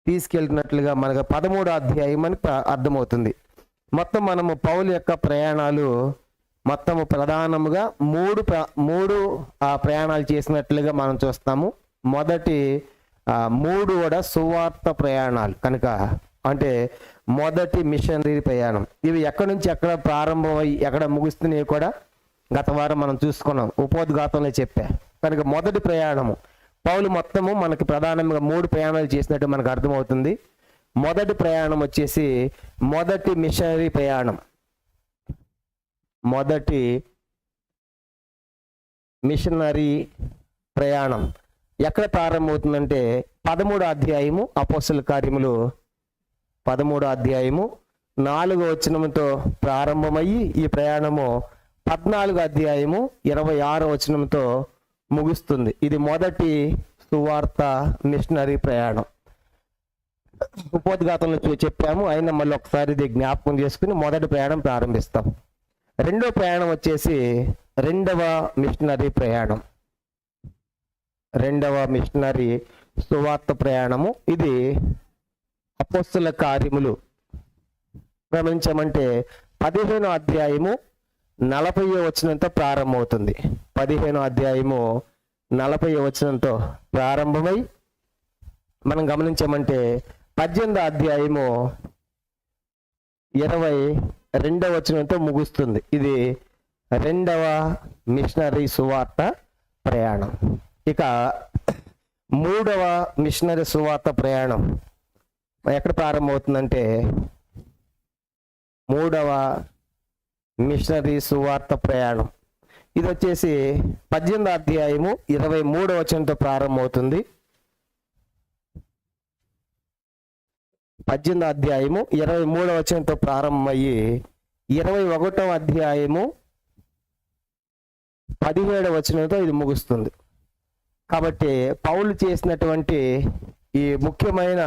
తీసుకెళ్తున్నట్లుగా మనకు 13వ అధ్యాయం అని అర్థమవుతుంది. మొత్తం మనము పౌలు యొక్క ప్రయాణాలు మొత్తము ప్రధానముగా మూడు ప్రయాణాలు చేసినట్లుగా మనం చూస్తాము. మొదటి 3 కూడా సువార్త ప్రయాణాలు కనుక, అంటే మొదటి మిషనరీ ప్రయాణం. ఇవి ఎక్కడి నుంచి ఎక్కడ ప్రారంభమై ఎక్కడ ముగుస్తున్నాయి కూడా గత వారం మనం చూసుకున్నాం, ఉపోద్ఘాతంలో చెప్పా. కనుక మొదటి ప్రయాణము పౌలు మొత్తము మనకి ప్రధానంగా 3 ప్రయాణాలు చేసినట్టు మనకు అర్థమవుతుంది. మొదటి ప్రయాణం వచ్చేసి మొదటి మిషనరీ ప్రయాణం. మొదటి మిషనరీ ప్రయాణం ఎక్కడ ప్రారంభమవుతుందంటే 13వ అధ్యాయము అపోస్తలుల కార్యములు 13వ అధ్యాయము 4వ వచనంతో ప్రారంభమయ్యి ఈ ప్రయాణము 14వ అధ్యాయము 26వ వచనంతో ముగుస్తుంది. ఇది మొదటి సువార్త మిషనరీ ప్రయాణం. ఉపోద్ఘాతంలో చెప్పాము, అయినా మళ్ళీ ఒకసారి ఇది జ్ఞాపకం చేసుకుని మొదటి ప్రయాణం ప్రారంభిస్తాం. రెండో ప్రయాణం వచ్చేసి రెండవ మిషనరీ ప్రయాణం. రెండవ మిషనరీ సువార్త ప్రయాణము ఇది అపోస్తలుల కార్యములు గమనించమంటే 15వ అధ్యాయము 40వ వచనంతో ప్రారంభమవుతుంది. 15వ అధ్యాయము 40వ వచనంతో ప్రారంభమై మనం గమనించమంటే 18వ అధ్యాయము 22వ వచనంతో ముగుస్తుంది. ఇది రెండవ మిషనరీ సువార్త ప్రయాణం. ఇక మూడవ మిషనరీ సువార్త ప్రయాణం ఎక్కడ ప్రారంభమవుతుందంటే మూడవ మిషనరీ సువార్త ప్రయాణం ఇది వచ్చేసి 18వ అధ్యాయము 23వ వచనంతో ప్రారంభమవుతుంది. 18వ అధ్యాయము 23వ వచనంతో ప్రారంభమయ్యి 21వ అధ్యాయము 17వ వచనంతో ఇది ముగుస్తుంది. కాబట్టి పౌలు చేసినటువంటి ఈ ముఖ్యమైన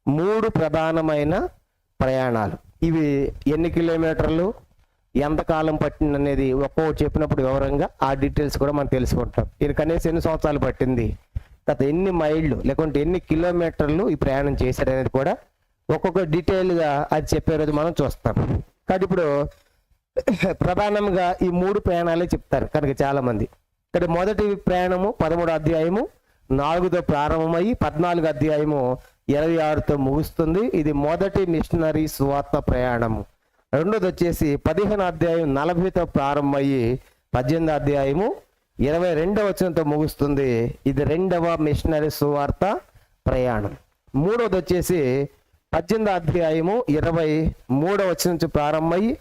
3 ప్రధానమైన ప్రయాణాలు, ఇవి ఎన్ని కిలోమీటర్లు, ఎంతకాలం పట్టింది అనేది ఒక్కొక్కటి చెప్పినప్పుడు వివరంగా ఆ డీటెయిల్స్ కూడా మనం తెలుసుకుంటాం. ఇది కనీసం ఎన్ని సంవత్సరాలు పట్టింది, తర్వాత ఎన్ని మైళ్ళు లేకుంటే ఎన్ని కిలోమీటర్లు ఈ ప్రయాణం చేశారనేది కూడా ఒక్కొక్క డీటెయిల్గా అది చెప్పే రోజు మనం చూస్తాం. కాబట్టి ఇప్పుడు ప్రధానంగా ఈ 3 ప్రయాణాలే చెప్తారు కనుక చాలామంది. ఇక్కడ మొదటి ప్రయాణము 13వ అధ్యాయము 4తో ప్రారంభమయ్యి 14వ అధ్యాయము 26తో ముగుస్తుంది. ఇది మొదటి మిషనరీ సువార్త ప్రయాణము. రెండోది వచ్చేసి 15వ అధ్యాయం 40తో ప్రారంభమయ్యి 18వ అధ్యాయము 22వ వచనంతో ముగుస్తుంది. ఇది రెండవ మిషనరీ సువార్త ప్రయాణం. మూడోది వచ్చేసి 18వ అధ్యాయము 23వ వచనం నుంచి ప్రారంభమయ్యి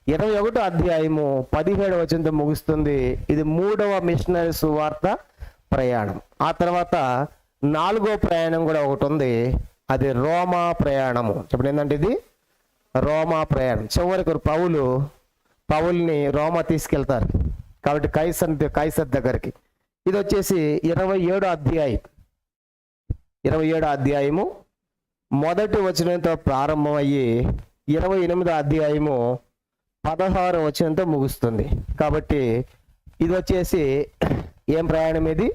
21వ అధ్యాయము 17వ వచనంతో ముగుస్తుంది. ఇది మూడవ మిషనరీ సువార్త ప్రయాణం. ఆ తర్వాత 4వ ప్రయాణం కూడా ఒకటి ఉంది, అది రోమా ప్రయాణము. ఇప్పుడు ఏంటంటే ఇది రోమా ప్రయాణం. చివరికి పౌల్ని రోమా తీసుకెళ్తారు కాబట్టి కైసర్ దగ్గరికి. ఇది వచ్చేసి 27వ అధ్యాయము మొదటి వచనంతో ప్రారంభమయ్యి 28వ అధ్యాయము 16వ వచనంతో ముగుస్తుంది. కాబట్టి ఇది వచ్చేసి ఏం ప్రయాణం, ఇది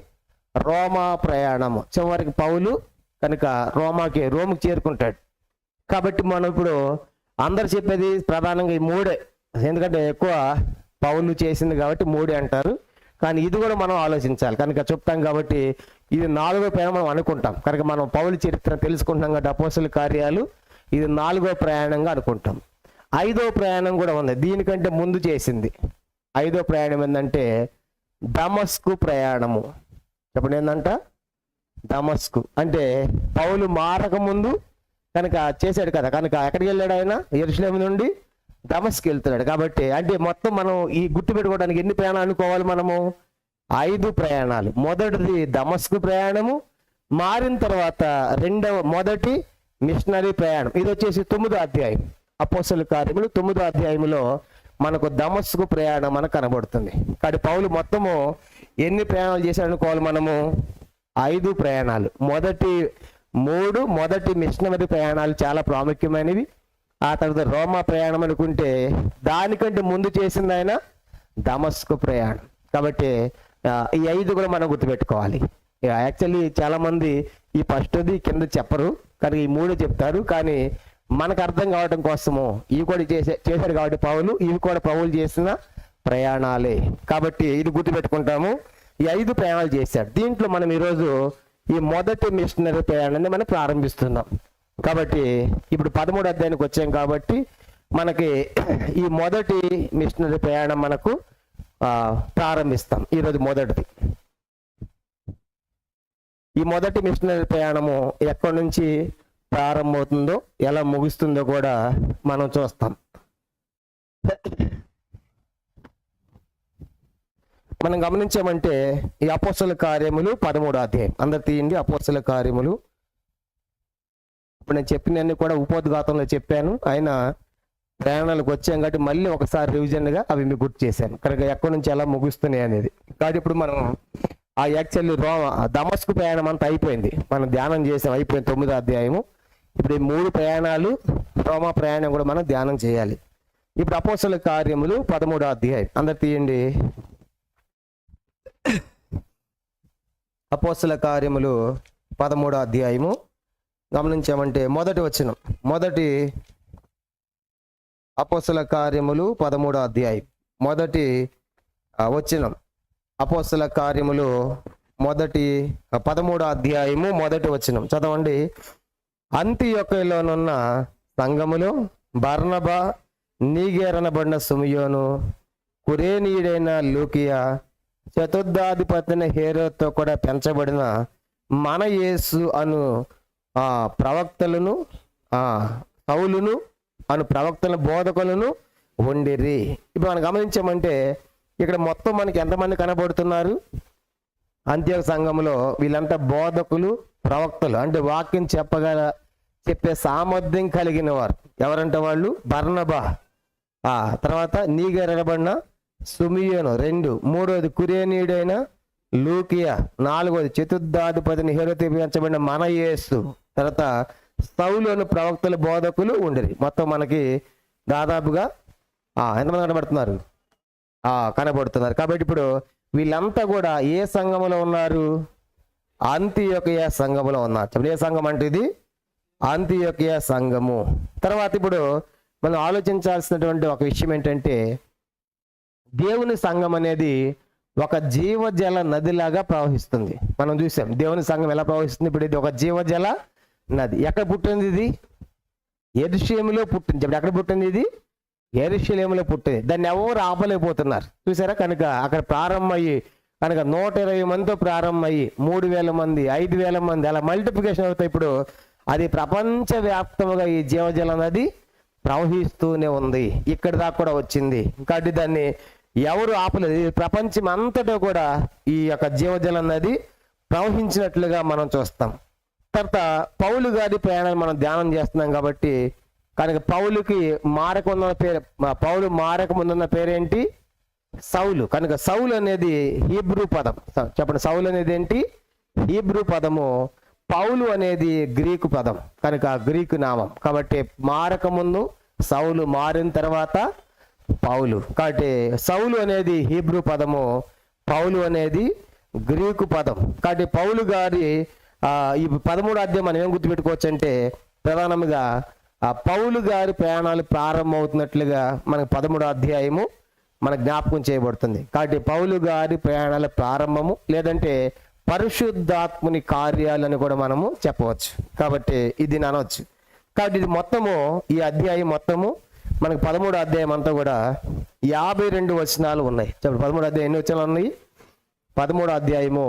రోమా ప్రయాణము. చివరికి పౌలు కనుక రోముకి చేరుకుంటాడు. కాబట్టి మనం ఇప్పుడు అందరు చెప్పేది ప్రధానంగా ఈ 3, ఎందుకంటే ఎక్కువ పౌలు చేసింది కాబట్టి 3 అంటారు. కానీ ఇది కూడా మనం ఆలోచించాలి కనుక చెప్తాం కాబట్టి ఇది 4వ ప్రయాణం మనం అనుకుంటాం. కనుక మనం పౌలు చరిత్ర తెలుసుకుంటాం కాబట్టి అపోస్తలుల కార్యాలు ఇది 4వ ప్రయాణంగా అనుకుంటాం. 5వ ప్రయాణం కూడా ఉంది, దీనికంటే ముందు చేసింది. 5వ ప్రయాణం ఏంటంటే దమస్కు ప్రయాణము. చెప్పండి ఏంటంట దమస్కు అంటే పౌలు మారక ముందు కనుక చేశాడు కదా. కనుక ఎక్కడికి వెళ్ళాడు ఆయన? యెరూషలేము నుండి దమస్కు వెళ్తున్నాడు. కాబట్టి అంటే మొత్తం మనం ఈ గుర్తు పెట్టుకోవడానికి ఎన్ని ప్రయాణాలు అనుకోవాలి మనము? 5 ప్రయాణాలు. మొదటిది దమస్కు ప్రయాణము, మారిన తర్వాత మొదటి మిషనరీ ప్రయాణం. ఇది వచ్చేసి 9వ అధ్యాయం అపోస్తలుల కార్యములు 9వ అధ్యాయంలో మనకు దమస్కు ప్రయాణం మనకు కనబడుతుంది. కాబట్టి పౌలు మొత్తము ఎన్ని ప్రయాణాలు చేశాడు అనుకోవాలి మనము? 5 ప్రయాణాలు. మొదటి మిషనరీ ప్రయాణాలు చాలా ప్రాముఖ్యమైనవి. ఆ తర్వాత రోమా ప్రయాణం అనుకుంటే దానికంటే ముందు చేసింది ఆయన దమస్కు ప్రయాణం. కాబట్టి ఈ 5 కూడా మనం గుర్తుపెట్టుకోవాలి. యాక్చువల్లీ చాలామంది ఈ ఫస్ట్ది కింద చెప్పరు, కానీ ఈ మూడు చెప్తారు. కానీ మనకు అర్థం కావడం కోసము ఇవి కూడా చేశారు కాబట్టి పౌలు, ఇవి కూడా పౌలు చేసిన ప్రయాణాలే కాబట్టి ఇది గుర్తుపెట్టుకుంటాము. ఈ 5 ప్రయాణాలు చేశాడు. దీంట్లో మనం ఈరోజు ఈ మొదటి మిషనరీ ప్రయాణాన్ని మనం ప్రారంభిస్తున్నాం. కాబట్టి ఇప్పుడు 13వ అధ్యాయానికి వచ్చాం కాబట్టి మనకి ఈ మొదటి మిషనరీ ప్రయాణం మనకు ప్రారంభిస్తాం. ఈరోజు మొదటిది. ఈ మొదటి మిషనరీ ప్రయాణము ఎక్కడి నుంచి ప్రారంభమవుతుందో ఎలా ముగుస్తుందో కూడా మనం చూస్తాం. మనం గమనించామంటే ఈ అపోస్తల కార్యములు 13వ అధ్యాయం అందరు తీయండి. అపోస్తల కార్యములు, ఇప్పుడు నేను చెప్పినవన్నీ కూడా ఉపోద్ఘాతంలో చెప్పాను, అయినా ప్రయాణాలకు వచ్చాం కాబట్టి మళ్ళీ ఒకసారి రివిజన్గా అవి మీకు గుర్తు చేశాను కనుక ఎక్కడి నుంచి ఎలా ముగుస్తున్నాయి అనేది. కాబట్టి ఇప్పుడు మనం ఆ యాక్చువల్లీ దమస్కు ప్రయాణం అంతా అయిపోయింది, మనం ధ్యానం చేసాం, అయిపోయింది 9వ అధ్యాయము. ఇప్పుడు ఈ 3 ప్రయాణాలు, రోమా ప్రయాణం కూడా మనం ధ్యానం చేయాలి. ఇప్పుడు అపోస్తల కార్యములు 13వ అధ్యాయం అందరు తీయండి. అపోస్తల కార్యములు 13వ అధ్యాయము గమనించామంటే మొదటి వచనం, మొదటి అపోస్తల కార్యములు 13వ అధ్యాయం మొదటి వచనం. అపోస్తల కార్యములు 13వ అధ్యాయము మొదటి వచనం చదవండి. అంతియొక్కలోనున్న సంఘములో బర్నబా, నీగేరనబడిన సుమియోను, కురేనీయుడైన లూకియా, చతుర్థాధిపతిని హేరోతో కూడా పెంచబడిన మన యేసు అను ప్రవక్తలను, సౌలును అను ప్రవక్తల బోధకులను ఉండిరి. ఇప్పుడు మనం గమనించామంటే ఇక్కడ మొత్తం మనకి ఎంతమంది కనబడుతున్నారు? అంత్యోక సంఘంలో వీళ్ళంతా బోధకులు, ప్రవక్తలు, అంటే వాక్యం చెప్పే సామర్థ్యం కలిగిన వారు. ఎవరంటే వాళ్ళు బర్నబా, తర్వాత నీగెరబడిన సుమియోను 2, 3వది కురేనీయుడైన లూకియా, 4వది చతుర్థాధిపతిని హేరోతో పెంచబడిన మన యేసు, తర్వాత సౌలును ప్రవక్తల బోధకులు ఉండిరి. మొత్తం మనకి దాదాపుగా ఎంతమంది కనబడుతున్నారు? కనబడుతున్నారు. కాబట్టి ఇప్పుడు వీళ్ళంతా కూడా ఏ సంఘములో ఉన్నారు? అంతియొకయ సంఘములో ఉన్నారు. చెప్పండి, ఏ సంఘం అంటే ఇది? అంతియొకయ సంఘము. తర్వాత ఇప్పుడు మనం ఆలోచించాల్సినటువంటి ఒక విషయం ఏంటంటే, దేవుని సంఘం అనేది ఒక జీవజల నదిలాగా ప్రవహిస్తుంది. మనం చూసాం దేవుని సంఘం ఎలా ప్రవహిస్తుంది. ఇప్పుడు ఇది ఒక జీవజల నది. ఎక్కడ పుట్టింది ఇది? యెరూషలేములో పుట్టింది. చెప్పండి, ఎక్కడ పుట్టింది ఇది? యెరూషలేములో పుట్టింది. దాన్ని ఎవరు ఆపలేకపోతున్నారు, చూసారా? కనుక అక్కడ ప్రారంభమయ్యి కనుక 120 మందితో ప్రారంభమయ్యి 3000 మంది, 5000 మంది అలా మల్టిప్లికేషన్ అవుతాయి. ఇప్పుడు అది ప్రపంచవ్యాప్తముగా ఈ జీవజల నది ప్రవహిస్తూనే ఉంది. ఇక్కడ దాకా కూడా వచ్చింది. కాబట్టి దాన్ని ఎవరు ఆపలేదు. ప్రపంచం అంతటా కూడా ఈ యొక్క జీవజల నది ప్రవహించినట్లుగా మనం చూస్తాం. తర్వాత పౌలు గారి ప్రయాణాలు మనం ధ్యానం చేస్తున్నాం కాబట్టి కనుక పౌలుకి పౌలు మారక ముందున్న పేరేంటి? సౌలు. కనుక సౌలు అనేది హీబ్రూ పదం. చెప్పండి, సౌలు అనేది ఏంటి? హీబ్రూ పదము. పౌలు అనేది గ్రీకు పదం, కనుక గ్రీకు నామం. కాబట్టి మారక ముందు సౌలు, మారిన తర్వాత పౌలు. కాబట్టి సౌలు అనేది హీబ్రూ పదము, పౌలు అనేది గ్రీకు పదం. కాబట్టి పౌలు గారి ఈ 13వ అధ్యాయం మనం ఏం గుర్తుపెట్టుకోవచ్చు అంటే, ప్రధానంగా పౌలు గారి ప్రయాణాలు ప్రారంభమవుతున్నట్లుగా మనకు 13వ అధ్యాయము మన జ్ఞాపకం చేయబడుతుంది. కాబట్టి పౌలు గారి ప్రయాణాల ప్రారంభము, లేదంటే పరిశుద్ధాత్ముని కార్యాలని కూడా మనము చెప్పవచ్చు. కాబట్టి ఇది అనవచ్చు. కాబట్టి ఇది మొత్తము, ఈ అధ్యాయం మొత్తము మనకు 13వ అధ్యాయం అంతా కూడా 52 వచనాలు ఉన్నాయి. చెప్పండి, 13వ అధ్యాయం ఎన్ని వచనాలు ఉన్నాయి? 13వ అధ్యాయము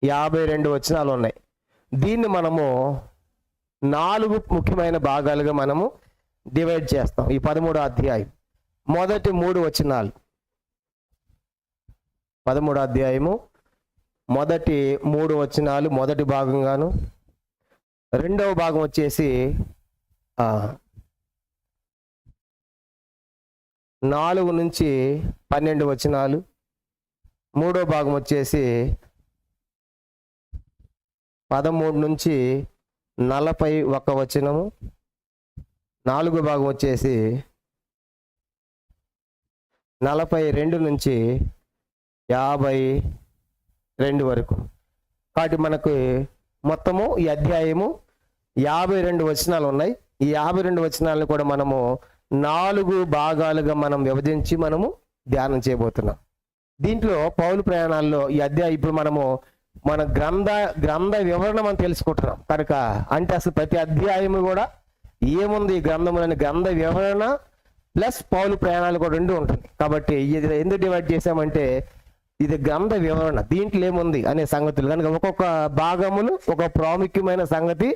52 వచనాలు ఉన్నాయి. దీన్ని మనము 4 ముఖ్యమైన భాగాలుగా మనము డివైడ్ చేస్తాం. ఈ 13వ అధ్యాయం మొదటి 3 వచనాలు, 13వ అధ్యాయము మొదటి 3 వచనాలు మొదటి భాగంగాను, రెండవ భాగం వచ్చేసి 4 నుంచి 12 వచనాలు, మూడో భాగం వచ్చేసి 13 నుంచి 41 వచనము, 4వ భాగం వచ్చేసి 42 నుంచి 52 వరకు. కాబట్టి మనకు మొత్తము ఈ అధ్యాయము 52 వచనాలు ఉన్నాయి. ఈ 52 వచనాలను కూడా మనము 4 భాగాలుగా మనం విభజించి మనము ధ్యానం చేయబోతున్నాం. దీంట్లో పౌలు ప్రయాణాల్లో ఈ అధ్యాయం ఇప్పుడు మనము మన గ్రంథ వివరణ మనం తెలుసుకుంటున్నాం కనుక, అంటే అసలు ప్రతి అధ్యాయము కూడా ఏముంది ఈ గ్రంథంలోని గ్రంథ వివరణ ప్లస్ పౌలు ప్రయాణాలు కూడా రెండు ఉంటుంది. కాబట్టి ఇది ఎందుకు డివైడ్ చేసామంటే ఇది గ్రంథ వివరణ, దీంట్లో ఏముంది అనే సంగతులు కనుక ఒక్కొక్క భాగములు ఒక ప్రాముఖ్యమైన సంగతి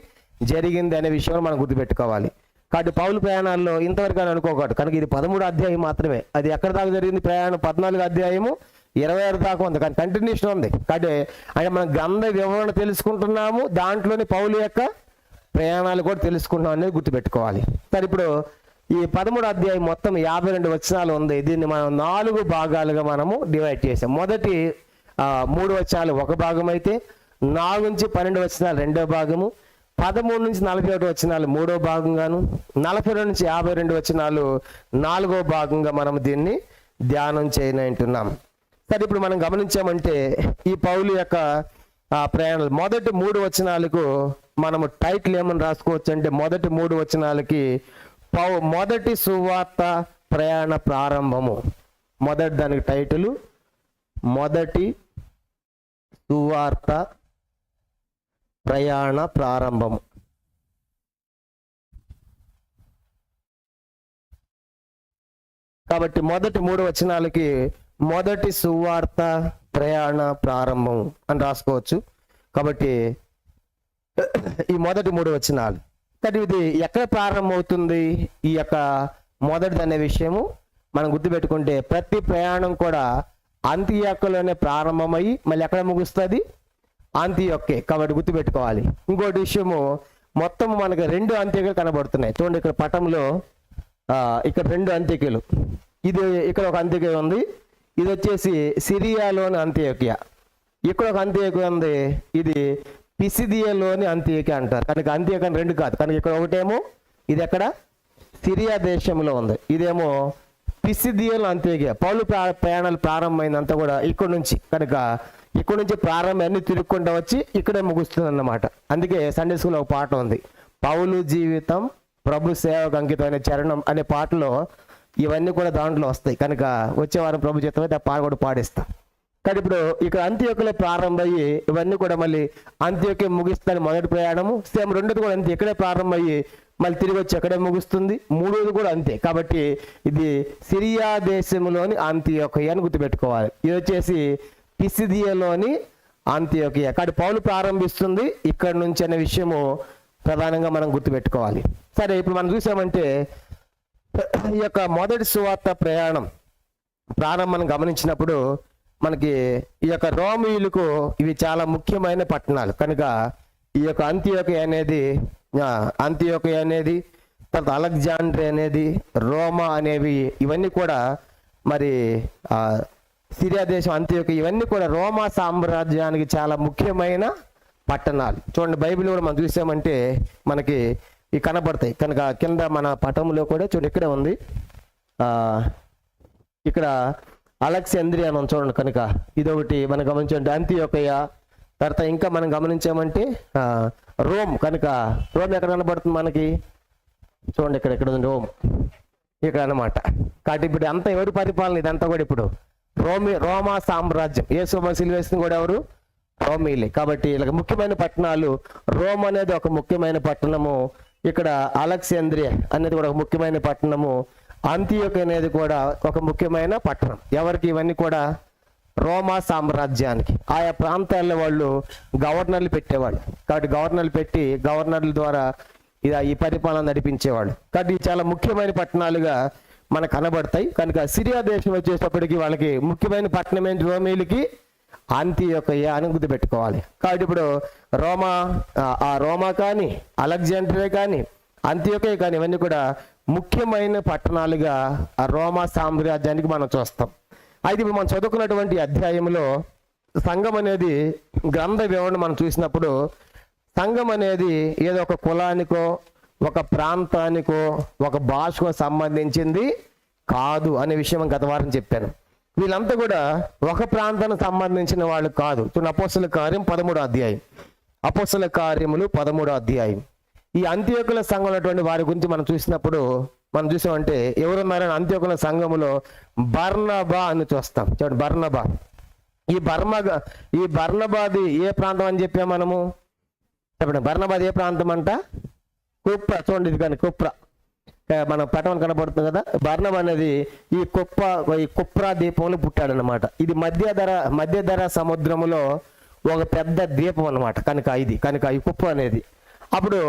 జరిగింది అనే విషయం మనం గుర్తుపెట్టుకోవాలి. కాబట్టి పౌలు ప్రయాణాల్లో ఇంతవరకు అని అనుకోకూడదు కనుక ఇది 13 అధ్యాయం మాత్రమే. అది ఎక్కడ దాకా జరిగింది ప్రయాణం 14 అధ్యాయము 26 దాకా ఉంది కానీ కంటిన్యూషన్ ఉంది. కాబట్టి అంటే మనం గ్రంథ వివరణ తెలుసుకుంటున్నాము, దాంట్లోని పౌలు యొక్క ప్రయాణాలు కూడా తెలుసుకుంటున్నాం అనేది గుర్తుపెట్టుకోవాలి. సరే, ఇప్పుడు ఈ 13 అధ్యాయం మొత్తం 52 వచనాలు ఉంది. దీన్ని మనం 4 భాగాలుగా మనము డివైడ్ చేసాం. మొదటి 3 వచనాలు ఒక భాగం అయితే, 4 నుంచి 12 వచనాలు రెండో భాగము, 13 నుంచి 41 వచనాలు మూడో భాగంగాను, 42 నుంచి 52 వచనాలు 4వ భాగంగా మనం దీన్ని ధ్యానం చేయనంటున్నాం. సరే, ఇప్పుడు మనం గమనించామంటే ఈ పౌలు యొక్క ప్రయాణాలు మొదటి 3 వచనాలకు మనము టైటిల్ ఏమని రాసుకోవచ్చు అంటే మొదటి 3 వచనాలకి మొదటి సువార్త ప్రయాణ ప్రారంభము. మొదటి దానికి టైటిల్ మొదటి సువార్త ప్రయాణ ప్రారంభము. కాబట్టి మొదటి 3 వచనాలకి మొదటి సువార్త ప్రయాణ ప్రారంభం అని రాసుకోవచ్చు. కాబట్టి ఈ మొదటి 3 వచనాలు, కానీ ఇది ఎక్కడ ప్రారంభమవుతుంది ఈ యొక్క మొదటిది అనే విషయము మనం గుర్తుపెట్టుకుంటే ప్రతి ప్రయాణం కూడా అంతియోక్యలోనే ప్రారంభమయ్యి మళ్ళీ ఎక్కడ ముగుస్తుంది, అంతియోక్కే. కాబట్టి గుర్తుపెట్టుకోవాలి. ఇంకోటి విషయము, మొత్తం మనకు 2 అంత్యోక్యలు కనబడుతున్నాయి. చూడండి ఇక్కడ పటంలో ఇక్కడ 2 అంత్యోక్యలు, ఇది ఇక్కడ ఒక అంత్యోక్య ఉంది, ఇది వచ్చేసి సిరియాలోని అంత్యోక్య. ఇక్కడ ఒక అంత్యోక్య ఉంది, ఇది పిసిదియాలోని అంత్యోక్య అంటారు. కనుక అంత్యోక్య 2 కాదు, కనుక ఇక్కడ ఒకటేమో ఇది ఎక్కడ సిరియా దేశంలో ఉంది, ఇదేమో పిసిదియాలో అంత్యోక్య. పౌలు ప్రయాణాలు ప్రారంభమైందంతా కూడా ఇక్కడ నుంచి, కనుక ఇక్కడ నుంచి ప్రారంభం అన్ని తిరుక్కుంటూ వచ్చి ఇక్కడే ముగుస్తుంది అన్నమాట. అందుకే సండే స్కూల్ ఒక పాట ఉంది, పౌలు జీవితం ప్రభు సేవకు అంకితమైన చరణం అనే పాటలో ఇవన్నీ కూడా దాంట్లో వస్తాయి. కనుక వచ్చే వారం ప్రభు చిత్తం అయితే ఆ పాట కూడా పాడిస్తాం. కానీ ఇప్పుడు ఇక్కడ అంత్యోక్యలో ప్రారంభమయ్యి ఇవన్నీ కూడా మళ్ళీ అంత్యోక్య ముగిస్తాను మొదటి ప్రయాణము. సేమ్ రెండోది కూడా అంతే, ఇక్కడే ప్రారంభమయ్యి మళ్ళీ తిరిగి వచ్చి ఎక్కడే ముగుస్తుంది. మూడోది కూడా అంతే. కాబట్టి ఇది సిరియా దేశంలోని అంత్యోక్య అని గుర్తుపెట్టుకోవాలి. ఇది వచ్చేసి పిసిదియాలోని అంత్యోక్య. కాబట్టి పౌలు ప్రారంభిస్తుంది ఇక్కడ నుంచి అనే విషయము ప్రధానంగా మనం గుర్తుపెట్టుకోవాలి. సరే, ఇప్పుడు మనం చూసామంటే ఈ యొక్క మొదటి సువార్త ప్రయాణం ప్రారంభం గమనించినప్పుడు మనకి ఈ యొక్క రోమీయులకు ఇవి చాలా ముఖ్యమైన పట్టణాలు. కనుక ఈ యొక్క అంత్యోక్య అనేది తర్వాత అలెగ్జాండ్రియా అనేది, రోమా అనేవి ఇవన్నీ కూడా మరి సిరియా దేశం అంత్యోక్య ఇవన్నీ కూడా రోమా సామ్రాజ్యానికి చాలా ముఖ్యమైన పట్టణాలు. చూడండి, బైబిల్ కూడా మనం చూసామంటే మనకి ఇవి కనబడతాయి. కనుక కింద మన పటంలో కూడా చూడండి ఇక్కడే ఉంది, ఇక్కడ అలెగ్జాండ్రియా అని చూడండి. కనుక ఇదొకటి మనం గమనించండి, అంత్యోక్య. తర్వాత ఇంకా మనం గమనించామంటే రోమ్. కనుక రోమ్ ఎక్కడ కనబడుతుంది మనకి, చూడండి ఇక్కడ ఉంది రోమ్ ఇక్కడ అన్నమాట. కాబట్టి ఇప్పుడు అంతా ఎవరి పరిపాలన ఇదంతా కూడా ఇప్పుడు రోమా సామ్రాజ్యం. యేసు మసీలు వేసింది కూడా ఎవరు, రోమీలే. కాబట్టి ఇలా ముఖ్యమైన పట్టణాలు, రోమ్ అనేది ఒక ముఖ్యమైన పట్టణము, ఇక్కడ అలెగ్జాండ్రియా అనేది కూడా ఒక ముఖ్యమైన పట్టణము, అంతియోక్య అనేది కూడా ఒక ముఖ్యమైన పట్టణం. ఎవరికి ఇవన్నీ కూడా రోమా సామ్రాజ్యానికి. ఆయా ప్రాంతాల్లో వాళ్ళు గవర్నర్లు పెట్టేవాళ్ళు. కాబట్టి గవర్నర్లు పెట్టి గవర్నర్ల ద్వారా ఈ పరిపాలన నడిపించేవాళ్ళు. కాబట్టి చాలా ముఖ్యమైన పట్టణాలుగా మనకు కనబడతాయి. కనుక సిరియా దేశం వచ్చేటప్పటికి వాళ్ళకి ముఖ్యమైన పట్టణం ఏంటి, రోమీలకి అంతియోక్య అని గుర్తుపెట్టుకోవాలి. కాబట్టి ఇప్పుడు రోమా కానీ అలెగ్జాండ్రియా కానీ అంతియోక్య కానీ ఇవన్నీ కూడా ముఖ్యమైన పట్టణాలుగా ఆ రోమా సామ్రాజ్యానికి మనం చూస్తాం. అయితే ఇప్పుడు మనం చదువుకున్నటువంటి అధ్యాయంలో సంఘం అనేది గ్రంథ వివరణ మనం చూసినప్పుడు సంఘం అనేది ఏదో ఒక కులానికో ఒక ప్రాంతానికో ఒక భాషకో సంబంధించింది కాదు అనే విషయం గత వారం చెప్పాను. వీళ్ళంతా కూడా ఒక ప్రాంతానికి సంబంధించిన వాళ్ళు కాదు. అపోస్తల కార్యం 13వ అధ్యాయం, అపోస్తల కార్యములు 13వ అధ్యాయం. ఈ అంత్యోకుల సంఘం ఉన్నటువంటి వారి గురించి మనం చూసినప్పుడు మనం చూసామంటే ఎవరున్నారని అంత్యోకుల సంఘములో బర్నబా అని చూస్తాం. చూడండి, బర్నబా. ఈ బర్నబాది ఏ ప్రాంతం అని చెప్పాం మనము? చెప్పండి, బర్నబాది ఏ ప్రాంతం అంట? కుప్ర. చూడండి, ఇది కానీ కుప్ర మనం పటం కనబడుతుంది కదా. బర్నబా అనేది ఈ కుప్రా ద్వీపంలో పుట్టాడనమాట. ఇది మధ్యధర సముద్రములో ఒక పెద్ద ద్వీపం అనమాట. కనుక ఈ కుప్ర అనేది అప్పుడు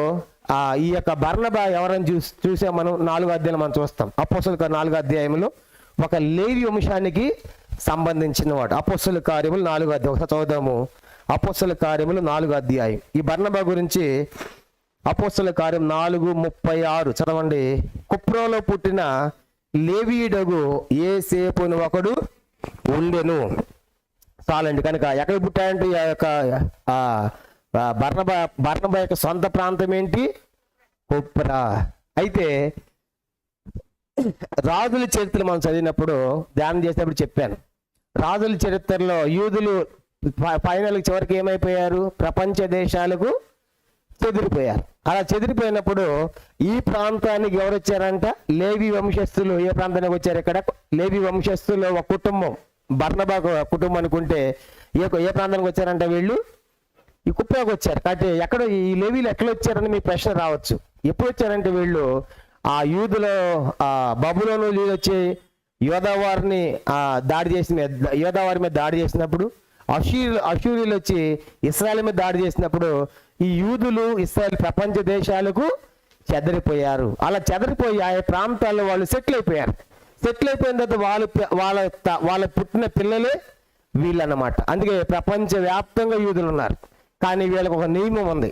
ఈ యొక్క బర్నబా ఎవరని చూసాం మనం 4వ అధ్యాయం మనం చూస్తాం. అపోస్తలుల 4వ అధ్యాయంలో ఒక లేవి వంశానికి సంబంధించిన వాడు. అపోస్తలుల కార్యములు 4వ అధ్యాయం ఒకసారి చదువుదాము. అపోస్తలుల కార్యములు 4వ అధ్యాయం. ఈ బర్నబా గురించి అపోస్తలుల కార్యం 4:36 చదవండి. కుప్రోలో పుట్టిన లేవీయుడగు యోసేపును ఒకడు ఉండెను. చాలండి. కనుక ఎక్కడ పుట్టాడంటే ఈ యొక్క బర్నబా యొక్క సొంత ప్రాంతం ఏంటి? కుప్రా. అయితే రాజుల చరిత్ర మనం చదివినప్పుడు ధ్యానం చేసినప్పుడు చెప్పాను, రాజుల చరిత్రలో యూదులు ఫైనల్కి చివరికి ఏమైపోయారు? ప్రపంచ దేశాలకు చెదిరిపోయారు. అలా చెదిరిపోయినప్పుడు ఈ ప్రాంతానికి ఎవరు వచ్చారంట? లేవి వంశస్థులు. ఏ ప్రాంతానికి వచ్చారు? ఇక్కడ లేవి వంశస్థులు ఒక కుటుంబం, బర్నబా కుటుంబం అనుకుంటే ఏ ప్రాంతానికి వచ్చారంట? వీళ్ళు ఈ కుప్రాకు వచ్చారు. కాబట్టి ఎక్కడ ఈ లేవీలు ఎక్కడ వచ్చారని మీ ప్రశ్న రావచ్చు. ఎప్పుడు వచ్చారంటే వీళ్ళు ఆ యూదులో బబులోను వచ్చి యోధావారి మీద దాడి చేసినప్పుడు, అషూరీలు వచ్చి ఇశ్రాయేల్ మీద దాడి చేసినప్పుడు ఈ యూదులు ఇశ్రాయేల్ ప్రపంచ దేశాలకు చెదరిపోయారు. అలా చెదరిపోయి ఆ ప్రాంతాల్లో వాళ్ళు సెటిల్ అయిపోయారు. సెటిల్ అయిపోయిన తర్వాత వాళ్ళ పుట్టిన పిల్లలే వీళ్ళన్నమాట. అందుకే ప్రపంచ వ్యాప్తంగా యూదులు ఉన్నారు. కానీ వీళ్ళకి ఒక నియమం ఉంది.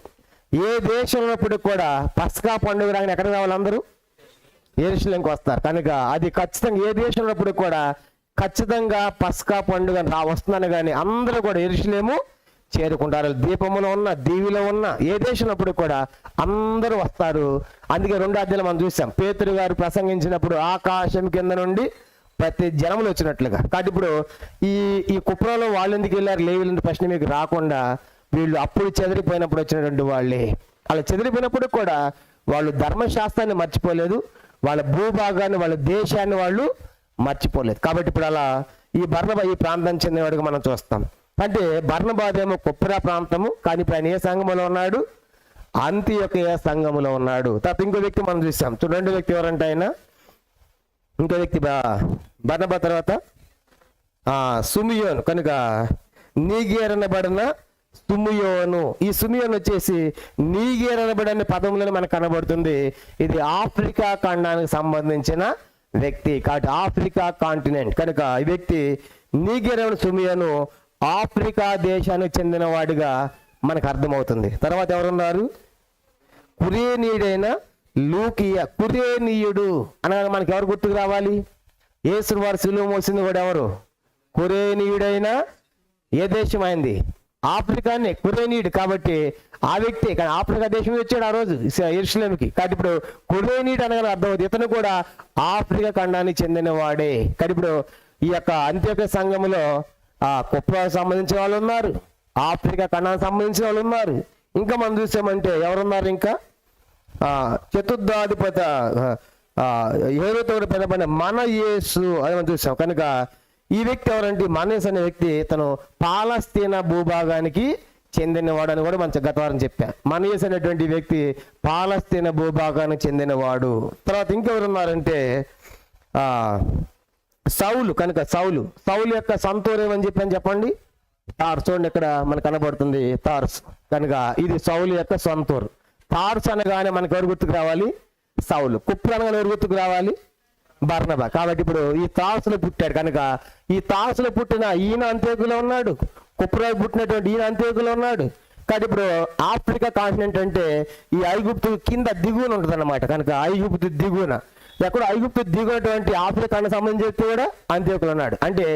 ఏ దేశంలో ఉన్నప్పటికి కూడా పస్కా పండుగ రాగానే ఎక్కడికి రావాలి? అందరూ యెరూషలేముకి వస్తారు. కనుక అది ఖచ్చితంగా ఏ దేశంలో ఉన్నప్పటికి కూడా ఖచ్చితంగా పస్కా పండుగ వస్తుందని కానీ అందరూ కూడా యెరూషలేము చేరుకుంటారు. దీపములో ఉన్న, దీవిలో ఉన్న ఏ దేశంలో కూడా అందరూ వస్తారు. అందుకే 2వ అధ్యాయంలో మనం చూసాం, పేతురు గారు ప్రసంగించినప్పుడు ఆకాశం కింద నుండి ప్రతి జనములు వచ్చినట్లుగా. కాబట్టి ఇప్పుడు ఈ కుప్రాలో వాళ్ళు ఎందుకు వెళ్ళారు? లేవీలు ప్రశ్న మీకు రాకుండా వీళ్ళు అప్పుడు చెదిరిపోయినప్పుడు వచ్చినటువంటి వాళ్ళే. అలా చెదిరిపోయినప్పుడు కూడా వాళ్ళు ధర్మశాస్త్రాన్ని మర్చిపోలేదు, వాళ్ళ భూభాగాన్ని, వాళ్ళ దేశాన్ని వాళ్ళు మర్చిపోలేదు. కాబట్టి ఇప్పుడు అలా ఈ బర్నబా ఈ ప్రాంతం చెందినవాడిగా మనం చూస్తాం. అంటే బర్నబాదేమో కుప్రా ప్రాంతము, కానీ ఇప్పుడు ఆయన ఏ సంఘములో ఉన్నాడు? అంతియొకయ సంఘములో ఉన్నాడు. తర్వాత ఇంకో వ్యక్తి మనం చూసాం. రెండో వ్యక్తి ఎవరంటే ఆయన ఇంకో వ్యక్తి బర్నబా తర్వాత సుమియోను. కనుక నీగేర్ అనబడిన సుమియోను. ఈ సుమియోను వచ్చేసి నీగేర్ అనబడిన పదంలోనే మనకు కనబడుతుంది. ఇది ఆఫ్రికా ఖండానికి సంబంధించిన వ్యక్తి. కాబట్టి ఆఫ్రికా కాంటినెంట్. కనుక ఈ వ్యక్తి నీగేర్ సుమియోను ఆఫ్రికా దేశానికి చెందిన వాడిగా మనకు అర్థమవుతుంది. తర్వాత ఎవరున్నారు? కురేనీయుడైన లూకియా. కురేనీయుడు అనగా మనకి ఎవరు గుర్తుకు రావాలి? యేసు వారు సిలువ మోసింది కూడా ఎవరు? కురేనీయుడైన ఏ దేశం అయింది? ఆఫ్రికానే కురేనీయుడు. కాబట్టి ఆ వ్యక్తి కానీ ఆఫ్రికా దేశం వచ్చాడు ఆ రోజు యెరూషలేముకి. కాబట్టి ఇప్పుడు కురేనీయుడు అనగా అర్థమవుతుంది ఇతను కూడా ఆఫ్రికా ఖండానికి చెందిన వాడే. కాబట్టి ఇప్పుడు ఈ యొక్క అంత్యోక్య సంఘములో కుప్రాకు సంబంధించిన వాళ్ళు ఉన్నారు, ఆఫ్రికా ఖండానికి సంబంధించిన వాళ్ళు ఉన్నారు. ఇంకా మనం చూసామంటే ఎవరున్నారు? ఇంకా చతుర్థాధిపతి ఏరుతో పిలబడిన మన యేసు అని మనం చూసాం. కనుక ఈ వ్యక్తి ఎవరంటే మనీస్ అనే వ్యక్తి తను పాలస్తీనా భూభాగానికి చెందినవాడు అని కూడా మనం గత వారం చెప్పా. మనీస్ అనేటువంటి వ్యక్తి పాలస్తీనా భూభాగానికి చెందినవాడు. తర్వాత ఇంకెవరున్నారంటే సౌలు. కనుక సౌలు యొక్క సొంతూరు ఏమని చెప్పండి? తార్స్. చూడండి ఇక్కడ మనకు కనబడుతుంది తార్స్. కనుక ఇది సౌలు యొక్క సొంతూరు. తార్స్ అనగానే మనకు ఎవరు గుర్తుకు రావాలి? సౌలు. కుప్ర అనగానే ఎవరు గుర్తుకు రావాలి? బర్నబా. కాబట్టి ఇప్పుడు ఈ తార్సులో పుట్టాడు. కనుక ఈ తార్సులో పుట్టిన ఈయన అంత్యోకులో ఉన్నాడు, కుప్రా పుట్టినటువంటి ఈయన అంత్యోకులో ఉన్నాడు. కాబట్టి ఇప్పుడు ఆఫ్రికా కాంటినెంట్ అంటే ఈ ఐగుప్తు కింద దిగువన ఉంటుంది అన్నమాట. కనుక ఐగుప్తు దిగువన ఎక్కడ ఐగుప్తు దిగునటువంటి ఆఫ్రికాకు సంబంధించి వ్యక్తి కూడా అంత్యోకులు ఉన్నాడు. అంటే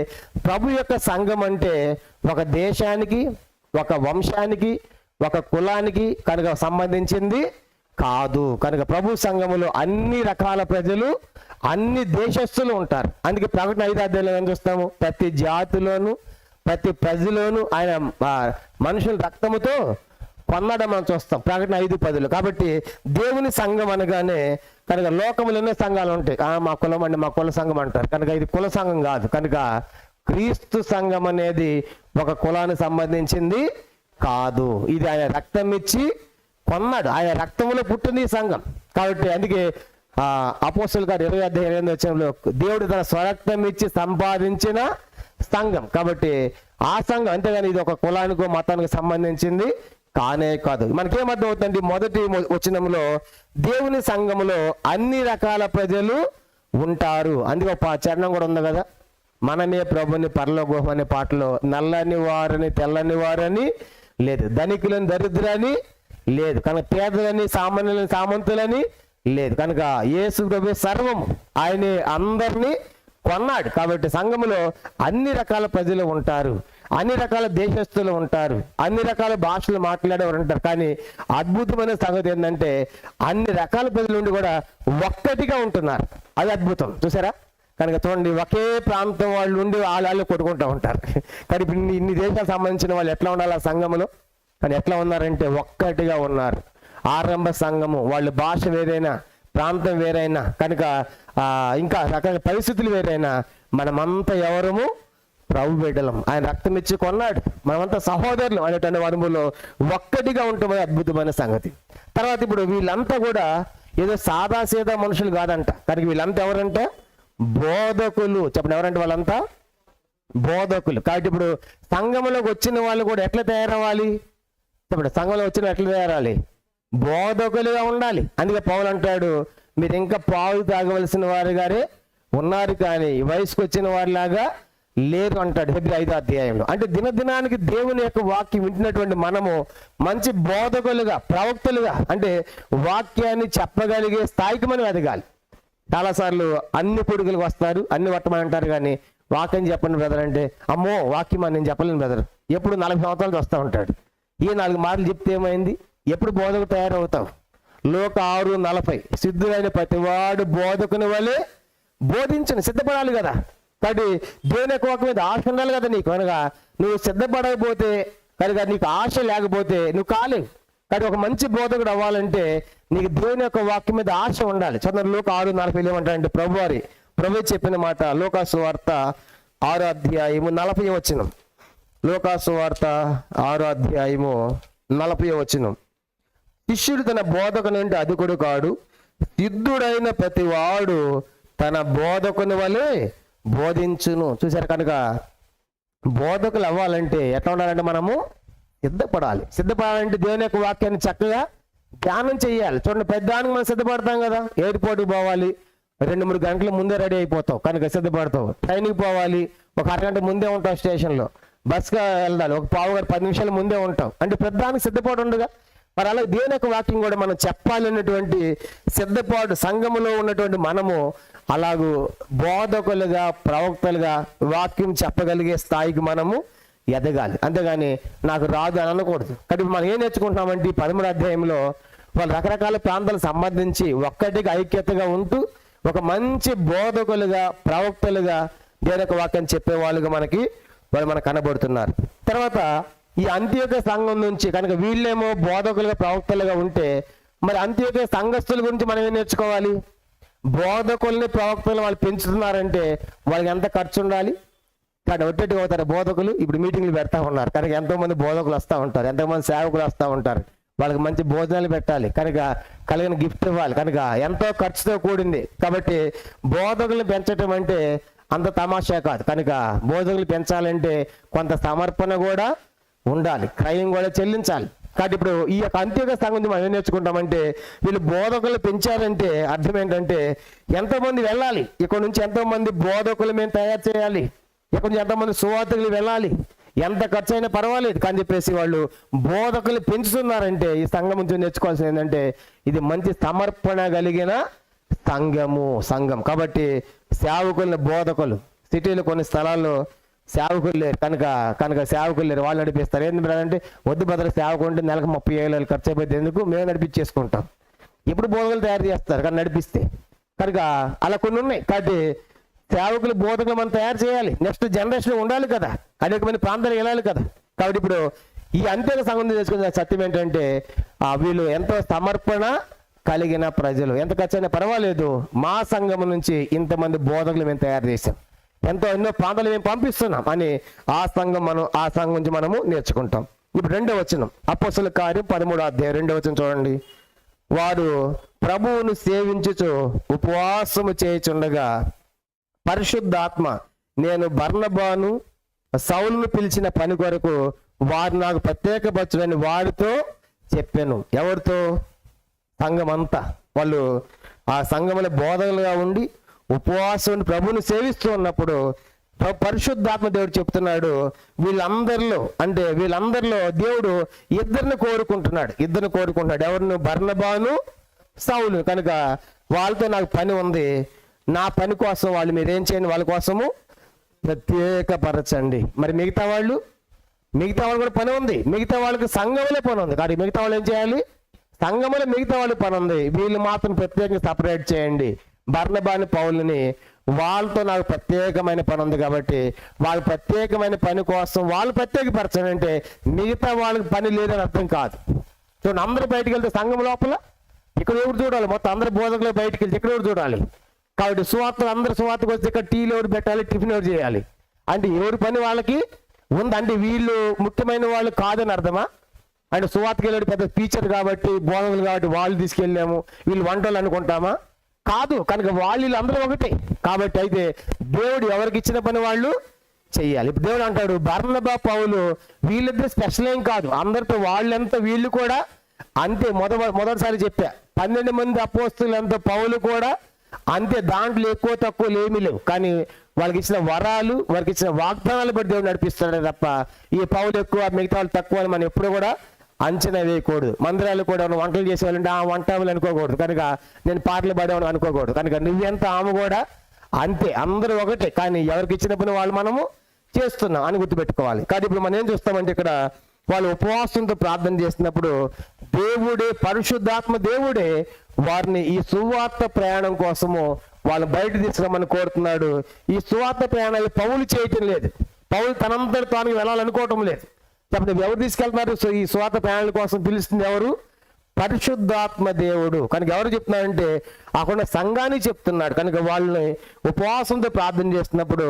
ప్రభు యొక్క సంఘం అంటే ఒక దేశానికి, ఒక వంశానికి, ఒక కులానికి కనుక సంబంధించింది కాదు. కనుక ప్రభు సంఘములో అన్ని రకాల ప్రజలు అన్ని దేశస్తులు ఉంటారు. అందుకే ప్రకటన 5 అధ్యాయంలో ఏం చూస్తాము? ప్రతి జాతిలోను ప్రతి ప్రజలోను ఆయన మనుషుల రక్తముతో కొన్నాడని మనం చూస్తాం ప్రకటన 5:10. కాబట్టి దేవుని సంఘం అనగానే కనుక లోకములు ఎన్నో సంఘాలు ఉంటాయి. మా కులం అండి, మా కుల సంఘం అంటారు. కనుక ఇది కుల సంఘం కాదు. కనుక క్రీస్తు సంఘం అనేది ఒక కులానికి సంబంధించింది కాదు. ఇది ఆయన రక్తం ఇచ్చి కొన్నాడు. ఆయన రక్తంలో పుట్టింది ఈ సంఘం. కాబట్టి అందుకే అపోస్తలుల కార్యం 20:28 దేవుడు తన స్వరక్తం ఇచ్చి సంపాదించిన సంఘం. కాబట్టి ఆ సంఘం, అంతేగాని ఇది ఒక కులానికో మతానికి సంబంధించింది కానే కాదు. మనకేమర్థం అవుతుంది? మొదటి వచనంలో దేవుని సంఘములో అన్ని రకాల ప్రజలు ఉంటారు. అందుకే ఒక చరణం కూడా ఉంది కదా, మనమే ప్రభుని పరలోకం అనే పాటలో. నల్లని వారని తెల్లని వారని లేదు, ధనికులని దరిద్రని లేదు, కనుక పేదలని సామాన్యులని సామంతులని లేదు. కనుక యేసు ప్రభు సర్వము, ఆయనే అందరినీ కొన్నాడు. కాబట్టి సంఘములో అన్ని రకాల ప్రజలు ఉంటారు, అన్ని రకాల దేశస్తులు ఉంటారు, అన్ని రకాల భాషలు మాట్లాడేవారు ఉంటారు. కానీ అద్భుతమైన సంగతి ఏంటంటే అన్ని రకాల ప్రజల నుండి కూడా ఒక్కటిగా ఉంటున్నారు. అది అద్భుతం. చూసారా? కనుక చూడండి, ఒకే ప్రాంతం వాళ్ళు ఉండి వాళ్ళు కొట్టుకుంటూ ఉంటారు. కానీ ఇప్పుడు ఇన్ని దేశాలకు సంబంధించిన వాళ్ళు ఎట్లా ఉండాలి ఆ సంఘములో? కానీ ఎట్లా ఉన్నారంటే ఒక్కటిగా ఉన్నారు. ఆరంభ సంఘము, వాళ్ళ భాష వేరైనా, ప్రాంతం వేరైనా, కనుక ఇంకా రకాల పరిస్థితులు వేరైనా, మనమంతా ఎవరము ప్రభు బిడ్డలం. ఆయన రక్తం ఇచ్చి కొన్నాడు, మనమంతా సహోదరులు అనేటువంటి అనుభవంలో ఒక్కటిగా ఉంటుంది. అద్భుతమైన సంగతి. తర్వాత ఇప్పుడు వీళ్ళంతా కూడా ఏదో సాదాసీదా మనుషులు కాదంట. కనుక వీళ్ళంతా ఎవరంటే బోధకులు. చెప్పండి, ఎవరంటే వాళ్ళంతా బోధకులు. కాబట్టి ఇప్పుడు సంఘంలోకి వచ్చిన వాళ్ళు కూడా ఎట్లా తయారవ్వాలి? చెప్పండి, సంఘంలో వచ్చిన ఎట్లా తయారాలి? బోధకులుగా ఉండాలి. అందుకే పౌలు అంటాడు, మీరు ఇంకా పాలు తాగవలసిన వారు గారే ఉన్నారు, కానీ వయసుకు వచ్చిన వారిలాగా లేరు అంటాడు హెబ్రీ 5వ అధ్యాయంలో. అంటే దినదినానికి దేవుని యొక్క వాక్యం వింటున్నటువంటి మనము మంచి బోధకులుగా, ప్రవక్తలుగా, అంటే వాక్యాన్ని చెప్పగలిగే స్థాయికి మనం ఎదగాలి. చాలాసార్లు అన్ని కొడుకులకు వస్తారు, అన్ని పట్టమని అంటారు, కానీ వాక్యం చెప్పండి బ్రదర్ అంటే, అమ్మో వాక్యం అని నేను చెప్పలేను బ్రదర్. ఎప్పుడు 40 సంవత్సరాలు వస్తూ ఉంటాడు. ఈ 4 మాటలు చెప్తే ఏమైంది? ఎప్పుడు బోధకు తయారవుతావు? లోక 6:40 సిద్ధులైన ప్రతివాడు బోధకుని వలె బోధించను. సిద్ధపడాలి కదా. కాబట్టి దేవుని యొక్క వాక్యం మీద ఆశ ఉండాలి కదా నీకు. కనుక నువ్వు సిద్ధపడకపోతే, కనుక నీకు ఆశ లేకపోతే నువ్వు కాలేవు. కానీ ఒక మంచి బోధకుడు అవ్వాలంటే నీకు దేవుని యొక్క వాక్యం మీద ఆశ ఉండాలి. చదువు లోక 6:40 ఏమంటారంటే, ప్రభు చెప్పిన మాట లోకాసు వార్త 6వ అధ్యాయము 40వ వచనం. లోకాసు వార్త 6వ అధ్యాయము 40వ వచనం. శిష్యుడు తన బోధకుని నుండి అధికుడు కాడు, సిద్ధుడైన ప్రతి వాడు తన బోధకుని వలె బోధించును. చూసారు? కనుక బోధకులు అవ్వాలంటే ఎట్లా ఉండాలంటే మనము సిద్ధపడాలి. సిద్ధపడాలంటే దేవుని యొక్క వాక్యాన్ని చక్కగా ధ్యానం చేయాలి. చూడండి, పెద్దానికి మనం సిద్ధపడతాం కదా. ఎయిర్పోర్ట్కి పోవాలి, 2-3 గంటల ముందే రెడీ అయిపోతావు, కనుక సిద్ధపడతావు. ట్రైన్కి పోవాలి, ఒక అరగంట ముందే ఉంటావు స్టేషన్లో. బస్గా వెళ్ళాలి, ఒక 10 నిమిషాల ముందే ఉంటావు. అంటే పెద్దానికి సిద్ధపాటు ఉండగా, మరి అలాగే దేవుని యొక్క వాక్యం కూడా మనం చెప్పాలన్నటువంటి సిద్ధపాటు సంఘములో ఉన్నటువంటి మనము అలాగూ బోధకులుగా, ప్రవక్తలుగా వాక్యం చెప్పగలిగే స్థాయికి మనము ఎదగాలి. అంతేగాని నాకు రాదు అని అనకూడదు. కాబట్టి మనం ఏం నేర్చుకుంటున్నామంటే ఈ 13వ అధ్యాయంలో వాళ్ళు రకరకాల ప్రాంతాలకు సంబంధించి ఒక్కటిగా ఐక్యతగా ఉంటూ ఒక మంచి బోధకులుగా, ప్రవక్తలుగా దేవుని యొక్క వాక్యం చెప్పేవాళ్ళుగా మనకు కనబడుతున్నారు. తర్వాత ఈ అంత్యోక్య సంఘం నుంచి కనుక వీళ్ళేమో బోధకులుగా, ప్రవక్తలుగా ఉంటే, మరి అంత్యోక్య సంఘస్థుల గురించి మనం ఏం నేర్చుకోవాలి? బోధకుల్ని, ప్రవక్తలను వాళ్ళు పెంచుతున్నారంటే వాళ్ళకి ఎంత ఖర్చు ఉండాలి? కానీ ఒట్టేటి అవుతారు బోధకులు. ఇప్పుడు మీటింగ్లు పెడతా ఉన్నారు, కనుక ఎంతోమంది బోధకులు వస్తూ ఉంటారు, ఎంతోమంది సేవకులు వస్తూ ఉంటారు. వాళ్ళకి మంచి భోజనాలు పెట్టాలి, కనుక కలిగిన గిఫ్ట్ ఇవ్వాలి, కనుక ఎంతో ఖర్చుతో కూడింది. కాబట్టి బోధకుల్ని పెంచడం అంటే అంత తమాషా కాదు. కనుక బోధకులు పెంచాలంటే కొంత సమర్పణ కూడా ఉండాలి, క్రయం కూడా చెల్లించాలి. కాబట్టి ఇప్పుడు ఈ యొక్క అంత్యోక్య సంఘం మనం ఏం నేర్చుకుంటామంటే, వీళ్ళు బోధకులు పెంచారంటే అర్థం ఏంటంటే ఎంతోమంది వెళ్ళాలి, ఇక్కడ నుంచి ఎంతోమంది బోధకులు మేము తయారు చేయాలి, ఇక్కడ నుంచి ఎంతోమంది సువార్తికులు వెళ్ళాలి, ఎంత ఖర్చు అయినా పర్వాలేదు కానీ చెప్పేసి వాళ్ళు బోధకులు పెంచుతున్నారంటే ఈ సంఘం నుంచి నేర్చుకోవాల్సింది ఏంటంటే ఇది మంచి సమర్పణ కలిగిన సంఘం. కాబట్టి సేవకుల్ని, బోధకులు, సిటీలో కొన్ని స్థలాల్లో సేవకులు లేరు, కనుక సేవకులు లేరు, వాళ్ళు నడిపిస్తారు. ఏంటి అంటే వద్దు బదులు సేవకు ఉంటే నెలకు 30,000 ఖర్చు అయిపోతే ఎందుకు, మేము నడిపించేసుకుంటాం. ఎప్పుడు బోధకులు తయారు చేస్తారు కానీ నడిపిస్తే. కనుక అలా కొన్ని ఉన్నాయి. కాబట్టి సేవకులు బోధకులు మనం తయారు చేయాలి. నెక్స్ట్ జనరేషన్ ఉండాలి కదా, అనేకమైన ప్రాంతాలకు వెళ్ళాలి కదా. కాబట్టి ఇప్పుడు ఈ అంత్యక సంఘం చేసుకునే సత్యం ఏంటంటే వీళ్ళు ఎంతో సమర్పణ కలిగిన ప్రజలు. ఎంత ఖర్చైనా పర్వాలేదు, మా సంఘం నుంచి ఇంతమంది బోధకులు మేము తయారు చేసాం, ఎన్నో ప్రాంతాలు మేము పంపిస్తున్నాం అని ఆ సంఘం నుంచి మనము నేర్చుకుంటాం. ఇప్పుడు 2వ వచనం, అపోస్తలుల కార్యం 13వ అధ్యాయం 2వ వచనం చూడండి. వారు ప్రభువును సేవించుచు ఉపవాసము చేయుచుండగా పరిశుద్ధాత్మ నేను బర్నబాను సౌలును పిలిచిన పని కొరకు వారు నాకు ప్రత్యేకపరచుడని వారితో చెప్పాను. ఎవరితో? సంఘం అంతా. వాళ్ళు ఆ సంఘంలో బోధకులుగా ఉండి ఉపవాసం ప్రభువుని సేవిస్తూ ఉన్నప్పుడు పరిశుద్ధాత్మ దేవుడు చెప్తున్నాడు, వీళ్ళందరిలో దేవుడు ఇద్దరిని కోరుకుంటున్నాడు. ఎవరిని? బర్నబాను సౌలు. కనుక వాళ్ళతో నాకు పని ఉంది, నా పని కోసం వాళ్ళు మీరేం చేయండి, వాళ్ళ కోసము ప్రత్యేకపరచండి. మరి మిగతా వాళ్ళు కూడా పని ఉంది, మిగతా వాళ్ళకి సంఘంలో పని ఉంది. కానీ మిగతా వాళ్ళు ఏం చేయాలి? సంఘంలో మిగతా వాళ్ళు పని ఉంది, వీళ్ళు మాత్రం ప్రత్యేకంగా సపరేట్ చేయండి. బర్నబాని పౌలుని వాళ్ళతో నాకు ప్రత్యేకమైన పని ఉంది కాబట్టి వాళ్ళ ప్రత్యేకమైన పని కోసం వాళ్ళు ప్రత్యేకపరచండి అంటే మిగతా వాళ్ళకి పని లేదని అర్థం కాదు. చూడండి, అందరూ బయటికి వెళ్తే సంఘం లోపల ఇక్కడ ఎవరు చూడాలి? మొత్తం అందరు బోధకులు బయటికి వెళ్తే ఇక్కడ ఎవరు చూడాలి? కాబట్టి అందరు సువార్తకు వస్తే ఇక్కడ టీలు ఎవరు పెట్టాలి, టిఫిన్ ఎవరు చేయాలి అంటే ఎవరి పని వాళ్ళకి ఉంది. అంటే వీళ్ళు ముఖ్యమైన వాళ్ళు కాదని అర్థమా? అంటే సువార్తకి వెళ్ళాడు పెద్ద టీచర్ కాబట్టి, బోధకులు కాబట్టి వాళ్ళు తీసుకెళ్ళాము, వీళ్ళు వంటలు అనుకుంటామా? కాదు. కనుక వీళ్ళందరూ ఒకటే. కాబట్టి అయితే దేవుడు ఎవరికి ఇచ్చిన పని వాళ్ళు చెయ్యాలి. ఇప్పుడు దేవుడు అంటాడు, బర్నబా పౌలు వీళ్ళిద్దరు స్పెషల్ ఏం కాదు, అందరితో వాళ్ళెంత వీళ్ళు కూడా అంతే. మొదటిసారి చెప్పా, 12 మంది అపోస్తులు ఎంత, పౌలు కూడా అంతే. దాంట్లో ఎక్కువ తక్కువలు ఏమీ లేవు. కానీ వాళ్ళకి ఇచ్చిన వరాలు, వారికి ఇచ్చిన వాగ్దానాలు బట్టి దేవుడు నడిపిస్తాడే తప్ప ఈ పౌలు ఎక్కువ మిగతా వాళ్ళు తక్కువ అని మనం ఎప్పుడు కూడా అంచనా వేయకూడదు. మందిరాలు కూడా వంటలు చేసేవాళ్ళంటే ఆ వంటలు అనుకోకూడదు, కనుక నేను పాటలు పాడేవాడు అనుకోకూడదు. కనుక నువ్వెంత ఆమె కూడా అంతే, అందరూ ఒకటే. కానీ ఎవరికి ఇచ్చిన పని వాళ్ళు మనము చేస్తున్నాం అని గుర్తుపెట్టుకోవాలి. కానీ ఇప్పుడు మనం ఏం చూస్తామంటే ఇక్కడ వాళ్ళు ఉపవాసంతో ప్రార్థన చేసినప్పుడు దేవుడే, పరిశుద్ధాత్మ దేవుడే వారిని ఈ సువార్త ప్రయాణం కోసము వాళ్ళు బయట తీసుకురమ్మని కోరుతున్నాడు. ఈ సువార్త ప్రయాణాలు పౌలు చేయటం లేదు, పౌలు తనంతటి తాను వెళ్ళాలనుకోవటం లేదు. చెప్పండి, ఎవరు తీసుకెళ్తున్నారు? సో ఈ సువార్త ప్రయాణాల కోసం పిలుస్తుంది ఎవరు? పరిశుద్ధాత్మ దేవుడు. కనుక ఎవరు చెప్తున్నారంటే అక్కడ సంఘాన్ని చెప్తున్నాడు. కనుక వాళ్ళని ఉపవాసంతో ప్రార్థన చేస్తున్నప్పుడు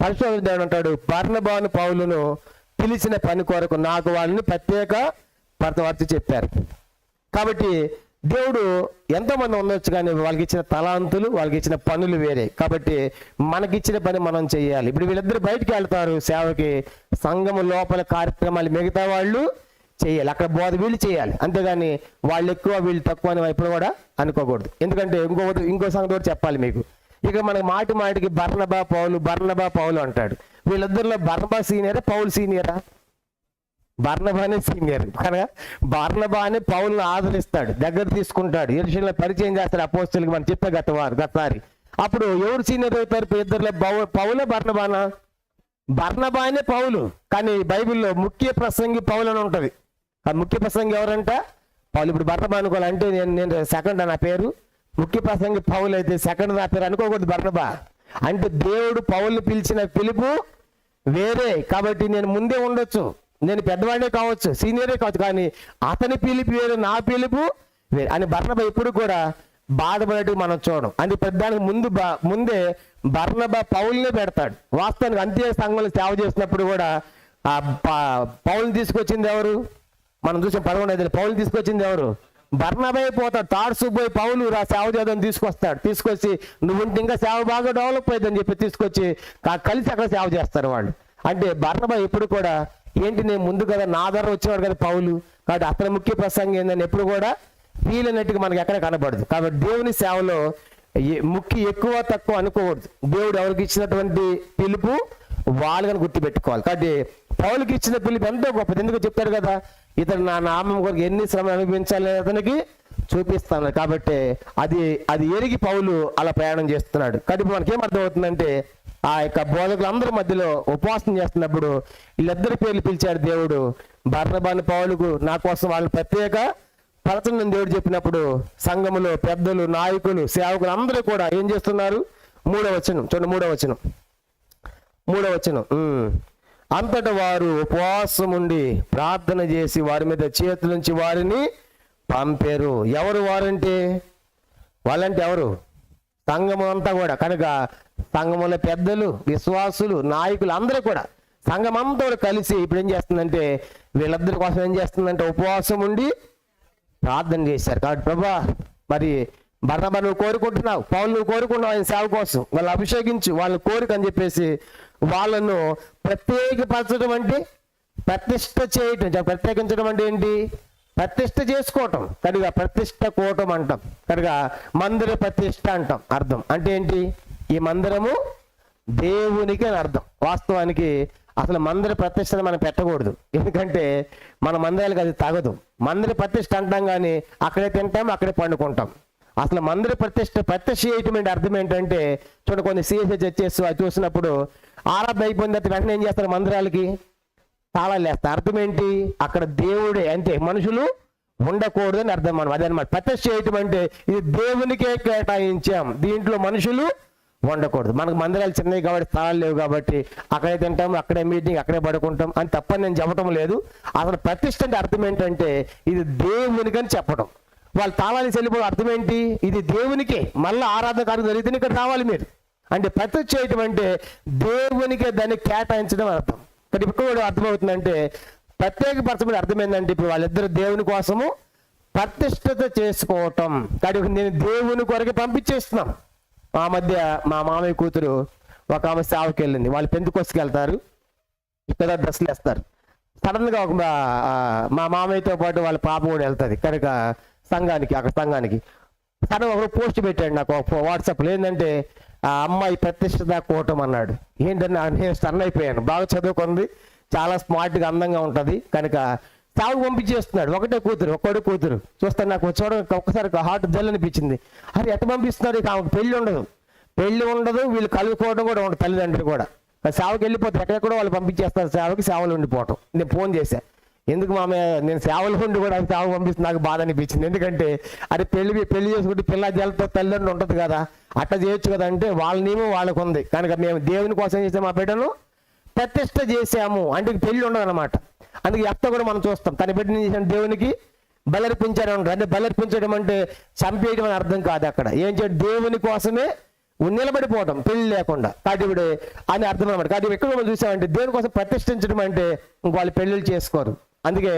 పరిశుద్ధాత్మ దేవుడు అంటాడు, బర్నబాను పౌలును పిలిచిన పని కొరకు నాకు వాళ్ళని ప్రత్యేకపరచ చెప్పారు. కాబట్టి దేవుడు ఎంతోమంది ఉండొచ్చు, కానీ వాళ్ళకి ఇచ్చిన తలాంతులు, వాళ్ళకి ఇచ్చిన పనులు వేరే. కాబట్టి మనకిచ్చిన పని మనం చేయాలి. ఇప్పుడు వీళ్ళిద్దరు బయటికి వెళ్తారు సేవకి, సంఘము లోపల కార్యక్రమాలు మిగతా వాళ్ళు చేయాలి, అక్కడ బోధ వీళ్ళు చేయాలి. అంతేగాని వాళ్ళు ఎక్కువ వీళ్ళు తక్కువ అని ఎప్పుడు కూడా అనుకోకూడదు. ఎందుకంటే ఇంకో సంగతి కూడా చెప్పాలి మీకు. ఇక మనకి మాటికి బర్నబా పౌలు అంటాడు. వీళ్ళిద్దరిలో బర్నబా సీనియరా, పౌలు సీనియరా? బర్నబానే సీనియర్. కనుక బర్నబానే పౌలను ఆదరిస్తాడు, దగ్గర తీసుకుంటాడు, యెరూషలేములో పరిచయం చేస్తాడు అపోస్తలులకు. మనం చెప్పే గతసారి. అప్పుడు ఎవరు సీనియర్ అవుతారు? ఇద్దరులో పౌల బర్నబానా? బర్నబానే పౌలు. కానీ బైబిల్లో ముఖ్య ప్రసంగి పౌలు అని ఉంటుంది. ఆ ముఖ్య ప్రసంగి ఎవరంట? పౌలు. ఇప్పుడు బర్నబా అనుకోవాలంటే నేను సెకండ్ నా పేరు, ముఖ్య ప్రసంగి పౌలు అయితే సెకండ్ నా పేరు అనుకోకూడదు. బర్నబా అంటే దేవుడు పౌల్ని పిలిచిన పిలుపు వేరే. కాబట్టి నేను ముందే ఉండొచ్చు, నేను పెద్దవాడే కావచ్చు, సీనియరే కావచ్చు, కానీ అతని పిలుపు వేరు, నా పిలుపు వేరు అని బర్నబా ఎప్పుడు కూడా బాధపడేట్టు మనం చూడం. అంటే పెద్దానికి ముందే బర్నబా పౌల్నే పెడతాడు. వాస్తవానికి అంత్య సంఘంలో సేవ చేసినప్పుడు కూడా పౌల్ని తీసుకొచ్చింది ఎవరు? మనం చూసాం 11 పౌల్ని తీసుకొచ్చింది ఎవరు? బర్నబా పోతాడు, తార్సు పోయి పౌలు సేవ చేద్దాం తీసుకొచ్చి నువ్వు ఇంకా సేవ బాగా డెవలప్ అయ్యిందని చెప్పి తీసుకొచ్చి కలిసి అక్కడ సేవ చేస్తారు వాళ్ళు. అంటే బర్నబా ఎప్పుడు కూడా ఏంటి, నేను ముందు కదా నా ద్వారా వచ్చేవాడు కదా పౌలు, కాబట్టి అతని ముఖ్య ప్రసంగం ఏందని ఎప్పుడు కూడా ఫీల్ అన్నట్టుగా మనకి ఎక్కడ కనబడదు. కాబట్టి దేవుని సేవలో ఎక్కువ తక్కువ అనుకోకూడదు. దేవుడు ఎవరికి ఇచ్చినటువంటి పిలుపు వాళ్ళని గుర్తుపెట్టుకోవాలి. కాబట్టి పౌలుకి ఇచ్చిన పిలుపు ఎంతో గొప్పది. ఎందుకు చెప్తాడు కదా, ఇతను నా నామం కొరకు ఎన్ని శ్రమలు అనుభవించాలి అతనికి చూపిస్తాను. కాబట్టి అది ఎరిగి పౌలు అలా ప్రయాణం చేస్తున్నాడు. కాబట్టి మనకేం అర్థమవుతుందంటే ఆ యొక్క బోధకులందరి మధ్యలో ఉపవాసం చేస్తున్నప్పుడు వీళ్ళిద్దరి పేర్లు పిలిచాడు దేవుడు. బర్నబాను పౌలుకు నా కోసం వాళ్ళని ప్రత్యేక పరచనని దేవుడు చెప్పినప్పుడు సంఘములో పెద్దలు, నాయకులు, సేవకులు అందరూ కూడా ఏం చేస్తున్నారు? 3వ వచనం చూడండి, 3వ వచనం. అంతటా వారు ఉపవాసం ఉండి ప్రార్థన చేసి వారి మీద చేతుల నుంచి వారిని పంపారు. ఎవరు వారంటే? వాళ్ళంటే ఎవరు? సంఘము అంతా కూడా. కనుక సంఘముల పెద్దలు, విశ్వాసులు, నాయకులు అందరూ కూడా, సంఘం అంతా కూడా కలిసి ఇప్పుడు ఏం చేస్తుందంటే వీళ్ళిద్దరి కోసం ఏం చేస్తుందంటే ఉపవాసం ఉండి ప్రార్థన చేశారు. కాబట్టి ప్రభా, మరి బర్నబా నువ్వు కోరుకుంటున్నావు, పౌలు నువ్వు కోరుకున్నావు ఆయన సేవ కోసం, వాళ్ళు అభిషేకించు, వాళ్ళ కోరిక అని చెప్పేసి వాళ్ళను ప్రత్యేకపరచడం అంటే ప్రతిష్ఠ చేయటం. ప్రత్యేకించడం అంటే ఏంటి? ప్రతిష్ఠ చేసుకోవటం. కనుక ప్రతిష్ఠ కోవటం అంటాం. కనుక మందిర ప్రతిష్ఠ అంటాం. అర్థం అంటే ఏంటి? ఈ మందిరము దేవునికి అని అర్థం. వాస్తవానికి అసలు మందిర ప్రతిష్టను మనం పెట్టకూడదు, ఎందుకంటే మన మందిరాలకు అది తగదు. మందిర ప్రతిష్ఠ అంటాం కానీ అక్కడే తింటాం, అక్కడే పండుకుంటాం. అసలు మందిర ప్రతిష్ఠ చేయటం అంటే అర్థం ఏంటంటే చూడండి, కొన్ని సిఎస్ఐ చర్చెస్ అది చూసినప్పుడు ఆరాధన అయిపోయిన తర్వాత వెంటనే ఏం చేస్తారు? మందిరాలకి తాళాలు వేస్తారు. అర్థం ఏంటి? అక్కడ దేవుడే, అంతే, మనుషులు ఉండకూడదు అని అర్థం. మనం అదనమాట ప్రతిష్ఠ చేయటం అంటే ఇది దేవునికే కేటాయించాం, దీంట్లో మనుషులు ఉండకూడదు. మనకు మందిరాలు చిన్నవి కాబట్టి స్థలాలు లేవు కాబట్టి అక్కడే తింటాం, అక్కడే మీటింగ్, అక్కడే పడుకుంటాం అని తప్పని నేను చెప్పడం లేదు. అసలు ప్రతిష్ఠ అంటే అర్థం ఏంటంటే ఇది దేవునికి అని చెప్పడం. వాళ్ళు తాళాలు చెల్లిపోవడం అర్థం ఏంటి? ఇది దేవునికే, మళ్ళీ ఆరాధన కార్యం జరిగితే ఇక్కడ రావాలి మీరు అంటే ప్రతిష్ఠ చేయటం అంటే దేవునికే దాన్ని కేటాయించడం అర్థం. కానీ ఇప్పుడు కూడా అర్థమవుతుందంటే ప్రత్యేకపరచమని అర్థం ఏంటంటే ఇప్పుడు వాళ్ళిద్దరు దేవుని కోసము ప్రతిష్ఠత చేసుకోవటం. కాబట్టి నేను దేవుని కొరకు పంపించేస్తున్నాం. మా మధ్య మా మామయ్య కూతురు ఒక ఆమె సేవకి వెళ్ళింది. వాళ్ళు పెందుకొస్తుకు వెళ్తారు, ఇక్కడ డ్రెస్సులు వేస్తారు. సడన్గా ఒక మా మామయ్యతో పాటు వాళ్ళ పాప కూడా వెళ్తుంది. కనుక అక్కడ సంఘానికి సడన్ ఒకరు పోస్ట్ పెట్టాడు నాకు వాట్సాప్లో. ఏంటంటే ఆ అమ్మాయి ప్రతిష్ఠత కోవటం అన్నాడు. ఏంటన్నా నేను స్టన్ అయిపోయాను. బాగా చదువుకుంది, చాలా స్మార్ట్గా అందంగా ఉంటుంది. కనుక సేవకు పంపించేస్తున్నాడు. ఒక్కడే కూతురు చూస్తే నాకు చూడడం ఒక్కసారి హార్ట్ జల్ అనిపించింది. అరే ఎట్ట పంపిస్తున్నారు? ఇక ఆమెకు పెళ్లి ఉండదు, వీళ్ళు కలుపుకోవడం కూడా ఉండదు, తల్లిదండ్రులు కూడా. సేవకి వెళ్ళిపోతారు, ఎక్కడెక్కడ వాళ్ళు పంపించేస్తారు సేవలు ఉండిపోవటం. నేను ఫోన్ చేశాను, ఎందుకు నేను సేవలు ఉండి కూడా సేవకు పంపిస్తుంది, నాకు బాధ అనిపించింది. ఎందుకంటే అది పెళ్లి చేసుకుంటే పిల్ల జలతో తల్లిదండ్రులు ఉంటుంది కదా, అట్లా చేయొచ్చు కదా అంటే వాళ్ళ నియమం వాళ్ళకు ఉంది. కనుక మేము దేవుని కోసం చేసాము, ఆ బిడ్డను ప్రతిష్ఠ చేసాము అంటే పెళ్లి ఉండదు అనమాట. అందుకే ఎత్త కూడా మనం చూస్తాం, తన బిడ్డని చేసిన దేవునికి బలర్పించాడు. అంటే బలర్పించడం అంటే చంపేయడం అని అర్థం కాదు. అక్కడ ఏం చేయడం? దేవుని కోసమే నిలబడిపోవడం, పెళ్లి లేకుండా. కాబట్టి అని అర్థం అనమాట. కాబట్టి ఎక్కడ మనం చూసామంటే దేవుని కోసం ప్రతిష్ఠించడం అంటే వాళ్ళు పెళ్లిళ్ళు చేసుకోరు. అందుకే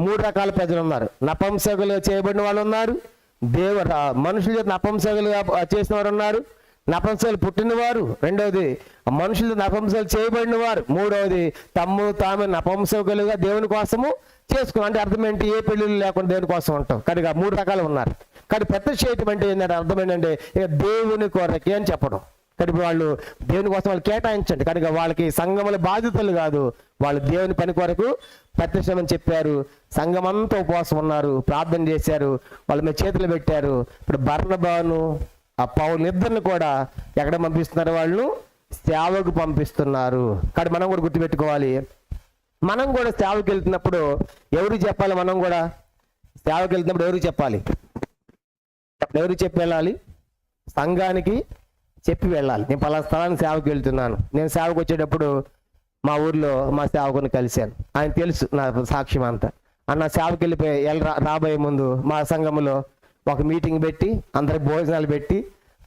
3 రకాల ప్రజలు ఉన్నారు. నపంసకులుగా చేయబడిన వాళ్ళు ఉన్నారు, మనుషుల చేత నపంసకులుగా చేసిన వారు ఉన్నారు, నపంసకులు పుట్టినవారు, రెండవది మనుషులు నపంసకులు చేయబడిన వారు, మూడవది తాము నపంసకులుగా దేవుని కోసము చేసుకున్నాం. అంటే అర్థం ఏంటి? ఏ పెళ్లిళ్ళు లేకుండా దేవుని కోసం ఉంటాం. కనుక 3 రకాలు ఉన్నారు. కానీ ప్రతిష్ఠ చేయటం అంటే ఏంటంటే అర్థం ఏంటంటే ఇక దేవుని కొరకే అని చెప్పడం. కానీ వాళ్ళు దేవుని కోసం వాళ్ళు కేటాయించండి. కనుక వాళ్ళకి సంఘముల బాధ్యతలు కాదు, వాళ్ళు దేవుని పని కొరకు ప్రతిష్టమని చెప్పారు. సంఘం అంతా ఉపవాసం ఉన్నారు, ప్రార్థన చేశారు, వాళ్ళ మీద చేతులు పెట్టారు. ఇప్పుడు బర్నబాను ఆ పౌలు ఇద్దరిని కూడా ఎక్కడ పంపిస్తున్నారు? వాళ్ళు సేవకు పంపిస్తున్నారు. కానీ మనం కూడా గుర్తుపెట్టుకోవాలి, మనం కూడా సేవకి వెళ్తున్నప్పుడు ఎవరు చెప్పాలి? మనం కూడా సేవకి వెళ్తున్నప్పుడు ఎవరికి చెప్పాలి? ఎవరికి చెప్పి వెళ్ళాలి? సంఘానికి చెప్పి వెళ్ళాలి. నేను పలానా స్థలానికి సేవకి వెళ్తున్నాను. నేను సేవకు వచ్చేటప్పుడు మా ఊర్లో మా సేవకుని కలిశాను, ఆయన తెలుసు నా సాక్ష్యం అంతా. అన్న సేవకి వెళ్ళిపోయి రాబోయే ముందు మా సంఘంలో ఒక మీటింగ్ పెట్టి అందరికి భోజనాలు పెట్టి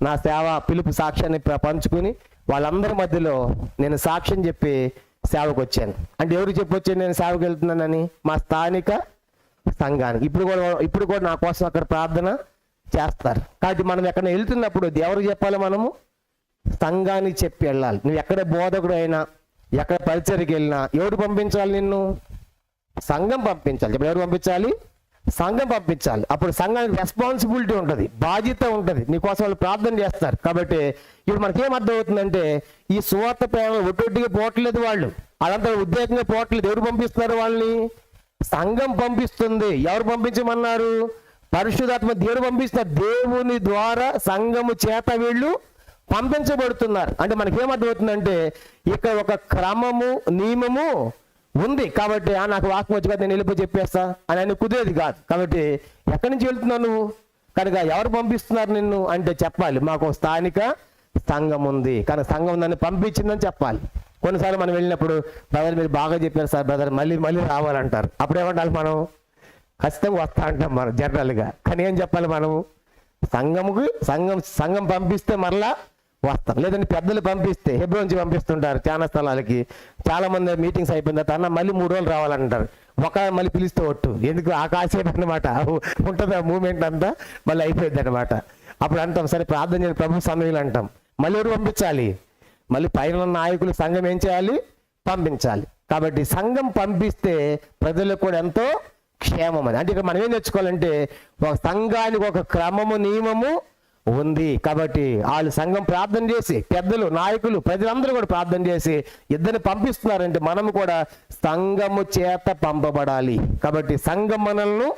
నా సేవ పిలుపు సాక్ష్యాన్ని పంచుకుని వాళ్ళందరి మధ్యలో నేను సాక్ష్యం చెప్పి సేవకు వచ్చాను. అంటే ఎవరికి చెప్పొచ్చాను నేను సేవకు వెళ్తున్నానని? మా స్థానిక సంఘానికి. ఇప్పుడు కూడా నా కోసం అక్కడ ప్రార్థన చేస్తారు. కాబట్టి మనం ఎక్కడ వెళ్తున్నప్పుడు ఎవరికి చెప్పాలి? మనము సంఘానికి చెప్పి వెళ్ళాలి. నువ్వు ఎక్కడ బోధకుడు అయినా, ఎక్కడ పరిచర్కి వెళ్ళినా ఎవరు పంపించాలి? నిన్ను సంఘం పంపించాలి. ఇప్పుడు ఎవరు పంపించాలి? సంఘం పంపించాలి. అప్పుడు సంఘానికి రెస్పాన్సిబిలిటీ ఉంటుంది, బాధ్యత ఉంటుంది, నీకోసం వాళ్ళు ప్రార్థన చేస్తారు. కాబట్టి ఇప్పుడు మనకేం అర్థం అవుతుందంటే ఈ సువార్త ప్రేమ ఒట్టొట్టిగా పోవట్లేదు, వాళ్ళంతా ఉద్యోగంగా పోవట్లేదు. ఎవరు పంపిస్తున్నారు వాళ్ళని? సంఘం పంపిస్తుంది. ఎవరు పంపించమన్నారు? పరిశుద్ధాత్మ దేవుడు పంపిస్తున్నారు. దేవుని ద్వారా సంఘము చేత వీళ్ళు పంపించబడుతున్నారు. అంటే మనకేమర్థమవుతుందంటే ఇక్కడ ఒక క్రమము, నియమము ఉంది. కాబట్టి నాకు వాక్యం వచ్చి కదా నేను వెళ్ళిపోయి చెప్పేస్తా అని అని కుదిరేది కాదు. కాబట్టి ఎక్కడి నుంచి వెళ్తున్నావు నువ్వు, కనుక ఎవరు పంపిస్తున్నారు నిన్ను అంటే చెప్పాలి, మాకు స్థానిక సంఘం ఉంది, కానీ సంఘం నన్ను పంపించిందని చెప్పాలి. కొన్నిసార్లు మనం వెళ్ళినప్పుడు బ్రదర్ మీరు బాగా చెప్పారు సార్ బ్రదర్, మళ్ళీ మళ్ళీ రావాలంటారు. అప్పుడు ఏమంటారు మనం, ఖచ్చితంగా వస్తా అంటాం మనం జనరల్గా. కానీ ఏం చెప్పాలి మనము, సంఘం పంపిస్తే మరలా వస్తాం, లేదంటే పెద్దలు పంపిస్తే హెబ్రోన్కి పంపిస్తుంటారు చాలా స్థలాలకి. చాలా మంది మీటింగ్స్ అయిపోయిన తర్వాత అన్న మళ్ళీ 3 రోజులు రావాలంటారు. ఒక మళ్ళీ పిలిస్తే ఒట్టు, ఎందుకు ఆకాశం అనమాట ఉంటుంది ఆ మూమెంట్ అంతా, మళ్ళీ అయిపోయింది అనమాట. అప్పుడు అంటాం సరే ప్రార్థన చేయాలి ప్రభు సమయంలో అంటాం. మళ్ళీ ఎవరు పంపించాలి, మళ్ళీ పైన నాయకులు సంఘం ఏం చేయాలి, పంపించాలి. కాబట్టి సంఘం పంపిస్తే ప్రజలకు కూడా ఎంతో క్షేమం. అది అంటే ఇక్కడ మనం ఏం తెచ్చుకోవాలంటే ఒక సంఘానికి ఒక క్రమము నియమము ఉంది. కాబట్టి వాళ్ళు సంఘం ప్రార్థన చేసి పెద్దలు నాయకులు ప్రజలందరూ కూడా ప్రార్థన చేసి ఇద్దరిని పంపిస్తున్నారంటే మనము కూడా సంఘము చేత పంపబడాలి. కాబట్టి సంఘం మనల్ని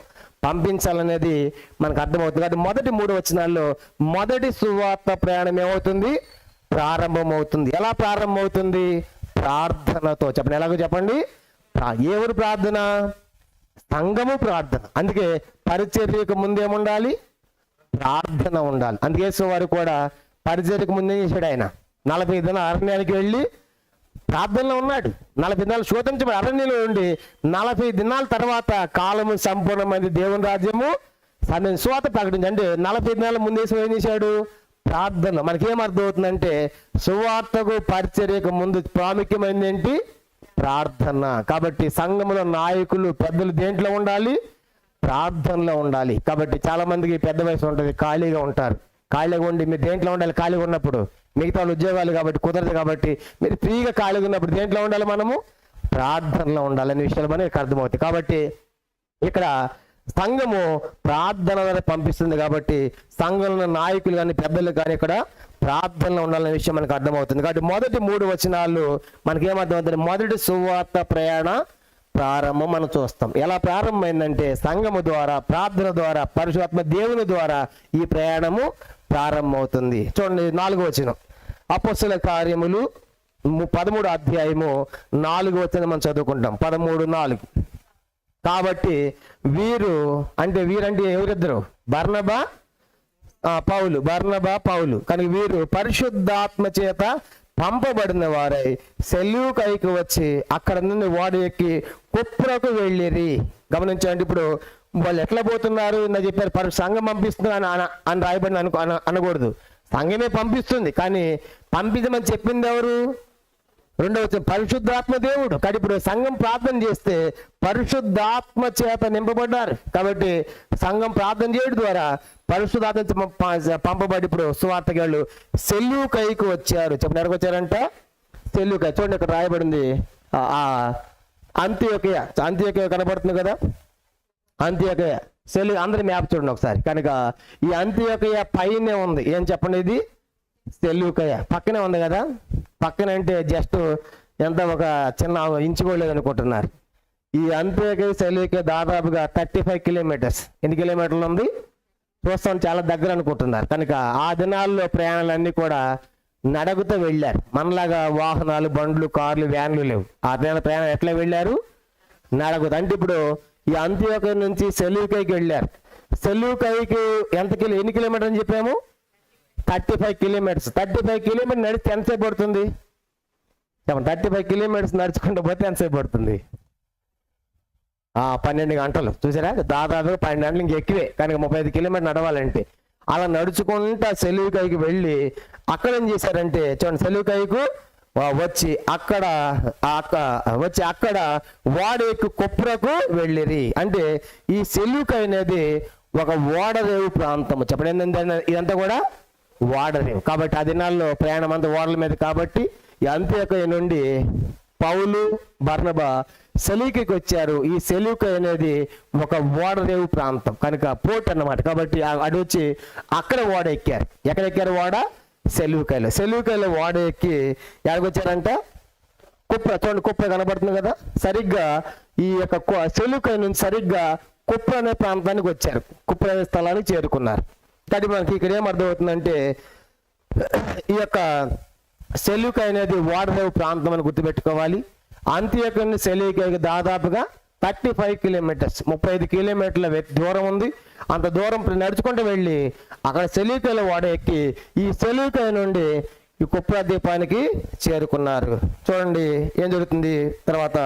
పంపించాలనేది మనకు అర్థమవుతుంది. కాబట్టి మొదటి 3 వచనాల్లో మొదటి సువార్త ప్రయాణం ఏమవుతుంది, ప్రారంభమవుతుంది. ఎలా ప్రారంభమవుతుంది, ప్రార్థనతో. చెప్పండి ఎలాగో చెప్పండి. ఎవరు ప్రార్థన, సంఘము ప్రార్థన. అందుకే పరిచర్యకు ముందేముండాలి, ప్రార్థన ఉండాలి. అందుకే వారు కూడా పరిచర్యకు ముందే చేశాడు. ఆయన 40 దినాలు అరణ్యానికి వెళ్ళి ప్రార్థనలో ఉన్నాడు. 40 దినాలు శోధించబడి అరణ్యంలో ఉండి 40 దినాల తర్వాత కాలము సంపూర్ణమైంది, దేవుని రాజ్యము స్వాత ప్రకటించి. అంటే 40 దినాల ముందేసి ఏం చేశాడు, ప్రార్థన. మనకేం అర్థమవుతుందంటే సువార్తకు పరిచర్యకు ముందు ప్రాముఖ్యమైనది ఏంటి, ప్రార్థన. కాబట్టి సంఘములో నాయకులు పెద్దలు దేంట్లో ఉండాలి, ప్రార్థనలో ఉండాలి. కాబట్టి చాలా మందికి పెద్ద వయసు ఉంటుంది, ఖాళీగా ఉంటారు. ఖాళీగా ఉండి మీరు దేంట్లో ఉండాలి, ఖాళీగా ఉన్నప్పుడు మిగతా వాళ్ళు ఉద్యోగాలు కాబట్టి కుదరదు. కాబట్టి మీరు ఫ్రీగా ఖాళీగా ఉన్నప్పుడు దేంట్లో ఉండాలి, మనము ప్రార్థనలో ఉండాలనే విషయాలు మనకి అర్థమవుతాయి. కాబట్టి ఇక్కడ సంఘము ప్రార్థన ద్వారా పంపిస్తుంది. కాబట్టి సంఘంలో నాయకులు కానీ పెద్దలు కానీ ఇక్కడ ప్రార్థనలో ఉండాలనే విషయం మనకు అర్థమవుతుంది. కాబట్టి మొదటి 3 వచనాలు మనకేమర్థమవుతుంది, మొదటి సువార్త ప్రయాణ ప్రారంభం మనం చూస్తాం. ఎలా ప్రారంభమైందంటే సంఘము ద్వారా, ప్రార్థన ద్వారా, పరిశుద్ధాత్మ దేవుని ద్వారా ఈ ప్రయాణము ప్రారంభమవుతుంది. చూడండి 4వ వచనం, అపొస్తలుల కార్యములు 13వ అధ్యాయము 4వ వచనం మనం చదువుకుంటాం. 13:4. కాబట్టి వీరంటే ఎవరిద్దరు, బర్నబా పౌలు. కానీ వీరు పరిశుద్ధాత్మ చేత పంపబడిన వారై సెలూకైకి వచ్చి అక్కడ నుండి ఓడ ఎక్కి కుప్రకు వెళ్ళిరి. గమనించండి, ఇప్పుడు వాళ్ళు ఎట్లా పోతున్నారు నా చెప్పారు, సంఘం పంపిస్తున్నారు అని రాయబడిన అనకూడదు. సంఘమే పంపిస్తుంది, కానీ పంపించమని చెప్పింది ఎవరు, 2వ వచనం పరిశుద్ధాత్మ దేవుడు. కానీ ఇప్పుడు సంఘం ప్రార్థన చేస్తే పరిశుద్ధాత్మ చేత నింపబడ్డారు. కాబట్టి సంఘం ప్రార్థన చేయడం ద్వారా పరిశుద్ధాత్మ పంపబడి ఇప్పుడు సువార్తగాళ్ళు సెలూకైకి వచ్చారు. చెప్పండి ఎక్కడికి వచ్చారంట, సెలూకై. చూడండి ఇక్కడ రాయబడింది అంత్యోకయ కనబడుతుంది కదా, అంత్యోకయ అందరి మ్యాప్ చూడండి ఒకసారి. కనుక ఈ అంత్యోకయ పైనే ఉంది, ఏం చెప్పండి, ఇది సెలూకయ పక్కనే ఉంది కదా. పక్కన అంటే జస్ట్ ఎంత ఒక చిన్న ఇంచు కూడా లేదనుకుంటున్నారు. ఈ అంత్యోకయ సెలూకయ దాదాపుగా 35 కిలోమీటర్స్. ఎన్ని కిలోమీటర్లు ఉంది చూస్తాం, చాలా దగ్గర అనుకుంటున్నారు. కనుక ఆ దినాల్లో ప్రయాణాలన్నీ కూడా నడుగుతూ వెళ్ళారు. మనలాగా వాహనాలు, బండ్లు, కార్లు, వ్యాన్లు లేవు. ఆ దినాల ప్రయాణం ఎట్లా వెళ్ళారు, నడుగుతూ. అంటే ఇప్పుడు ఈ అంత్యోకయ నుంచి సెలూకైకి వెళ్ళారు. సెలూకైకి ఎన్ని కిలోమీటర్లు అని చెప్పాము, 35 కిలోమీటర్స్. 35 కిలోమీటర్స్ నడిస్తే ఎంతసేపు పడుతుంది, 35 కిలోమీటర్స్ నడుచుకుంటూ పోతే ఎంతసేపు పడుతుంది, 12 గంటలు. చూసారా, దాదాపుగా 12 గంటలు ఇంక ఎక్కువే. కనుక 35 కిలోమీటర్లు నడవాలంటే అలా నడుచుకుంటా సెలూకైకి వెళ్ళి అక్కడ ఏం చేశారంటే చూడండి, సెలూకైకు వచ్చి అక్కడ వాడేకు కుప్రకు వెళ్ళిరి. అంటే ఈ సెలూకై అనేది ఒక ఓడరేవు ప్రాంతము. చెప్పండి ఏంటంటే ఇదంతా కూడా ఓడరేవు. కాబట్టి ఆ దినాల్లో ప్రయాణం అంతా ఓడల మీద. కాబట్టి ఈ అంత్యోకయ నుండి పౌలు, బర్నబా సెలూకైకి వచ్చారు. ఈ సెలూకై అనేది ఒక ఓడరేవు ప్రాంతం కనుక పోర్ట్ అన్నమాట. కాబట్టి అటు వచ్చి అక్కడ ఓడ ఎక్కారు. ఎక్కడెక్కారు ఓడ, సెలూకైలో ఓడ ఎక్కి ఎక్కడికి వచ్చారంట, కుప్ర. చూడండి కుప్ర కనబడుతుంది కదా. సరిగ్గా ఈ యొక్క సెలూకై నుంచి సరిగ్గా కుప్ర అనే ప్రాంతానికి వచ్చారు. కుప్ర అనే స్థలానికి చేరుకున్నారు. కాబట్టి మనకి ఇక్కడ ఏం అర్థమవుతుందంటే ఈ యొక్క సెలూకై అనేది ఓడరేవు ప్రాంతం అని గుర్తుపెట్టుకోవాలి. అంత్యోక్య నుండి సెలూకియాకి దాదాపుగా 35 కిలోమీటర్స్, 35 కిలోమీటర్ల దూరం ఉంది. అంత దూరం నడుచుకుంటూ వెళ్ళి అక్కడ సెలూకియాలో ఓడ ఎక్కి ఈ సెలూకియా నుండి ఈ కుప్రా ద్వీపానికి చేరుకున్నారు. చూడండి ఏం జరుగుతుంది తర్వాత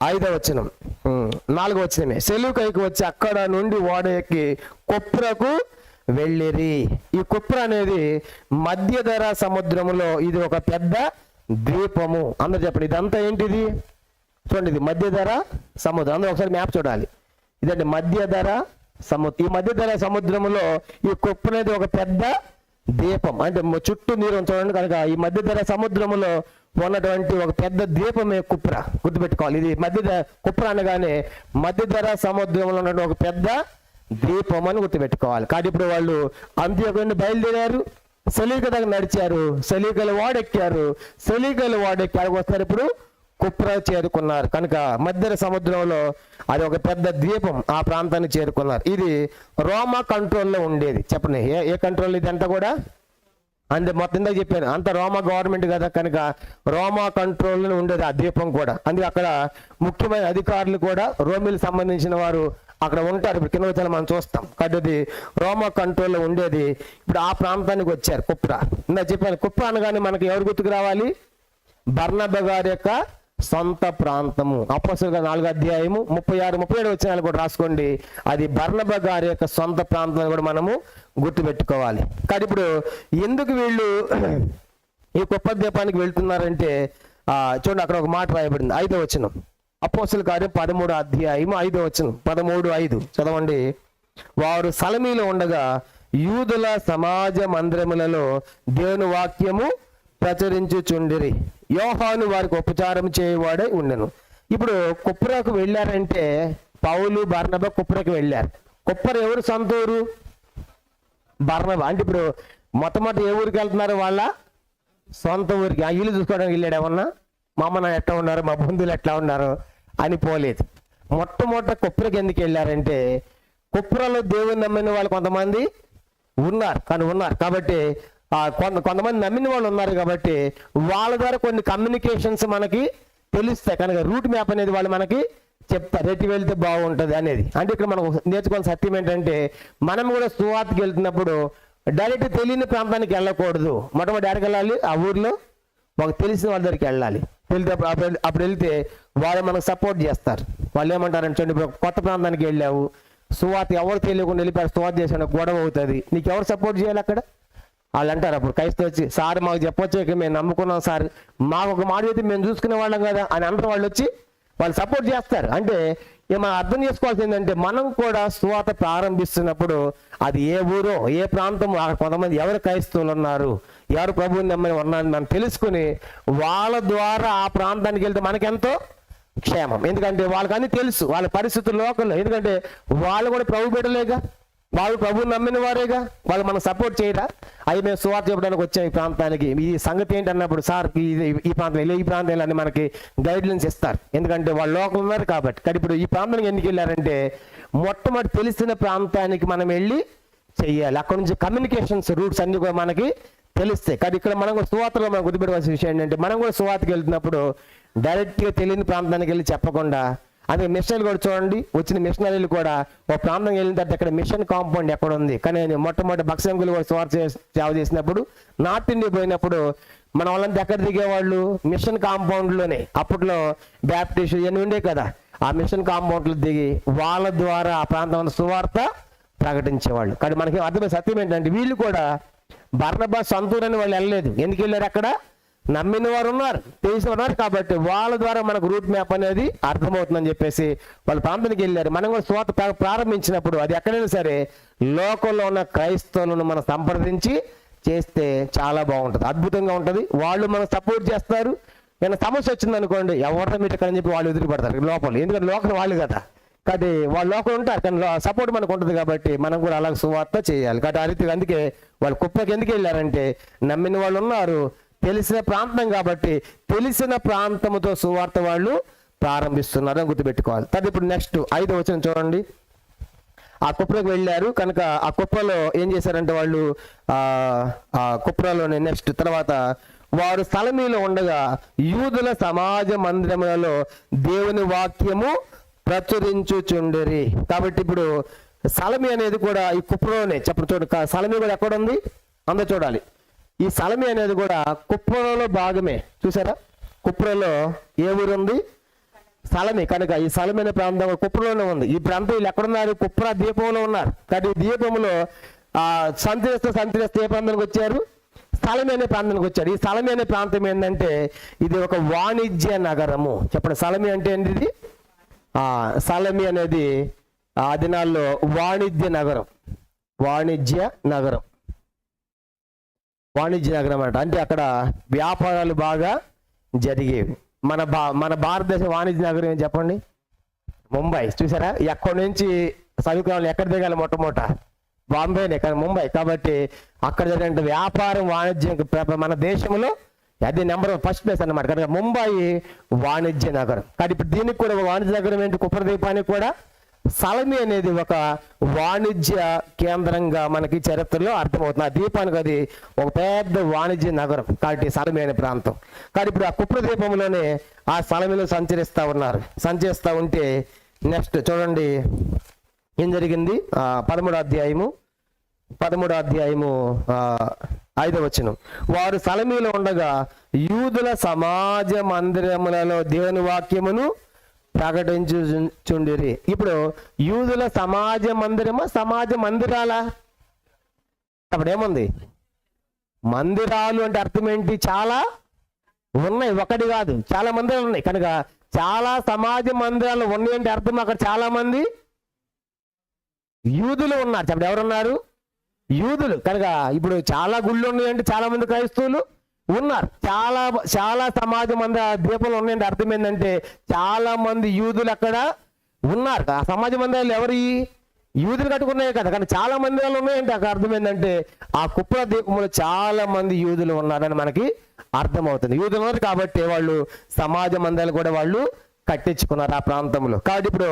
5వ వచనం, 4వ వచనమే. సెలూకియాకి వచ్చి అక్కడ నుండి ఓడ ఎక్కి కుప్రకు వెళ్ళిరి. ఈ కుప్ర అనేది మధ్యధరా సముద్రములో ఇది ఒక పెద్ద ద్వీపము. అందరూ చెప్పండి ఇదంతా ఏంటిది? చూడండి ఇది మధ్యధరా సముద్రం. అందరూ ఒకసారి మ్యాప్ చూడాలి. ఇదండి మధ్యధరా సముద్రం. ఈ మధ్యధరా సముద్రములో ఈ కుప్ర అనేది ఒక పెద్ద ద్వీపం, అంటే చుట్టూ నీరు చూడండి. కనుక ఈ మధ్యధరా సముద్రములో ఉన్నటువంటి ఒక పెద్ద ద్వీపమే కుప్ర. గుర్తుపెట్టుకోవాలి, ఇది కుప్ర అనగానే మధ్యధరా సముద్రంలో ఉన్నటువంటి ఒక పెద్ద ద్వీపం అని గుర్తుపెట్టుకోవాలి. కాబట్టి ఇప్పుడు వాళ్ళు అంత్యోక్య నుండి బయలుదేరారు, సెలూకియా దగ్గర నడిచారు, సెలూకియాలో ఓడెక్కారు, సెలూకియాలో ఓడెక్కి అక్కడికి వస్తారు. ఇప్పుడు కుప్రా చేరుకున్నారు. కనుక మధ్య సముద్రంలో అది ఒక పెద్ద ద్వీపం, ఆ ప్రాంతాన్ని చేరుకున్నారు. ఇది రోమా కంట్రోల్లో ఉండేది. చెప్పండి ఏ కంట్రోల్ ఇది అంతా కూడా? అంటే మొత్తం ఇందాక చెప్పాను అంత రోమా గవర్నమెంట్ కదా, కనుక రోమా కంట్రోల్లో ఉండేది ఆ ద్వీపం కూడా. అందుకే అక్కడ ముఖ్యమైన అధికారులు కూడా రోమిలకు సంబంధించిన వారు అక్కడ ఉంటారు. ఇప్పుడు కింద వచ్చి మనం చూస్తాం. కాబట్టి అది రోమా కంట్రోల్లో ఉండేది. ఇప్పుడు ఆ ప్రాంతానికి వచ్చారు కుప్రా. ఇందాక చెప్పాను కుప్రా అనగానే మనకి ఎవరు గుర్తుకు రావాలి? బర్నబా గారి యొక్క సొంత ప్రాంతము. అపోస్తలుల 4వ అధ్యాయము 36, 37 వచనాలు కూడా రాసుకోండి. అది బర్నబా గారి యొక్క సొంత ప్రాంతం కూడా మనము గుర్తుపెట్టుకోవాలి. కానీ ఇప్పుడు ఎందుకు వీళ్ళు ఈ కుప్ర ద్వీపానికి వెళ్తున్నారంటే చూడండి అక్కడ ఒక మాట రాయబడింది 5వ వచనం. అపోస్తలుల కార్యం 13వ అధ్యాయము 5వ వచనం, 13:5 చదవండి. వారు సలమీలో ఉండగా యూదుల సమాజ మందిరములలో దేవుని వాక్యము ప్రచురించుచుండిరి. యోహాను వారికి ఉపచారం చేయవాడే ఉండెను. ఇప్పుడు కుప్రకు వెళ్ళారంటే పౌలు బర్నబా కుప్రకు వెళ్ళారు. కుప్ర ఎవరు సొంత ఊరు? బర్నబా. అంటే ఇప్పుడు మొట్టమొదటి ఏ ఊరికి వెళ్తున్నారు? వాళ్ళ సొంత ఊరికి. ఆ ఇల్లు చూసుకోవడానికి వెళ్ళాడు. ఏమన్నా మా అమ్మ నాన్న ఎట్లా ఉన్నారు, మా బంధువులు ఎట్లా ఉన్నారు అని పోలేదు. మొట్టమొదట కుప్రకు ఎందుకు వెళ్ళారంటే కుప్రలో దేవుని నమ్మిన వాళ్ళు కొంతమంది ఉన్నారు కాబట్టి కొంతమంది నమ్మిన వాళ్ళు ఉన్నారు కాబట్టి వాళ్ళ ద్వారా కొన్ని కమ్యూనికేషన్స్ మనకి తెలుస్తాయి. కనుక రూట్ మ్యాప్ అనేది వాళ్ళు మనకి చెప్తారు, ఎటు వెళ్తే బాగుంటుంది అనేది. అంటే ఇక్కడ మనం నేర్చుకున్న సత్యం ఏంటంటే మనం కూడా సువార్తకి వెళ్తున్నప్పుడు డైరెక్ట్ తెలియని ప్రాంతానికి వెళ్ళకూడదు. మొట్టమొదటి ఎక్కడికి వెళ్ళాలి? ఆ ఊర్లో మాకు తెలిసిన వాళ్ళ దగ్గరికి వెళ్ళాలి. వెళ్తే అప్పుడు వెళ్తే వాళ్ళు మనకు సపోర్ట్ చేస్తారు. వాళ్ళు ఏమంటారంటే చూడండి, ఇప్పుడు కొత్త ప్రాంతానికి వెళ్ళావు, సువార్త ఎవరు తెలియకుండా వెళ్ళిపోయారు, సువార్త చేసిన గొడవ అవుతుంది, నీకు ఎవరు సపోర్ట్ చేయాలి అక్కడ? వాళ్ళు అంటారు అప్పుడు క్రైస్తవ వచ్చి, సార్ మాకు చెప్పొచ్చు, మేము నమ్ముకున్నాం సార్, మాకు ఒక మాట అయితే మేము చూసుకునే వాళ్ళం కదా అని అందరూ వాళ్ళు వచ్చి వాళ్ళు సపోర్ట్ చేస్తారు. అంటే మనం అర్థం చేసుకోవాల్సింది ఏంటంటే మనం కూడా సువార్త ప్రారంభిస్తున్నప్పుడు అది ఏ ఊరో ఏ ప్రాంతం, కొంతమంది ఎవరు క్రైస్తవులు ఉన్నారు, ఎవరు ప్రభువుని నమ్మని ఉన్నారని మనం తెలుసుకుని వాళ్ళ ద్వారా ఆ ప్రాంతానికి వెళ్తే మనకెంతో క్షేమం. ఎందుకంటే వాళ్ళకి అన్నీ తెలుసు, వాళ్ళ పరిస్థితులు లోకల్లో. ఎందుకంటే వాళ్ళు కూడా ప్రభు బిడ్డలేగా, వాళ్ళు ప్రభువుని నమ్మిన వారేగా, వాళ్ళు మనం సపోర్ట్ చేయరా? అవి మేము సువార్త చెప్పడానికి వచ్చాం ఈ ప్రాంతానికి, ఈ సంగతి ఏంటి అన్నప్పుడు సార్ ఈ ప్రాంతం వెళ్ళి ఈ ప్రాంతం వెళ్ళని మనకి గైడ్లైన్స్ ఇస్తారు. ఎందుకంటే వాళ్ళు లోకల్ ఉన్నారు కాబట్టి. కానీ ఇప్పుడు ఈ ప్రాంతానికి ఎందుకు వెళ్ళారంటే మొట్టమొదటి తెలిసిన ప్రాంతానికి మనం వెళ్ళి చెయ్యాలి. అక్కడ నుంచి కమ్యూనికేషన్స్ రూట్స్ అన్ని కూడా మనకి తెలుస్తాయి. కానీ ఇక్కడ మనం కూడా సువార్తలో మనం గుర్తుపెట్టవలసిన విషయం ఏంటంటే మనం కూడా సువార్తకి వెళ్తున్నప్పుడు డైరెక్ట్గా తెలియని ప్రాంతానికి వెళ్ళి చెప్పకుండా, అదే మిషనరీలు కూడా చూడండి, వచ్చిన మిషనరీలు కూడా ఒక ప్రాంతం వెళ్ళిన తర్వాత అక్కడ మిషన్ కాంపౌండ్ ఎక్కడ ఉంది. కానీ మొట్టమొదటి బక్సంగులు కూడా సువార్త సేవ చేసినప్పుడు నార్త్ ఇండియా పోయినప్పుడు మన వాళ్ళంతా ఎక్కడ దిగేవాళ్ళు? మిషన్ కాంపౌండ్లోనే. అప్పట్లో బ్యాప్టిస్ట్ ఇవన్నీ ఉండే కదా, ఆ మిషన్ కాంపౌండ్లో దిగి వాళ్ళ ద్వారా ఆ ప్రాంతం సువార్త ప్రకటించేవాళ్ళు. కానీ మనకి అర్థమైన సత్యం ఏంటంటే వీళ్ళు కూడా బర్నబా సొంతూరని వాళ్ళు వెళ్ళలేదు. ఎందుకు వెళ్ళారు? అక్కడ నమ్మిన వారు ఉన్నారు, తెలిసిన ఉన్నారు కాబట్టి వాళ్ళ ద్వారా మనకు రూట్ మ్యాప్ అనేది అర్థమవుతుందని చెప్పేసి వాళ్ళ ప్రాంతానికి వెళ్ళారు. మనం కూడా సువార్త ప్రారంభించినప్పుడు అది ఎక్కడైనా సరే లోకంలో ఉన్న క్రైస్తవులను మనం సంప్రదించి చేస్తే చాలా బాగుంటుంది, అద్భుతంగా ఉంటుంది. వాళ్ళు మనకు సపోర్ట్ చేస్తారు. ఏమైనా సమస్య వచ్చిందనుకోండి, ఎవరితో మీరు అని చెప్పి వాళ్ళు ఎదురుపడతారు లోపల, ఎందుకంటే లోకల్ వాళ్ళు కదా. కాబట్టి వాళ్ళు లోకల్ ఉంటారు, కానీ సపోర్ట్ మనకు ఉంటుంది కాబట్టి మనం కూడా అలాగే సువార్త చేయాలి. కాబట్టి ఆ రీతిగా అందుకే వాళ్ళు కుప్పకి ఎందుకు వెళ్ళారంటే నమ్మిన వాళ్ళు ఉన్నారు, తెలిసిన ప్రాంతం కాబట్టి తెలిసిన ప్రాంతంతో సువార్త వాళ్ళు ప్రారంభిస్తున్నారు అని గుర్తుపెట్టుకోవాలి. తర్వాత ఇప్పుడు నెక్స్ట్ 5వ వచనం చూడండి. ఆ కుప్రకు వెళ్ళారు కనుక ఆ కుప్పలో ఏం చేశారంటే వాళ్ళు ఆ కుప్రలోనే నెక్స్ట్ తర్వాత వారు సలమీలో ఉండగా యూదుల సమాజ మందిరములలో దేవుని వాక్యము ప్రచురించుచుండిరి. కాబట్టి ఇప్పుడు సలమి అనేది కూడా ఈ కుప్రోనే చెప్పండి. చూడండి, సలమి కూడా ఎక్కడ ఉంది అందరూ చూడాలి. ఈ సలమి అనేది కూడా కుప్రోలో భాగమే. చూసారా, కుప్రోలో ఏ ఊరు ఉంది? సలమి. కనుక ఈ సలమి అనే ప్రాంతం కుప్రలోనే ఉంది. ఈ ప్రాంతం వీళ్ళు ఎక్కడున్నారు? కుప్ర ద్వీపంలో ఉన్నారు. కానీ ఈ ద్వీపంలో సంచరిస్తూ ఏ ప్రాంతానికి వచ్చారు? సలమి అనే ప్రాంతానికి వచ్చారు. ఈ సలమి అనే ప్రాంతం ఏంటంటే ఇది ఒక వాణిజ్య నగరము. చెప్పండి, సలమి అంటే ఏంటిది? సలమి అనేది ఆ దినాల్లో వాణిజ్య నగరం. వాణిజ్య నగరం అంటే అక్కడ వ్యాపారాలు బాగా జరిగేవి. మన భారతదేశ వాణిజ్య నగరం ఏం చెప్పండి? ముంబై. చూసారా, ఎక్కడి నుంచి సమీకరణలు ఎక్కడ దిగాలి? మొట్టమొదట బాంబేనే, కానీ ముంబై. కాబట్టి అక్కడ జరిగిన వ్యాపారం వాణిజ్యం మన దేశంలో అది నెంబర్ ఫస్ట్ ప్లేస్ అన్నమాట. కనుక ముంబై వాణిజ్య నగరం. కానీ ఇప్పుడు దీనికి కూడా వాణిజ్య నగరం ఏంటి? కుప్రదీపానికి కూడా సలమి అనేది ఒక వాణిజ్య కేంద్రంగా మనకి చరిత్రలో అర్థమవుతుంది. ఆ దీపానికి అది ఒక పెద్ద వాణిజ్య నగరం. కాబట్టి సలమి అనే ప్రాంతం. కానీ ఇప్పుడు ఆ కుప్రదీపంలోనే ఆ సలమిలో సంచరిస్తూ ఉంటే నెక్స్ట్ చూడండి ఏం జరిగింది. 13వ అధ్యాయము 5వ వచనం. వారు సలమీలో ఉండగా యూదుల సమాజ మందిరములలో దేవుని వాక్యమును ప్రకటించుచుండిరి. ఇప్పుడు యూదుల సమాజ మందిరమా సమాజ మందిరాలా? అప్పుడు ఏముంది? మందిరాలు అంటే అర్థం ఏంటి? చాలా ఉన్నాయి, ఒకటి కాదు, చాలా మందిరాలు ఉన్నాయి. కనుక చాలా సమాజ మందిరాలు ఉన్నాయి అంటే అర్థం అక్కడ చాలా మంది యూదులు ఉన్నారు. చెప్పండి, ఎవరున్నారు? యూదులు. కనుక ఇప్పుడు చాలా గుళ్ళు ఉన్నాయంటే చాలా మంది క్రైస్తవులు ఉన్నారు. చాలా సమాజ మంది ద్వీపంలో ఉన్నాయంటే అర్థం ఏంటంటే చాలా మంది యూదులు అక్కడ ఉన్నారు. ఆ సమాజ మందిరాలు ఎవరు? యూదులు కట్టుకున్నాయి కదా. కానీ చాలా మందిరాలు ఉన్నాయంటే అక్కడ అర్థం ఏంటంటే ఆ కుప్ర ద్వీపంలో చాలా మంది యూదులు ఉన్నారని మనకి అర్థమవుతుంది. యూదులు ఉన్నారు కాబట్టి వాళ్ళు సమాజ మందిరాలు కూడా వాళ్ళు కట్టించుకున్నారు ఆ ప్రాంతంలో. కాబట్టి ఇప్పుడు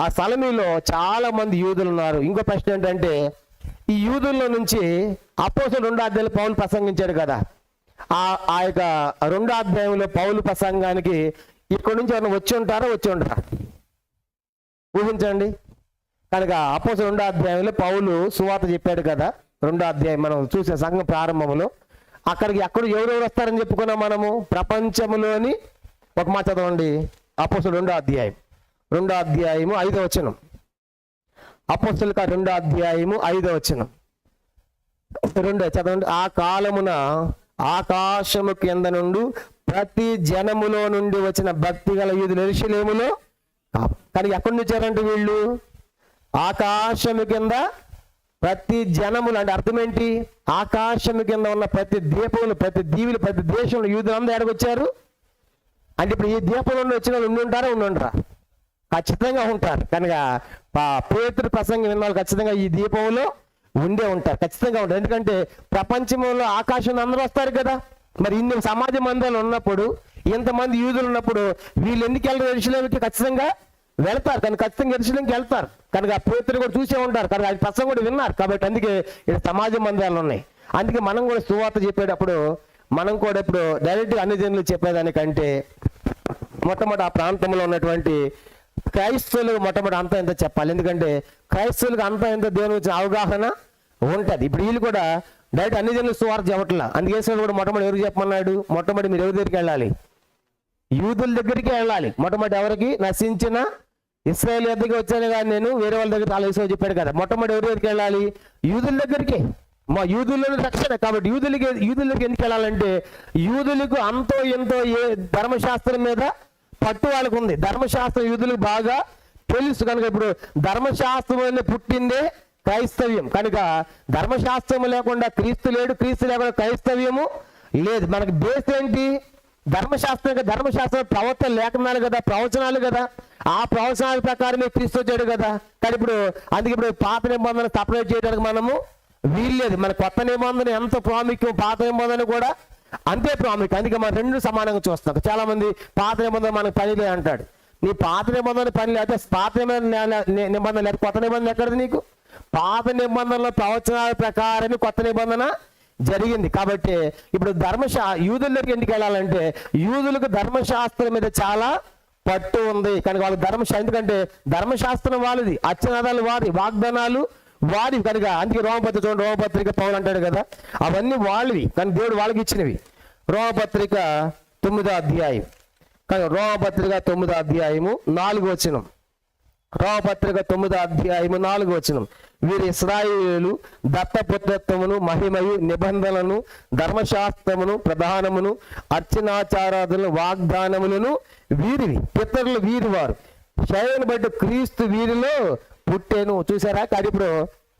ఆ సలమీలో చాలా మంది యూదులు ఉన్నారు. ఇంకో ప్రశ్న ఏంటంటే ఈ యూదుల్లో నుంచి అపోస్తలుల 2వ అధ్యాయంలో పౌలు ప్రసంగించాడు కదా. ఆ యొక్క 2వ అధ్యాయంలో పౌలు ప్రసంగానికి ఇక్కడ నుంచి ఎవరైనా వచ్చి ఉంటారా? ఊహించండి. కనుక అపోస్తలుల 2వ అధ్యాయంలో పౌలు సువార్త చెప్పాడు కదా. 2వ అధ్యాయం మనం చూసే సంఘం ప్రారంభంలో అక్కడికి ఎవరెవరు వస్తారని చెప్పుకున్నాం మనము? ప్రపంచంలోని ఒక మాట చదవండి. అపోస్తలుల 2వ అధ్యాయము 5వ వచనం. అపోస్తలుల 2వ అధ్యాయము 5వ వచనం. 2 చదవండి. ఆ కాలమున ఆకాశము కింద నుండి ప్రతి జనములో నుండి వచ్చిన భక్తి గల యూదులు యెరూషలేములో. కానీ ఎక్కడి నుంచి వచ్చారంటే వీళ్ళు? ఆకాశము కింద ప్రతి జనములు అంటే అర్థం ఏంటి? ఆకాశము కింద ఉన్న ప్రతి దీపములు, ప్రతి దీవులు, ప్రతి దేశంలో యూదులు అందరూ ఎక్కడికి వచ్చారు అంటే ఇప్పుడు ఈ దీపంలో వచ్చిన వాళ్ళు ఉండుంటారా? ఖచ్చితంగా ఉంటారు. కనుక పేతురు ప్రసంగం విన్న వాళ్ళు ఖచ్చితంగా ఈ దీపంలో ఉండే ఉంటారు, ఖచ్చితంగా ఉంటారు. ఎందుకంటే ప్రపంచంలో ఆకాశంలో అందరూ వస్తారు కదా. మరి ఇన్ని సమాజ మందిరాలు ఉన్నప్పుడు, ఇంతమంది యూదులు ఉన్నప్పుడు వీళ్ళు ఎందుకు వెళ్ళరు? యెరూషలేముకి ఖచ్చితంగా వెళ్తారు. కానీ ఖచ్చితంగా యెరూషలేముకి వెళ్తారు. కనుక పేతురు కూడా చూసే ఉంటారు. కనుక అది ప్రసంగం కూడా విన్నారు. కాబట్టి అందుకే ఇక్కడ సమాజ మందిరాలు ఉన్నాయి. అందుకే మనం కూడా సువార్త చెప్పేటప్పుడు మనం కూడా ఇప్పుడు డైరెక్ట్గా అన్ని జనులు చెప్పేదానికంటే మొట్టమొదటి ఆ ప్రాంతంలో ఉన్నటువంటి క్రైస్తవులకు మొట్టమొదటి అంతా ఎంత చెప్పాలి. ఎందుకంటే క్రైస్తవులకు అంతా ఎంత దేవుని గురించి అవగాహన ఉంటుంది. ఇప్పుడు వీళ్ళు కూడా డైరెక్ట్ అన్ని జనులు సువార్త చెప్పట్లా. అందుకే కూడా మొట్టమొదటి ఎవరు చెప్పమన్నాడు? మొట్టమొదటి మీరు ఎవరి దగ్గరికి వెళ్ళాలి? యూదుల దగ్గరికి వెళ్ళాలి. మొట్టమొదటి ఎవరికి? నశించిన ఇశ్రాయేల్ దగ్గరికి వచ్చాను కానీ నేను వేరే వాళ్ళ దగ్గర ఆలోచన చెప్పాడు కదా. మొట్టమొదటి ఎవరి దగ్గరికి వెళ్ళాలి? యూదుల దగ్గరికి. మా యూదుల్లోనే రక్షణ. కాబట్టి యూదులకి ఎందుకు వెళ్ళాలంటే యూదులకు అంతో ఎంతో ఏ ధర్మశాస్త్రం మీద పట్టు వాళ్ళకు ఉంది. ధర్మశాస్త్రం యూదులకు బాగా తెలుసు. కనుక ఇప్పుడు ధర్మశాస్త్రం పుట్టిందే క్రైస్తవ్యం. కనుక ధర్మశాస్త్రం లేకుండా క్రీస్తు లేడు, క్రీస్తు లేకుండా క్రైస్తవ్యము లేదు. మనకి బేస్ ఏంటి? ధర్మశాస్త్రం ప్రవర్తన లేఖనాలు కదా, ప్రవచనాలు కదా. ఆ ప్రవచనాల ప్రకారమే క్రీస్తు వచ్చాడు కదా. కానీ ఇప్పుడు అందుకే ఇప్పుడు పాత నిబంధన సపరేట్ చేయడానికి మనము వీల్లేదు. మన కొత్త నిబంధన ఎంత ప్రాముఖ్యం, పాత నిబంధన కూడా అంతే ప్రాముఖ్యం. అందుకే మనం రెండు సమానంగా చూస్తాం. చాలా మంది పాత నిబంధన మనకు పనిలే అంటాడు. నీ పాత నిబంధన పని లేకపోతే పాత నిబంధన లేదు, కొత్త నిబంధన ఎక్కడది నీకు? పాత నిబంధనలో ప్రవచనాల ప్రకారమే కొత్త నిబంధన జరిగింది. కాబట్టి ఇప్పుడు యూదుల దగ్గరికి ఎందుకు వెళ్ళాలంటే యూదులకు ధర్మశాస్త్రం మీద చాలా పట్టు ఉంది కనుక వాళ్ళకి ఎందుకంటే ధర్మశాస్త్రం వాళ్ళది, అర్చనాదాలు వారి, వాగ్దానాలు వారి కనుక అందుకే రోమపత్రిక చూడండి, రోమపత్రిక పౌలు అంటాడు కదా అవన్నీ వాళ్ళవి కానీ దేవుడు వాళ్ళకి ఇచ్చినవి. రోమపత్రిక 9వ అధ్యాయం కానీ రోమపత్రిక 9వ అధ్యాయము 4వ వచనం. రోమపత్రిక 9వ అధ్యాయము 4వ వచనం. వీరి ఇశ్రాయేలు దత్తపుత్రత్వమును మహిమయు నిబంధనలను ధర్మశాస్త్రమును ప్రధానమును అర్చనాచారాదులను వాగ్దానములను వీరివి, పితరులు వీరి వారు, శైలిని బట్టి క్రీస్తు వీరిలో పుట్టేను. చూసారా కానీ ఇప్పుడు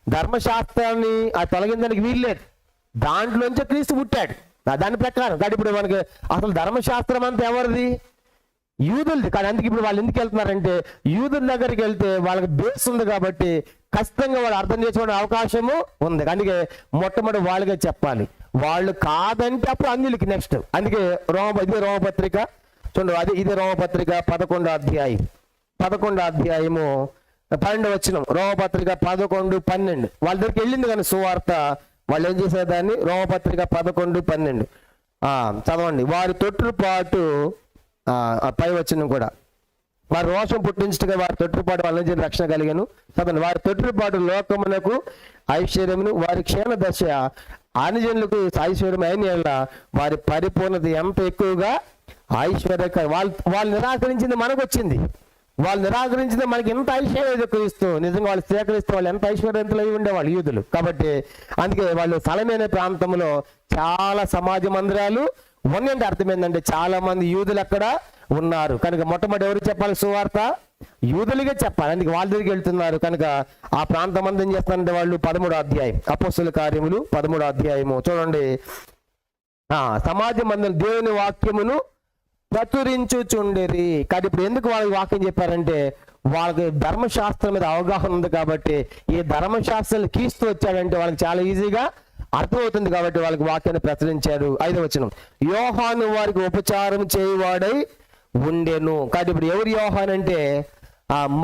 ధర్మశాస్త్రాన్ని తొలగించడానికి వీల్లేదు, దాంట్లోంచే క్రీస్తు పుట్టాడు దాని ప్రకారం. కానీ ఇప్పుడు మనకి అసలు ధర్మశాస్త్రం అంతా ఎవరిది? యూదులది. కానీ అందుకే ఇప్పుడు వాళ్ళు ఎందుకు వెళ్తున్నారంటే యూదుల దగ్గరికి వెళ్తే వాళ్ళకి బేస్ ఉంది కాబట్టి ఖచ్చితంగా వాళ్ళు అర్థం చేసుకునే అవకాశము ఉంది. అందుకే మొట్టమొదటి వాళ్ళకే చెప్పాలి, వాళ్ళు కాదంటే అప్పుడు అన్యులకి నెక్స్ట్. అందుకే ఇదే రోమపత్రిక చూడండి, ఇదే రోమపత్రిక 11వ అధ్యాయం 11వ అధ్యాయము 12వ వచనం. రోమపత్రిక 11:12 వాళ్ళ దగ్గరికి వెళ్ళింది కానీ సువార్త వాళ్ళు ఏం చేసేదాన్ని. రోమపత్రిక 11:12 చదవండి. వారి తొట్టుపాటు పై వచనం కూడా, వారి రోషం పుట్టించగా వారి తొట్టుపాటు వాళ్ళ నుంచి రక్షణ కలిగాను. చదవండి. వారి తొట్టుపాటు లోకమునకు ఐశ్వర్యమును, వారి క్షీణ దశ ఆనిజనులకు ఐశ్వర్యం అయిన వారి పరిపూర్ణత ఎంత ఎక్కువగా ఐశ్వర్య. వాళ్ళు నిరాకరించింది మనకు వచ్చింది, వాళ్ళు నిరాకరించింది మనకి ఎంత ఐశ్వర్యం క్రీస్తు. నిజంగా వాళ్ళు స్వీకరిస్తే వాళ్ళు ఎంత ఐశ్వర్యవంతులు అయి ఉండేవాళ్ళు యూదులు. కాబట్టి అందుకే వాళ్ళు స్థలమైన ప్రాంతంలో చాలా సమాజ మందిరాలు ఉన్నాయంటే అర్థం ఏంటంటే చాలా మంది యూదులు అక్కడ ఉన్నారు కనుక మొట్టమొదటి ఎవరు చెప్పాలి సువార్త? యూదులుగా చెప్పాలి. అందుకే వాళ్ళ దగ్గరికి వెళ్తున్నారు కనుక ఆ ప్రాంతం అంతా ఏం చేస్తారంటే వాళ్ళు 13వ అధ్యాయం అపోస్తలుల కార్యములు 13వ అధ్యాయము చూడండి. సమాజ మందిరం దేవుని వాక్యమును ప్రచురించుచుండిరి. కానీ ఇప్పుడు ఎందుకు వాళ్ళకి వాక్యం చెప్పారంటే వాళ్ళకి ధర్మశాస్త్రం మీద అవగాహన ఉంది కాబట్టి ఈ ధర్మశాస్త్రం క్రీస్తు వచ్చాడంటే వాళ్ళకి చాలా ఈజీగా అర్థమవుతుంది కాబట్టి వాళ్ళకి వాక్యాన్ని ప్రచురించారు. 5వ వచనం. యోహాను వారికి ఉపచారం చేయువాడై ఉండెను. కాబట్టి ఇప్పుడు ఎవరు యోహాన్ అంటే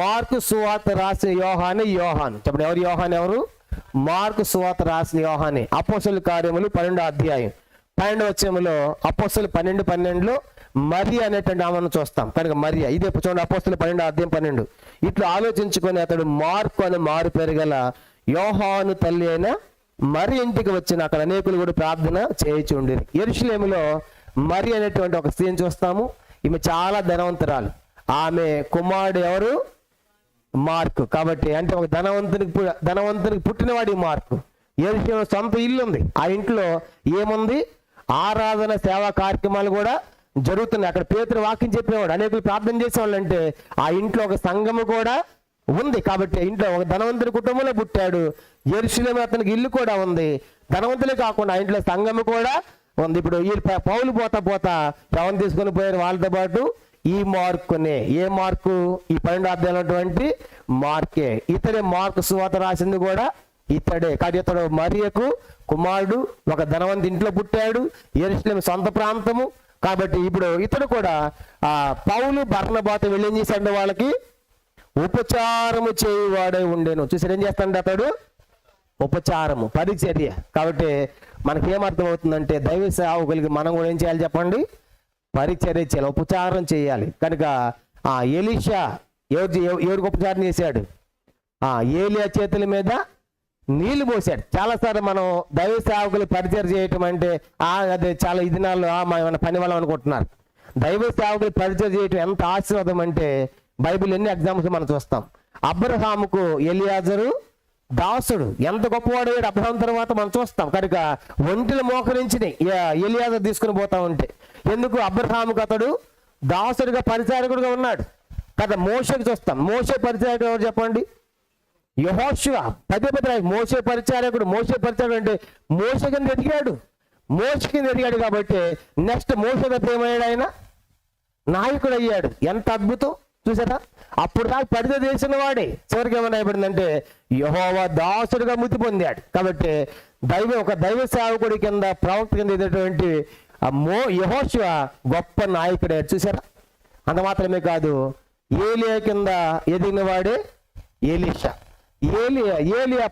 మార్కు సువార్త రాసిన యోహానే. చెప్పండి ఎవరు యోహాన్? ఎవరు? మార్కు సువార్త రాసిన యోహానే. అపోస్తలుల కార్యములు 12వ అధ్యాయం 12వ వచనంలో అపోస్తలులు 12:12 మరియ అనేటువంటి ఆమెను చూస్తాం కనుక మరియ ఇదే చూడండి అపోస్తలులు 12వ అధ్యాయం 12. ఇట్లా ఆలోచించుకొని అతడు మార్కు అని మారు పేరు గల యోహాను తల్లి అయిన మరి ఇంటికి వచ్చిన అక్కడ అనేకులు కూడా ప్రార్థన చేయుచుండిరి. యెరూషలేములో మరి అనేటువంటి ఒక స్త్రీని చూస్తాము. ఈమె చాలా ధనవంతురాలు. ఆమె కుమారుడు ఎవరు? మార్కు. కాబట్టి అంటే ఒక ధనవంతునికి పుట్టినవాడి మార్కు. యెరూషలేములో సొంత ఇల్లు ఉంది. ఆ ఇంట్లో ఏముంది? ఆరాధన సేవా కార్యక్రమాలు కూడా జరుగుతున్నాయి. అక్కడ పేతురు వాక్యం చెప్పేవాడు, అనేకులు ప్రార్థన చేసేవాళ్ళు. అంటే ఆ ఇంట్లో ఒక సంఘము కూడా ఉంది. కాబట్టి ఇంట్లో ఒక ధనవంతుని కుటుంబంలో పుట్టాడు. యెరూషలేము అతనికి ఇల్లు కూడా ఉంది. ధనవంతులే కాకుండా ఆ ఇంట్లో సంఘము కూడా ఉంది. ఇప్పుడు ఈ పౌలు పోతా ఎవరిని తీసుకొని పోయారు వాళ్ళతో పాటు? ఈ మార్కునే. ఏ మార్కు? ఈ 12వ అధ్యాయులైనటువంటి మార్కే. ఇతడే మార్కు సువార్త రాసింది కూడా ఇతడే. కాబట్టి ఇతడు మరియకు కుమారుడు, ఒక ధనవంతి ఇంట్లో పుట్టాడు, యెరూషలేము సొంత ప్రాంతము. కాబట్టి ఇప్పుడు ఇతడు కూడా పౌలు బర్నబాతో వెళ్ళి ఏం చేశాడు? వాళ్ళకి ఉపచారము చేయువాడై ఉండేను. చూసారు ఏం చేస్తాడు అతడు? ఉపచారము, పరిచర్య. కాబట్టి మనకేమర్థం అవుతుందంటే దైవ సేవకులకి మనం కూడా ఏం చేయాలి చెప్పండి? పరిచర్య చేయాలి, ఉపచారం చేయాలి. కనుక ఎలీషా ఎవరికి ఉపచారం చేశాడు? ఏలియా చేతుల మీద నీళ్లు పోసాడు. చాలాసార్లు మనం దైవ సేవకులు పరిచయం చేయటం అంటే అదే చాలా ఈ దినాల్లో మన పని వాళ్ళం అనుకుంటున్నారు. దైవ సేవకులు పరిచయం చేయటం ఎంత ఆశీర్వాదం అంటే బైబిల్ ఎన్ని ఎగ్జాంపుల్స్ మనం చూస్తాం. అబ్రహాముకు ఎలియాజరు దాసుడు ఎంత గొప్పవాడు అబ్రహాం తర్వాత మనం చూస్తాం. కనుక ఒంటిని మోకరించి ఎలియాజరు తీసుకుని పోతా ఉంటే ఎందుకు? అబ్రహాముకు అతడు దాసుడిగా పరిచారకుడుగా ఉన్నాడు కదా. మోషేకి చూస్తాం. మోషే పరిచారకుడు ఎవరు చెప్పండి? యెహోషువ. పదే మోషే పరిచారకుడు. మోషే పరిచారకుడు అంటే మోషే కింద ఎదిగాడు కాబట్టి నెక్స్ట్ మోషే దగ్గర ఏమయ్యాడు? ఆయన నాయకుడు అయ్యాడు. ఎంత అద్భుతం చూసారా? అప్పుడు దాకా పరిచయం చేసిన వాడే చివరికి ఏమన్నా అయిపోయిందంటే యెహోవా దాసుడుగా మృతి పొందాడు. కాబట్టి ఒక దైవ సేవకుడి కింద ప్రవక్త కింద ఎదిగినటువంటి యెహోషువ గొప్ప నాయకుడే. చూసారా? అంత మాత్రమే కాదు, ఏలియా కింద ఎదిగిన వాడే ఎలీషా. ఏలియా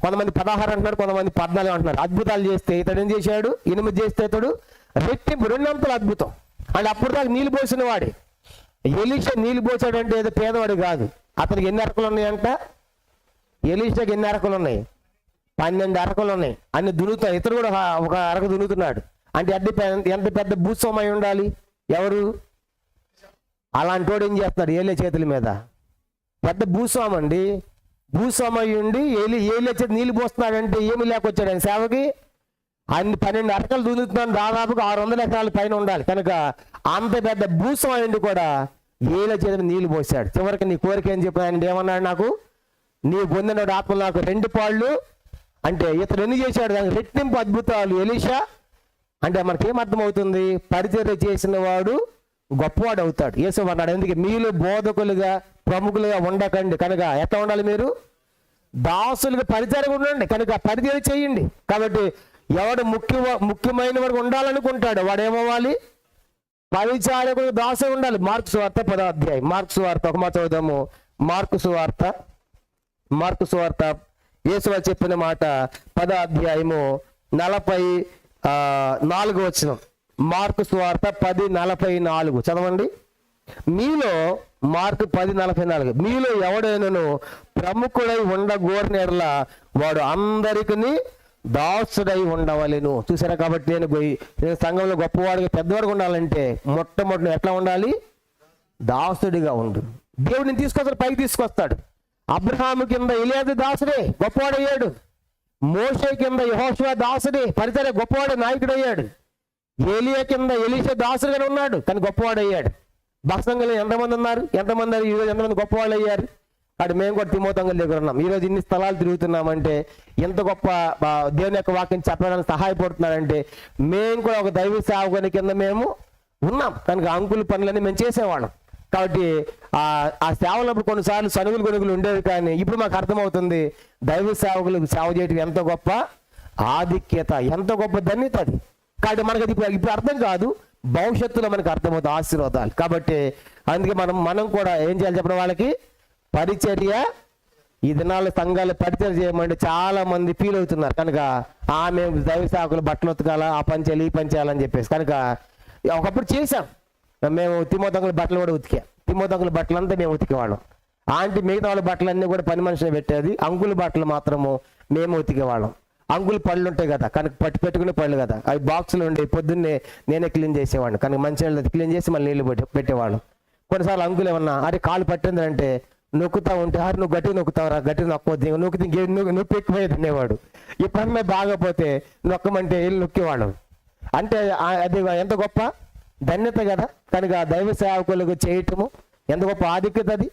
కొంతమంది 16 అంటున్నారు, కొంతమంది 14 అంటున్నారు. అద్భుతాలు చేస్తే ఇతడు ఏం చేశాడు? 8 చేస్తే ఇతడు రెట్టింపు, 2 అంతలు అద్భుతం. అంటే అప్పుడు దాకా నీళ్ళు పోసిన వాడే. ఎలీషా నీళ్ళు పోసాడంటే ఏదో పేదవాడు కాదు. అతనికి ఎన్ని అరకలు ఉన్నాయంట? ఎలీషాకి ఎన్ని అరకలు ఉన్నాయి? 12 అరకలు ఉన్నాయి. అన్ని దున్నుతాయి. ఇతడు కూడా ఒక అరక దున్నుతున్నాడు. అంటే ఎంత పెద్ద భూస్వామై ఉండాలి? ఎవరు? అలాంటి వాడు ఏం చేస్తున్నాడు? ఏలే చేతుల మీద పెద్ద భూస్వామి అండి. భూస్వామై ఉండి ఏలే చేతి నీళ్ళు పోస్తున్నాడంటే ఏమి లేకొచ్చాడు ఆయన సేవకి? అన్ని 12 అరకలు దున్నుతున్నాను, దాదాపుగా 600 ఎకరాల పైన ఉండాలి. కనుక అంత పెద్ద భూస్వామి కూడా ఏలే చేతిని నీళ్లు పోసాడు. చివరికి నీ కోరిక ఏం చెప్పాడు? ఆయన ఏమన్నాడు? నాకు నీ పొందిన ఆత్మ నాకు 2 పాళ్ళు. అంటే ఇతడు ఎన్ని చేశాడు? దానికి రెట్టింపు అద్భుతాలు ఎలీషా. అంటే మనకేం అర్థమవుతుంది? పరిచర్య చేసిన వాడు గొప్పవాడు అవుతాడు. యేసు అన్నాడు, ఎందుకు మీలో బోధకులుగా ప్రముఖులుగా ఉండకండి. కనుక ఎట్లా ఉండాలి? మీరు దాసులుగా పరిచర్య ఉండండి. కనుక పరిచర్య చేయండి. కాబట్టి ఎవడు ముఖ్యమైన వాడు ఉండాలనుకుంటాడు వాడు ఏమవ్వాలి? పరిచారకుడు దాసు ఉండాలి. మార్కు సువార్త 10వ అధ్యాయం. మార్కు సువార్త ఒక మాట చదువుదాము. మార్కు సువార్త యేసు చెప్పిన మాట 10వ అధ్యాయము 44వ వచనం. మార్కు సువార్త 10:44 చదవండి. మీలో మార్కు 10:44 మీలో ఎవడైనాను ప్రముఖుడై ఉండగోరిన యెడల వాడు అందరికీ దాసుడై ఉండవలెను. చూసారా? కాబట్టి నేను సంఘంలో గొప్పవాడిగా పెద్దవాడిగా ఉండాలంటే మొట్టమొదటి ఎట్లా ఉండాలి? దాసుడిగా ఉండు. దేవుడిని తీసుకొస్తాడు, పైకి తీసుకొస్తాడు. అబ్రహాము కింద ఎలియాజరు దాసుడే, గొప్పవాడయ్యాడు. మోషే కింద యెహోషువ దాసుడే, పరిచర్య గొప్పవాడు, నాయకుడయ్యాడు. ఏలియా కింద ఎలీషా దాసుడుగానే ఉన్నాడు, కానీ గొప్పవాడయ్యాడు. భక్తంగా ఎంతమంది ఉన్నారు? ఈరోజు ఎంతమంది గొప్పవాళ్ళు అయ్యారు? అటు మేము కూడా తిమోతంగల దగ్గర ఉన్నాం. ఈరోజు ఇన్ని స్థలాలు తిరుగుతున్నామంటే ఎంత గొప్ప దేవుని యొక్క వాక్యం చెప్పడానికి సహాయపడుతున్నాడంటే మేము కూడా ఒక దైవ సేవకుని కింద మేము ఉన్నాం. కనుక అంకుల పనులన్నీ మేము చేసేవాళ్ళం. కాబట్టి ఆ సేవలప్పుడు కొన్నిసార్లు సనుగులు ఉండేవి, కానీ ఇప్పుడు మాకు అర్థమవుతుంది దైవ సేవకులకు సేవ చేయడం ఎంత గొప్ప ఆధిక్యత, ఎంత గొప్ప ధన్యత అది. కాబట్టి మనకి అది ఇప్పుడు అర్థం కాదు, భవిష్యత్తులో మనకు అర్థమవుతుంది ఆశీర్వాదాలు. కాబట్టి అందుకే మనం కూడా ఏం చేయాలి చెప్పడం? వాళ్ళకి పరిచర్య. ఈ దినాల్లో సంఘాలు పరిచర్య చేయమంటే చాలా మంది ఫీల్ అవుతున్నారు. కనుక మేము దైవ సేవకులు బట్టలు ఉతకాలా, ఆ పని చేయాలి, ఈ పని చేయాలని చెప్పేసి. కనుక ఒకప్పుడు చేసాం మేము. తిమోతంగుల బట్టలు కూడా తిమోతంగుల బట్టలు అంతా మేము ఉతికేవాళ్ళం. మిగతా వాళ్ళ బట్టలన్నీ కూడా పని మనిషిని పెట్టేది. అంకుల బట్టలు మాత్రము మేము ఉతికేవాళ్ళం. అంకులు పళ్ళు ఉంటాయి కదా, కనుక పెట్టుకునే పళ్ళు కదా, అవి బాక్సులు ఉండి పొద్దున్నే నేనే క్లీన్ చేసేవాడిని. కనుక మంచిగా క్లీన్ చేసి మళ్ళీ నీళ్ళు పెట్టేవాళ్ళం. కొన్నిసార్లు అంకులు ఏమన్నా అరే కాలు పట్టిందంటే నొక్కుతా ఉంటే అరే నువ్వు గట్టి నొక్కుతావురా, గట్టి నొక్కపోతే నొప్పి ఎక్కువైతే అనేవాడు. ఎప్పుడన్నా బాగపోతే నొక్కమంటే వెళ్ళి నొక్కేవాళ్ళం. అంటే అది ఎంత గొప్ప ధన్యత కదా. కనుక దైవ సేవకులకు చేయటము ఎంత గొప్ప ఆధిక్యత అది.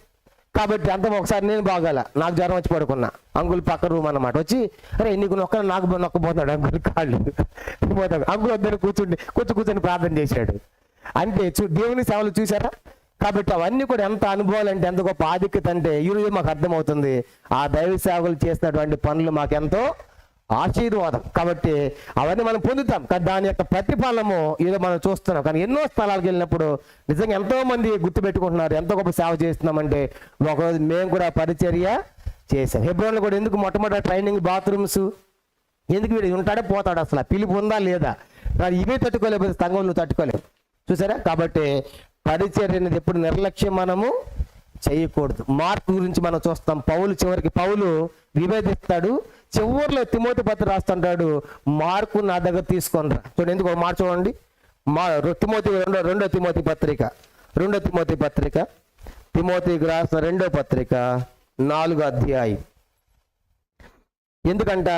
కాబట్టి ఒకసారి నేను బాగాల, నాకు జ్వరం వచ్చి పడుకున్నా. అంకుల్ పక్క రూమ్ అన్నమాట. వచ్చి అరే నీకు నాకు నొక్కపోతున్నాడు అంకుల్ కాళ్ళు. అంకుల్ వద్దని కూర్చొని ప్రార్థన చేశాడు. అంటే దేవుని సేవలు చూసారా? కాబట్టి అవన్నీ కూడా ఎంత అనుభవాలు అంటే ఎంత గొప్ప ఆధిక్యత అంటే ఈరోజు మాకు అర్థమవుతుంది. ఆ దైవ సేవకులు చేసినటువంటి పనులు మాకెంతో ఆశీర్వాదం. కాబట్టి అవన్నీ మనం పొందుతాం, కానీ దాని యొక్క ప్రతిఫలము ఏదో మనం చూస్తున్నాం. కానీ ఎన్నో స్థలాలకు వెళ్ళినప్పుడు నిజంగా ఎంతో మంది గుర్తుపెట్టుకుంటున్నారు ఎంత గొప్ప సేవ చేస్తున్నామంటే. ఒకరోజు మేము కూడా పరిచర్య చేశాం. హెబ్రోన్లో కూడా ఎందుకు మొట్టమొదటి ట్రైనింగ్ బాత్రూమ్స్ ఎందుకు? వీడు ఉంటాడే పోతాడు, అసలు పిలుపు ఉందా లేదా? ఇవే తట్టుకోలేకపోతే సంఘంలో తట్టుకోలేము. చూసారా? కాబట్టి పరిచర్య అనేది ఎప్పుడు నిర్లక్ష్యం మనము చేయకూడదు. మార్పు గురించి మనం చూస్తాం. పౌలు విభేదిస్తాడు. చివరిలో తిమోతి పత్రిక రాస్తుంటాడు, మార్కు నా దగ్గర తీసుకొనిరా. చూడండి ఎందుకు మాట చూడండి. రెండో తిమోతి పత్రిక తిమోతికి రాసిన 2వ పత్రిక 4వ అధ్యాయం. ఎందుకంటే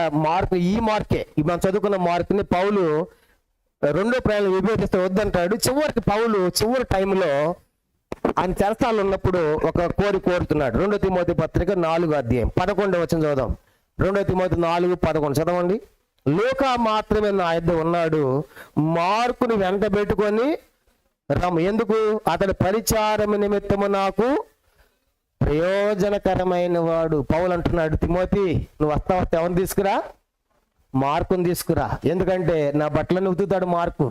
ఈ మార్కే మనం చదువుకున్న మార్కుని పౌలు రెండో ప్రయాణం విభేదిస్తే వద్దంటాడు. చివరి టైంలో ఆయన చెరసాలు ఉన్నప్పుడు ఒక కోరుతున్నాడు. 2 తిమోతి పత్రిక 4వ అధ్యాయం 11వ వచనం చదువుదాం. 2 తిమోతి 4:11 చదవండి. లూకా మాత్రమే నా యొద్ద ఉన్నాడు, మార్కుని వెంట పెట్టుకొని రమ్ము. ఎందుకు? అతడి పరిచారము నిమిత్తము నాకు ప్రయోజనకరమైన వాడు. పౌలు అంటున్నాడు, తిమోతి నువ్వు వస్తా ఎవరిని తీసుకురా? మార్కుని తీసుకురా. ఎందుకంటే నా బట్టలను ఉతుకుతాడు మార్కు.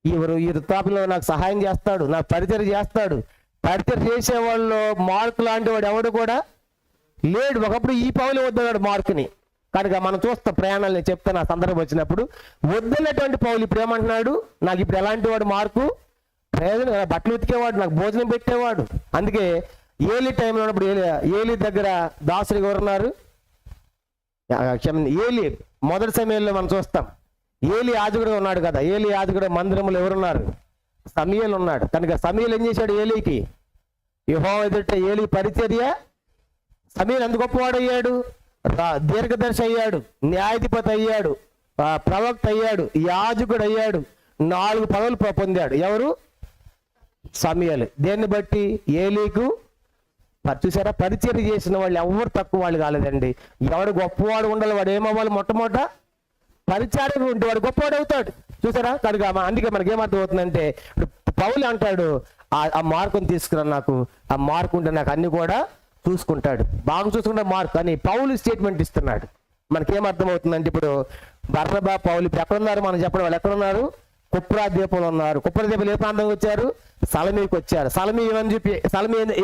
ఈ వృత్తాపంలో నాకు సహాయం చేస్తాడు, నాకు పరిచర్య చేస్తాడు. పరిచర్య చేసేవాళ్ళు మార్కు లాంటి వాడు ఎవడు కూడా లేడు. ఒకప్పుడు ఈ పౌలు వద్దన్నాడు మార్కుని. కనుక మనం చూస్తాం ప్రయాణాలు, నేను చెప్తాను ఆ సందర్భం వచ్చినప్పుడు. వద్దన్నటువంటి పౌలు ఇప్పుడు ఏమంటున్నాడు, నాకు ఇప్పుడు ఎలాంటి వాడు మార్కు ప్రయోజనం, బట్టలు ఉతికేవాడు, నాకు భోజనం పెట్టేవాడు. అందుకే ఏలి టైంలో ఉన్నప్పుడు ఏలి దగ్గర దాసుడు ఎవరున్నారు, ఏలి మొదటి సమయంలో మనం చూస్తాం ఏలి యాజకుడు ఉన్నాడు కదా, ఏలి యాజకుడు మందిరంలో ఎవరున్నారు, సమూయేలు ఉన్నాడు. కనుక సమూయేలు ఏం చేశాడు, ఏలికి యెహోవా ఎదుట ఏలి పరిచర్య. సమూయేలు ఎంత గొప్పవాడు అయ్యాడు, దీర్ఘదర్శి అయ్యాడు, న్యాయాధిపతి అయ్యాడు, ప్రవక్త అయ్యాడు, యాజకుడు అయ్యాడు, 4 పదవులు పొందాడు. ఎవరు, సమూయేలు. దేన్ని బట్టి, ఏలీకు చూసారా, పరిచర్య చేసిన వాళ్ళు ఎవరు తక్కువ వాళ్ళు కాలేదండి. ఎవడు గొప్పవాడు ఉండాలి, వాడు ఏమవ్వాలి, మొట్టమొదట పరిచారకుడు ఉంటే వాడు గొప్పవాడు అవుతాడు. చూసారా, కనుక అందుకే మనకి ఏమర్థం అవుతుందంటే, పౌలు అంటాడు ఆ మార్కుని తీసుకురా, నాకు ఆ మార్కు ఉంటే నాకు అన్ని కూడా చూసుకుంటాడు, బాగా చూసుకుంటే మార్కు అని పౌలు స్టేట్మెంట్ ఇస్తున్నాడు. మనకేమర్థం అవుతుందంటే, ఇప్పుడు బర్నబా పౌలు ఇప్పుడు ఎక్కడున్నారు, మనం చెప్పడం, వాళ్ళు ఎక్కడున్నారు, కుప్రా ద్వీపంలో ఉన్నారు. కుప్రా ద్వీపంలో ఏ ప్రాంతంకి వచ్చారు, సలమీకి వచ్చారు. సలమీ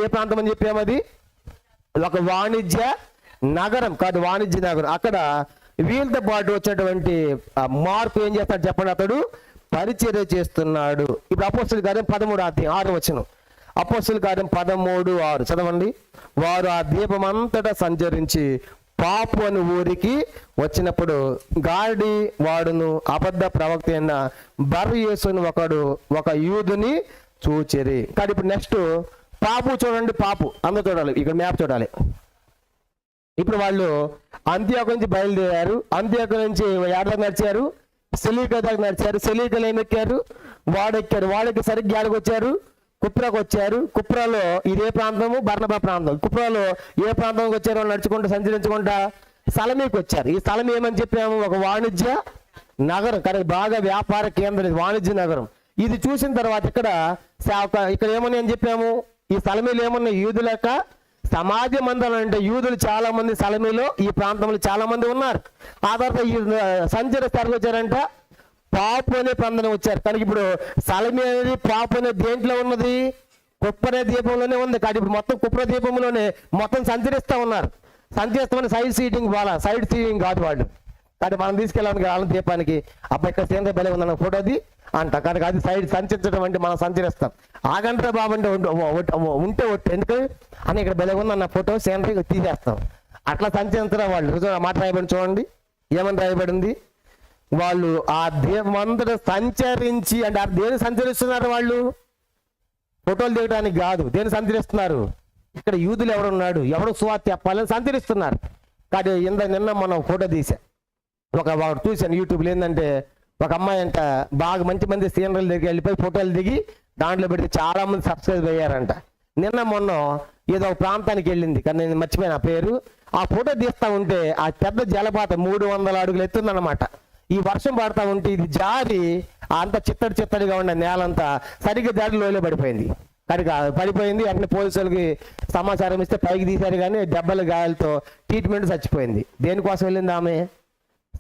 ఏ ప్రాంతం అని చెప్పాము, అది ఒక వాణిజ్య నగరం కాదు, వాణిజ్య నగరం. అక్కడ వీళ్ళతో పాటు వచ్చేటువంటి మార్కు ఏం చేస్తాడు చెప్పండి, అతడు పరిచర్య చేస్తున్నాడు. ఇప్పుడు అపోస్తలుల కార్యం 13:6 అపోస్తలుల కార్యం 13:6 చదవండి. వారు ఆ ద్వీపం అంతటా సంచరించి పాపు అని ఊరికి వచ్చినప్పుడు గాడి వాడును అబద్ధ ప్రవక్త అయిన బర్యేసును ఒక యూదుని చూచిరి. కానీ ఇప్పుడు నెక్స్ట్ పాపు చూడండి, పాపు అందరూ చూడాలి, ఇక్కడ మ్యాప్ చూడాలి. ఇప్పుడు వాళ్ళు అంత్యోక నుంచి బయలుదేరారు, అంత్యోక నుంచి ఏడాది నడిచారు, సెలీకా దాకా నడిచారు, సెలీకాలు ఏమెక్కారు, వాడెక్కారు, వాడెక్కి సరిగ్గా ఏడకు వచ్చారు, కుప్రాకు వచ్చారు. కుప్రాలో ఇదే ప్రాంతము బర్నబా ప్రాంతం. కుప్రాలో ఏ ప్రాంతానికి వచ్చారు, వాళ్ళు నడుచుకుంటూ సంచరించుకుంటా సలమీకి వచ్చారు. ఈ సలమీ ఏమని చెప్పాము, ఒక వాణిజ్య నగరం, కానీ బాగా వ్యాపార కేంద్రం, వాణిజ్య నగరం. ఇది చూసిన తర్వాత ఇక్కడ ఏమని అని చెప్పాము, ఈ సలమీలు ఏమన్నా యూదుల యొక్క సమాజ మందిరం, అంటే యూదులు చాలా మంది సలమీలో ఈ ప్రాంతంలో చాలా మంది ఉన్నారు. ఆ తర్వాత ఈ సంచరిస్తారు వచ్చారంట పాపు అనే ప్రాంతం వచ్చారు. కానీ ఇప్పుడు సలమీ అనేది పాపు అనే దేంట్లో ఉన్నది, కుప్ర దీపంలోనే ఉంది. కానీ ఇప్పుడు మొత్తం కుప్ర దీపంలోనే మొత్తం సంచరిస్తూ ఉన్నారు. సంచరిస్తామని సైడ్ సీటింగ్ కాదు వాళ్ళు. కానీ మనం తీసుకెళ్ళాలి వాళ్ళ దీపానికి, అబ్బాయి ఇక్కడ సేంద్ర బలే ఉందన్న ఫోటోది అంట. కానీ అది సైడ్ సంచరించడం అంటే మనం సంచరిస్తాం. ఆగంటే బాబు అంటే ఉంటే ఒట్టు ఎందుకు అని ఇక్కడ బలే ఉందన్న ఫోటో సేంద్ర తీసేస్తాం. అట్లా సంచరించడం వాళ్ళు. మాట రాయబడి చూడండి, ఏమని రాయబడింది, వాళ్ళు ఆ దేవంతట సంచరించి, అంటే ఆ దేని సంచరిస్తున్నారు వాళ్ళు, ఫోటోలు దిగడానికి కాదు, దేని సంచరిస్తున్నారు, ఇక్కడ యూదులు ఎవరున్నాడు, ఎవరు సువార్త చెప్పాలని సంచరిస్తున్నారు. కానీ నిన్న మనం ఫోటో తీసాం, వాడు చూశాను యూట్యూబ్లో, ఏంటంటే ఒక అమ్మాయి అంట బాగా మంచి సీనరీల దగ్గరికి వెళ్ళిపోయి ఫోటోలు దిగి దాంట్లో పెడితే చాలా మంది సబ్స్క్రైబ్ అయ్యారంట. నిన్న మొన్న ఏదో ఒక ప్రాంతానికి వెళ్ళింది, కానీ నేను మర్చిపోయిన ఆ పేరు. ఆ ఫోటో తీస్తా ఉంటే ఆ పెద్ద జలపాతం 300 అడుగులు ఎత్తుందన్నమాట. ఈ వర్షం పడతా ఉంటే ఇది జారి అంత చిత్తడిగా ఉన్న నేలంతా సరిగ్గా దారిలో పడిపోయింది. కనుక పడిపోయింది. అట్లా పోలీసులకి సమాచారం ఇస్తే పైకి తీశారు, కానీ దెబ్బల గాయాలతో ట్రీట్మెంట్ చచ్చిపోయింది. దేనికోసం వెళ్ళింది ఆమె,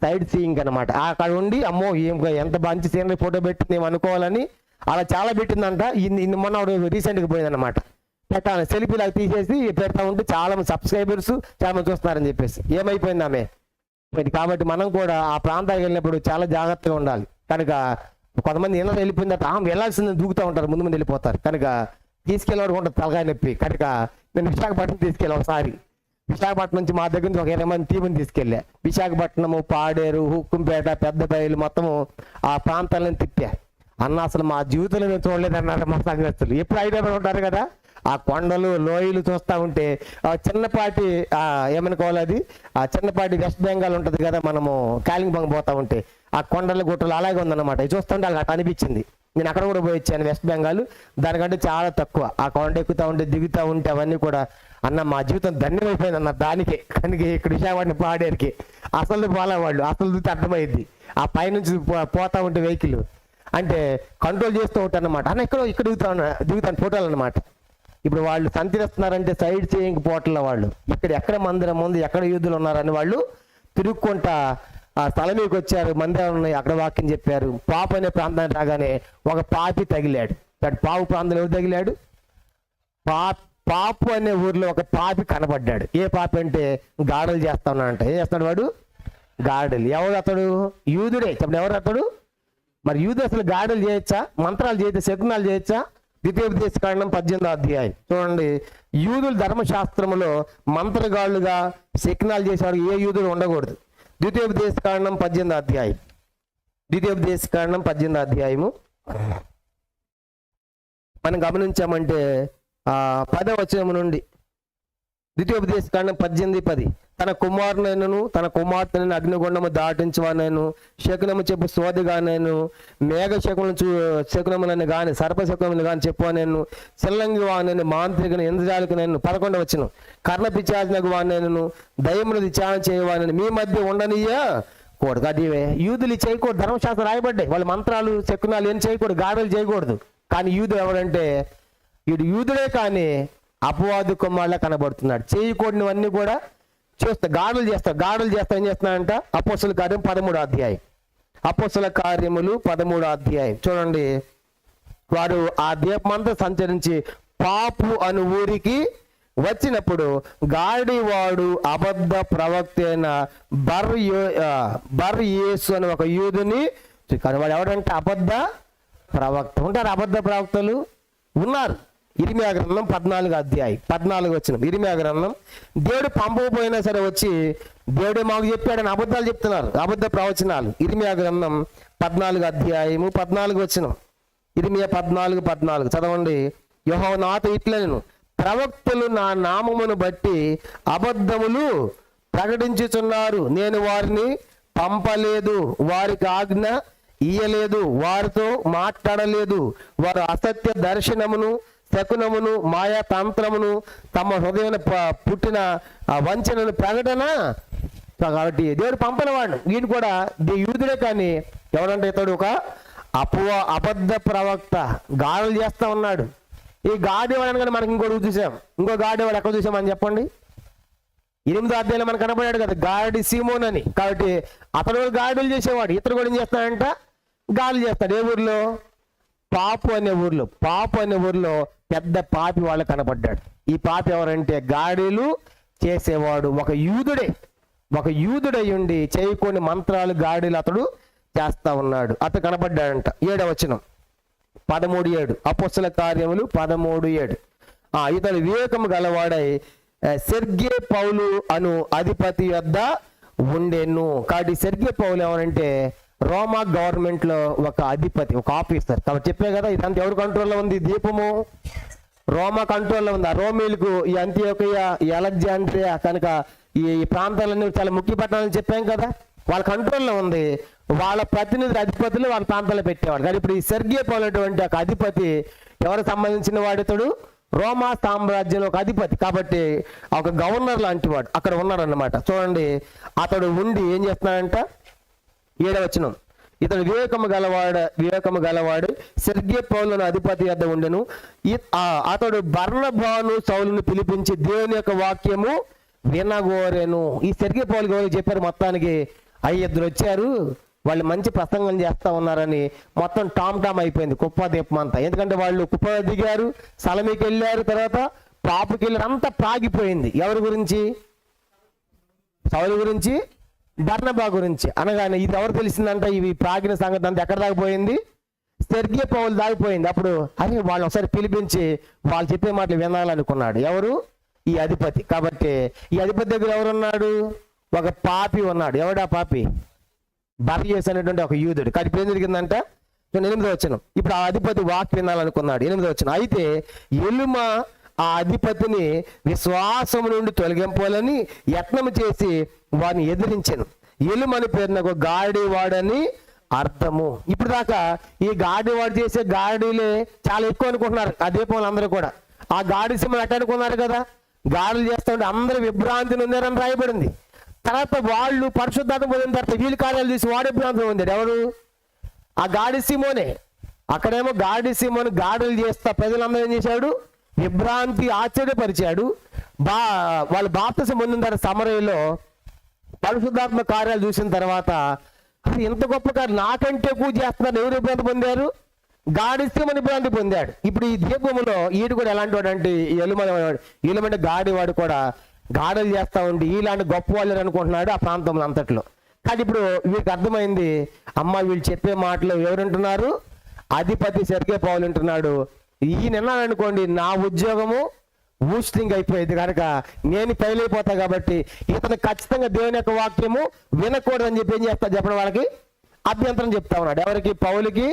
సైడ్ సీయింగ్ అనమాట. అక్కడ ఉండి అమ్మో ఎంత మంచి సీనరీ ఫోటో పెట్టింది ఏమో అనుకోవాలని అలా చాలా పెట్టిందంట. మొన్న రీసెంట్గా పోయిందన్నమాట. పెట్టాలి సెల్ఫీ లాగా తీసేసి పెడతా ఉంటే చాలా మంది సబ్స్క్రైబర్స్ చాలా మంది చూస్తున్నారని చెప్పేసి ఏమైపోయింది ఆమె. కాబట్టి మనం కూడా ఆ ప్రాంతానికి వెళ్ళినప్పుడు చాలా జాగ్రత్తగా ఉండాలి. కనుక కొంతమంది ఏమైనా వెళ్ళిపోయిన తర్వాత వెళ్ళాల్సిందని దూకుతూ ఉంటారు, ముందు వెళ్ళిపోతారు. కనుక తీసుకెళ్ళి ఉంటుంది తలకాయ నొప్పి. కనుక నేను విశాఖపట్నం తీసుకెళ్ళి ఒకసారి, విశాఖపట్నం నుంచి మా దగ్గర నుంచి ఒక 20 మంది టీముని తీసుకెళ్ళా. విశాఖపట్నము, పాడేరు, హుక్కుంపేట, పెద్ద బయలు మొత్తము ఆ ప్రాంతాలను తిప్పా. అన్న అసలు మా జీవితంలో మేము చూడలేదన్నారు మా సంఘస్థులు. ఎప్పుడు హైదరాబాద్ ఉంటారు కదా, ఆ కొండలు లోయలు చూస్తూ ఉంటే చిన్నపాటి ఏమనుకోవాలి, అది ఆ చిన్నపాటి వెస్ట్ బెంగాల్ ఉంటుంది కదా, మనము కాలింగ్బంగ్ పోతా ఉంటే ఆ కొండల గుట్టలు అలాగే ఉందన్నమాట. చూస్తుంటే అలా అనిపించింది. నేను అక్కడ కూడా పోయి వచ్చాను వెస్ట్ బెంగాల్, దానికంటే చాలా తక్కువ. ఆ కొండ ఎక్కుతూ ఉంటే దిగుతూ ఉంటే అవన్నీ కూడా అన్న మా జీవితం ధన్యమైపోయింది అన్న దానికే. కనుక ఇక్కడ విశాఖపట్నం పాడేరికి అసలు పోలేవాళ్ళు, అసలు చూస్తే అర్థమైంది. ఆ పైనుంచి పోతా ఉంటే వెహికల్ అంటే కంట్రోల్ చేస్తూ ఉంటాను అనమాట. అన్న ఇక్కడ దిగుతాను ఫోటోలు అనమాట. ఇప్పుడు వాళ్ళు సంచరిస్తున్నారంటే సైడ్ సీయింగ్ పోవట్ల వాళ్ళు. ఎక్కడ మందిరం ఉంది, ఎక్కడ యూదులు ఉన్నారని వాళ్ళు తిరుక్కుంటా ఆ స్థలమీకి వచ్చారు. మందిరాలు ఉన్నాయి, అక్కడ వాక్యం చెప్పారు. పాపు అనే ప్రాంతానికి రాగానే ఒక పాపి తగిలాడు. పాపు ప్రాంతంలో ఎవరు తగిలాడు, పాపు అనే ఊర్లో ఒక పాపి కనపడ్డాడు. ఏ పాపి అంటే గాడలు చేస్తా ఉన్నాడంట. ఏం చేస్తాడు వాడు, గాడిలు. ఎవరు అతడు? యూదుడే. చెప్పండి, ఎవరు అతడు? మరి యూదు అసలు గాడిలు చేయొచ్చా? మంత్రాలు చేయొచ్చా? శకునాలు చేయొచ్చా? ద్వితీయోపదేశకాండం 18వ అధ్యాయం చూడండి. యూదుల ధర్మశాస్త్రములో మంత్రగాళ్ళుగా శకునాలు చేసేవాడు ఏ యూదుడు ఉండకూడదు. ద్వితీయోపదేశకాండం 18వ అధ్యాయం, ద్వితీయోపదేశకాండం 18వ అధ్యాయము మనం గమనించామంటే 10వ వచనం నుండి, ద్వితీయోపదేశకాండం 18:10, తన కుమారునైనను తన కుమార్తెను అగ్నిగుండము దాటించువానైను, శకునము చెప్పు సోదిగానైను, మేఘ శకునములను గాని సర్పశకునములు గాని చెప్పువానైను, చిల్లంగి వానైను, మాంత్రికను, ఇంద్రజాలికనైను. 11వ వచనం, కర్ణ పిచాచినకు వానైను, దయ్యమును విచారణ చేయవానైను మీ మధ్య ఉండనియా కూడదు. అది యూదులు చేయకూడదు. ధర్మశాస్త్రం రాయబడ్డాయి. వాళ్ళు మంత్రాలు శకునాలు ఏం చేయకూడదు, గాడులు చేయకూడదు. కానీ యూదుడు ఎవడంటే వీడు యూదుడే కానీ అపవాదు కుమారులా కనబడుతున్నాడు. చేయకూడనివన్నీ కూడా చూస్తా గాడులు చేస్తా. గాడులు చేస్తా ఏం చేస్తున్నాడంట? అపోస్తుల కార్యం 13వ అధ్యాయం, అపోస్తుల కార్యములు 13వ అధ్యాయం చూడండి. వారు ఆ దీపమంతా సంచరించి పాపు అను ఊరికి వచ్చినప్పుడు గాడివాడు అబద్ధ ప్రవక్త అయిన బర్ యేసు అని ఒక యూదుని, కానీ వాడు ఎవడంటే అబద్ధ ప్రవక్త. ఉంటారు అబద్ధ ప్రవక్తలు, ఉన్నారు. ఇర్మియా గ్రంథం 14వ అధ్యాయం 14వ వచనం. ఇర్మియా గ్రంథం, దేవుడు పంపకపోయినా సరే వచ్చి దేవుడే మాకు చెప్పాడని అబద్ధాలు చెప్తున్నారు, అబద్ధ ప్రవచనాలు. ఇర్మియా గ్రంథం 14వ అధ్యాయము 14వ వచనం. ఇర్మియా 14:14 చదవండి. యెహోవా నాతో ఇట్లనెను, ప్రవక్తలు నా నామమును బట్టి అబద్ధములు ప్రకటించుచున్నారు, నేను వారిని పంపలేదు, వారికి ఆజ్ఞ ఇయ్యలేదు, వారితో మాట్లాడలేదు, వారు అసత్య దర్శనమును శకునమును మాయా తంత్రమును తమ హృదయం పుట్టిన వంచనను ప్రకటన. కాబట్టి దేవుడు పంపిన వాడు వీడు కూడా యూదుడే, కానీ ఎవరంటే ఇతడు ఒక అబద్ధ ప్రవక్త, గాడులు చేస్తా ఉన్నాడు. ఈ గాడివాడు అనగానే మనకి ఇంకోటి చూసాం. ఇంకో గాడివాడు ఎక్కడ చూసామని చెప్పండి? 8వ అధ్యాయంలో మనకు కనబడాడు కదా, గాడి సీమోన్ అని. కాబట్టి అతడు గాడులు చేసేవాడు, ఇతడు కూడా ఏం చేస్తాడంట? గాడులు చేస్తాడు. ఏ ఊర్లో? పాపు అనే ఊర్లో. పాపు అనే ఊర్లో పెద్ద పాపి వాళ్ళు కనబడ్డాడు. ఈ పాపి ఎవరంటే గాడిలు చేసేవాడు ఒక యూదుడే. ఒక యూదుడై ఉండి చేయకొని మంత్రాలు గాడిలు అతడు చేస్తా ఉన్నాడు. అతడు కనబడ్డాడంట. 7వ వచనం 13:7, అపోస్తల కార్యములు 13:7. ఇతడు వివేకము గలవాడై సెర్గే పౌలు అను అధిపతి వద్ద ఉండెను. కాబట్టి సెర్గే పౌలు ఎవరంటే రోమా గవర్నమెంట్ లో ఒక అధిపతి, ఒక ఆఫీసర్. కాబట్టి చెప్పే కదా ఇదంతా ఎవరి కంట్రోల్లో ఉంది? దీపము రోమా కంట్రోల్లో ఉంది. ఆ రోమీలకు ఈ అంత్యోకియా, ఈ అలెగ్జాండ్రియా కనుక ఈ ప్రాంతాలన్నీ చాలా ముఖ్య పట్టణాలని చెప్పాం కదా, వాళ్ళ కంట్రోల్లో ఉంది. వాళ్ళ ప్రతినిధులు అధిపతులు వాళ్ళ ప్రాంతాల్లో పెట్టేవాడు. కానీ ఇప్పుడు ఈ సెర్గే పౌలు అటువంటి ఒక అధిపతి ఎవరికి సంబంధించిన వాడితడు? రోమా సామ్రాజ్యంలో ఒక అధిపతి. కాబట్టి ఒక గవర్నర్ లాంటి వాడు అక్కడ ఉన్నాడు అన్నమాట. చూడండి, అతడు ఉండి ఏం చేస్తున్నాడంట? 7వ వచనం, ఇతడు వివేకము గలవాడు సెర్గే పౌలును అధిపతి వద్ద ఉండెను. అతడు బర్నబాను సౌలును పిలిపించి దేవుని యొక్క వాక్యము వినగోరెను. ఈ సెర్గే పౌలు గౌరవ చెప్పారు మొత్తానికి, 5 వచ్చారు, వాళ్ళు మంచి ప్రసంగం చేస్తా ఉన్నారని మొత్తం టామ్ అయిపోయింది కుప్ప దీపం అంతా. ఎందుకంటే వాళ్ళు కుప్ప దిగారు, సలమికి వెళ్ళారు, తర్వాత పాపుకి వెళ్ళారు, అంతా ప్రాగిపోయింది. ఎవరి గురించి? సౌలు గురించి, బర్నబా గురించి. అనగానే ఇది ఎవరు తెలిసిందంట? ఇవి ప్రాగిన సంగతి అంతా ఎక్కడ దాగిపోయింది? సెర్గే పౌలు దాగిపోయింది. అప్పుడు అరే వాళ్ళు ఒకసారి పిలిపించి వాళ్ళు చెప్పే మాటలు వినాలనుకున్నాడు. ఎవరు? ఈ అధిపతి. కాబట్టి ఈ అధిపతి దగ్గర ఎవరున్నాడు? ఒక పాపి ఉన్నాడు. ఎవడా పాపి? బర్యేస్ అనేటువంటి ఒక యూదుడు. కానీ ఇప్పుడు ఏం జరిగిందంట? 8వ వచనం, ఇప్పుడు ఆ అధిపతి వాక్ వినాలనుకున్నాడు. 8వ వచనం, అయితే ఎలుమ ఆ అధిపతిని విశ్వాసం నుండి తొలగింపాలని యత్నము చేసి వారిని ఎదిరించాను. ఎలుమని పేరున ఒక గాడివాడని అర్థము. ఇప్పుడు దాకా ఈ గాడివాడు చేసే గాడిలే చాలా ఎక్కువ అనుకుంటున్నారు ఆ దీపంలో అందరూ కూడా. ఆ గాడి సింహం ఎట్ట అనుకున్నారు కదా, గాడులు చేస్తూ ఉంటే అందరూ విభ్రాంతిని ఉన్నారని రాయబడింది. తర్వాత వాళ్ళు పరిశుద్ధాత్మ పొందిన తర్వాత వీళ్ళ కార్యాలు చూసి వాడు విభ్రాంతి పొందాడు. ఎవరు? ఆ గాడి సీమోనే. అక్కడేమో గాడి సీమోను గాడులు చేస్తా ప్రజలందరూ ఏం చేశాడు? విభ్రాంతి ఆశ్చర్యపరిచాడు. వాళ్ళు బాప్తిసం పొందిన తర్వాత సమరయలో పరిశుద్ధాత్మ కార్యాలు చూసిన తర్వాత ఇంత గొప్ప కార్యం నాకంటే ఎక్కువ చేస్తున్నారు, ఎవరు విభ్రాంతి పొందారు? గాడి సీమోను విభ్రాంతి పొందాడు. ఇప్పుడు ఈ దీపములో ఈడు కూడా ఎలాంటి వాడు అంటే ఈలమంటే గాడివాడు కూడా గాడులు చేస్తా ఉండి ఇలాంటి గొప్ప వాళ్ళు అనుకుంటున్నాడు ఆ ప్రాంతంలో అంతట్లో. కానీ ఇప్పుడు వీరికి అర్థమైంది, అమ్మ వీళ్ళు చెప్పే మాటలు ఎవరు వింటున్నారు? అధిపతి సెర్గే పౌలు వింటున్నాడు. ఈయన విన్నాడనుకోండి నా ఉద్యోగము ఊస్టింగ్ అయిపోయింది కనుక నేను ఫెయిల్ అయిపోతా, కాబట్టి ఇతను ఖచ్చితంగా దేవుని యొక్క వాక్యము వినకూడదని చెప్పి ఏం చేస్తా చెప్పడం వాళ్ళకి అభ్యంతరం చెప్తా ఉన్నాడు. ఎవరికి? పౌలుకి,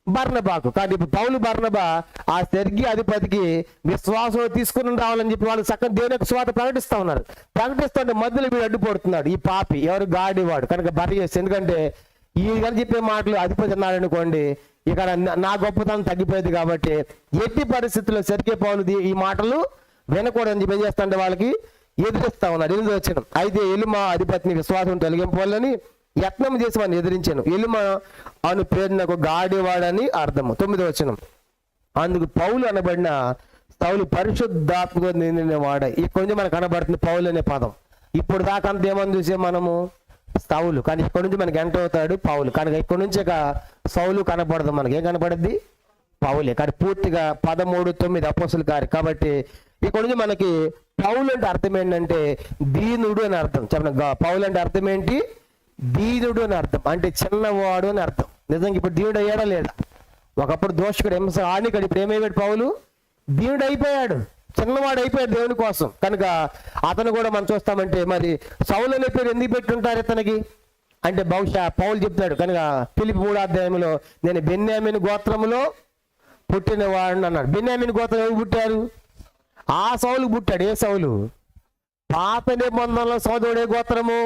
బర్నబాకు. కానీ ఇప్పుడు పౌలు బర్నబా ఆ సెర్గి అధిపతికి విశ్వాసం తీసుకుని రావాలని చెప్పి వాళ్ళు చక్కగా దేవుని యొక్క స్వాత ప్రకటిస్తా ఉన్నారు. ప్రకటిస్తుంటే మధ్యలో వీడు అడ్డుపడుతున్నాడు, ఈ పాపి ఎవరు? గాడివాడు కనుక బర్యస్. ఎందుకంటే ఈ కానీ చెప్పే మాటలు అధిపతి అన్నాడు అనుకోండి, ఇక్కడ నా గొప్పతనం తగ్గిపోయింది, కాబట్టి ఎట్టి పరిస్థితుల్లో సెర్గే పౌలు ఈ మాటలు వినకూడదని చెప్పి ఏం చేస్తాంటే వాళ్ళకి ఎదిరిస్తా ఉన్నాడు. 8వ వచనం, అయితే ఎలుమా అధిపతిని విశ్వాసం తొలగింపాలని యత్నం చేసి వాడిని ఎదిరించాను. ఎలుమా అను పేరు నాకు గాడివాడని అర్థము. 9వ వచనం, అందుకు పౌలు అనబడిన సౌలు పరిశుద్ధాత్మగా నిండిన వాడ. ఇక్కడ నుంచి మనకు కనబడుతుంది పౌలు అనే పదం. ఇప్పుడు దాకా అంత ఏమని చూసే మనము సౌలు, కానీ ఇక్కడ నుంచి మనకి ఎంటర్ అవుతాడు పౌలు. కనుక ఇక్కడ నుంచి ఇక సౌలు కనపడదు, మనకి ఏం కనపడద్ది? పౌలే. కానీ పూర్తిగా 13:9 అపోస్తుల కార్యం. కాబట్టి ఇక్కడ నుంచి మనకి పౌలు అంటే అర్థం ఏంటంటే దీనుడు అని అర్థం. చెప్పండి, పౌలు అంటే అర్థం ఏంటి? దీనుడు అని అర్థం, అంటే చిన్నవాడు అని అర్థం. నిజంగా ఇప్పుడు దీనుడు అయ్యాడా లేదా? ఒకప్పుడు దోషకుడు హింస ఆనికడు, ఇప్పుడు ఏమైపోయాడు పౌలు? దీనుడు అయిపోయాడు, చిన్నవాడు అయిపోయాడు దేవుని కోసం. కనుక అతను కూడా మనం చూస్తామంటే మరి సౌలు అనే పేరు ఎందుకు పెట్టుంటారు ఇతనికి అంటే బహుశా పౌలు చెప్తాడు కనుక ఫిలిప్పీ 3వ అధ్యాయంలో నేను బెన్యామీను గోత్రములో పుట్టిన వాడిని అన్నాడు. బెన్యామీను గోత్రం ఎవరు పుట్టారు? ఆ సౌలు పుట్టాడు. ఏ సౌలు? పాత నిబంధనలో సోదరుడే గోత్రము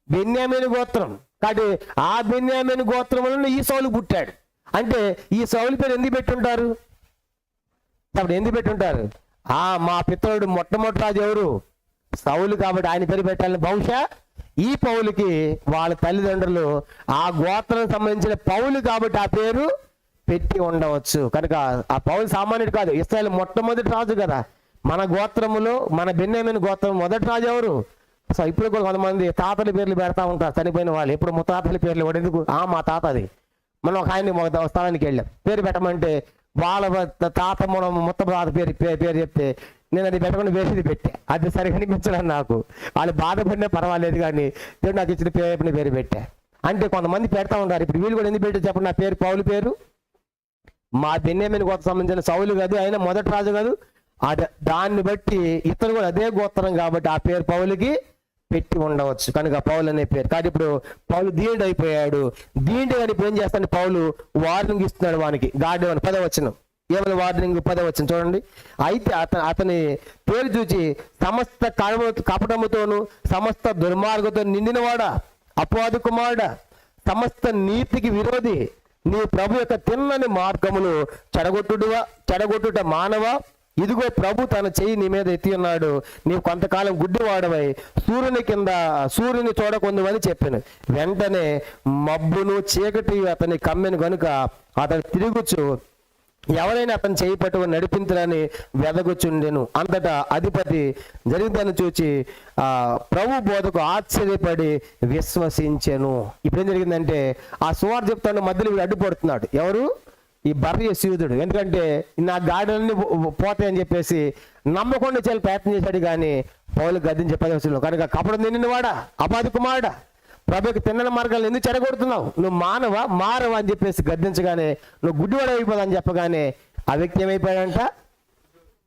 బెన్యామీను గోత్రం. కాబట్టి ఆ బెన్యామీను గోత్రంలో ఈ సౌలు పుట్టాడు. అంటే ఈ సౌలు పేరు ఎందుకు పెట్టుంటారు? అప్పుడు ఎందుకు పెట్టుంటారు? మా పితరుడు మొట్టమొదటి రాజు ఎవరు? సౌలు, కాబట్టి ఆయన పేరు పెట్టాలని బహుశా ఈ పౌలుకి వాళ్ళ తల్లిదండ్రులు ఆ గోత్రం సంబంధించిన పౌలు కాబట్టి ఆ పేరు పెట్టి ఉండవచ్చు. కనుక ఆ పౌలు సామాన్యుడు కాదు, ఇశ్రాయేలు మొట్టమొదటి రాజు కదా. మన గోత్రములో మన బెన్యామీను గోత్రం మొదటి రాజు ఎవరు? సో ఇప్పుడు కూడా కొంతమంది తాతల పేర్లు పెడతా ఉంటారు, చనిపోయిన వాళ్ళు. ఎప్పుడు ముత్తాతల పేర్లు ఎందుకు? మా తాత అది. మనం ఒక ఆయన్ని ఒక స్థలానికి వెళ్ళాం, పేరు పెట్టమంటే వాళ్ళ తాత మనం మొత్తం తాత పేరు చెప్తే నేను అది పెట్టకుండా వేసేది పెట్టా. అది సరిగా అనిపించడం నాకు. వాళ్ళు బాధపడినా పర్వాలేదు, కానీ దేవుడు నాకు ఇచ్చిన పేరు పెట్టా. అంటే కొంతమంది పెడతా ఉంటారు. ఇప్పుడు వీళ్ళు కూడా ఎందుకు పెట్టారు చెప్పండి? నా పేరు పౌలు పేరు మా బెన్యామీను గోత్రం సంబంధించిన సౌలు కాదు, ఆయన మొదటి రాజు కాదు. దాన్ని బట్టి ఇతను కూడా అదే గోత్రం కాబట్టి ఆ పేరు పౌలుకి పెట్టి ఉండవచ్చు. కనుక పౌలు అనే పేరు. కానీ ఇప్పుడు పౌలు దీనుడు అయిపోయాడు. దీనుడు అని ఇప్పుడు ఏం చేస్తాడు? పౌలు వార్నింగ్ ఇస్తున్నాడు వానికి. గాడివాని 10వ వచనం, ఏమైనా వార్నింగ్? 10వ వచనం చూడండి. అయితే అతని పేరు చూచి సమస్త కపటముతోను సమస్త దుర్మార్గంతో నిండినవాడా, అపవాది కుమారుడా, సమస్త నీతికి విరోధి, నీ ప్రభు యొక్క తిన్నని మార్గములు చెడగొట్టుట మానవ, ఇదిగో ప్రభు తన చెయ్యి నీ మీద ఎత్తి ఉన్నాడు, నీవు కొంతకాలం గుడ్డివాడవై సూర్యుని చూడకొందువని చెప్పాను. వెంటనే మబ్బును చీకటి అతని కమ్మెను గనుక అతను తిరుగుచు ఎవరైనా అతను చేయి పట్టుకుని నడిపించడానికి వెదగుచుండెను. అంతటా అధిపతి జరిగిందని చూచి ప్రభు బోధకు ఆశ్చర్యపడి విశ్వసించెను. ఇప్పుడేం జరిగిందంటే ఆ సువార్త చెప్తాను మధ్యలో వీడు అడ్డుపడుతున్నాడు. ఎవరు? ఈ బర్యసూదుడు. ఎందుకంటే నా గాడిలన్నీ పోతాయని చెప్పేసి నమ్మకుండా చాలా ప్రయత్నం చేశాడు, కానీ పౌలు గద్దించే 10వ వచనంలో కనుక కపడం నిండినవాడా, అపవాది కుమారుడా, ప్రభుకి తిన్నని మార్గాలను ఎందుకు చెడగొడుతున్నావు, నువ్వు మారవా అని చెప్పేసి గద్దించగానే నువ్వు గుడ్డివాడు అయిపోదని చెప్పగానే ఆ వ్యక్తి ఏమైపోయాడంట?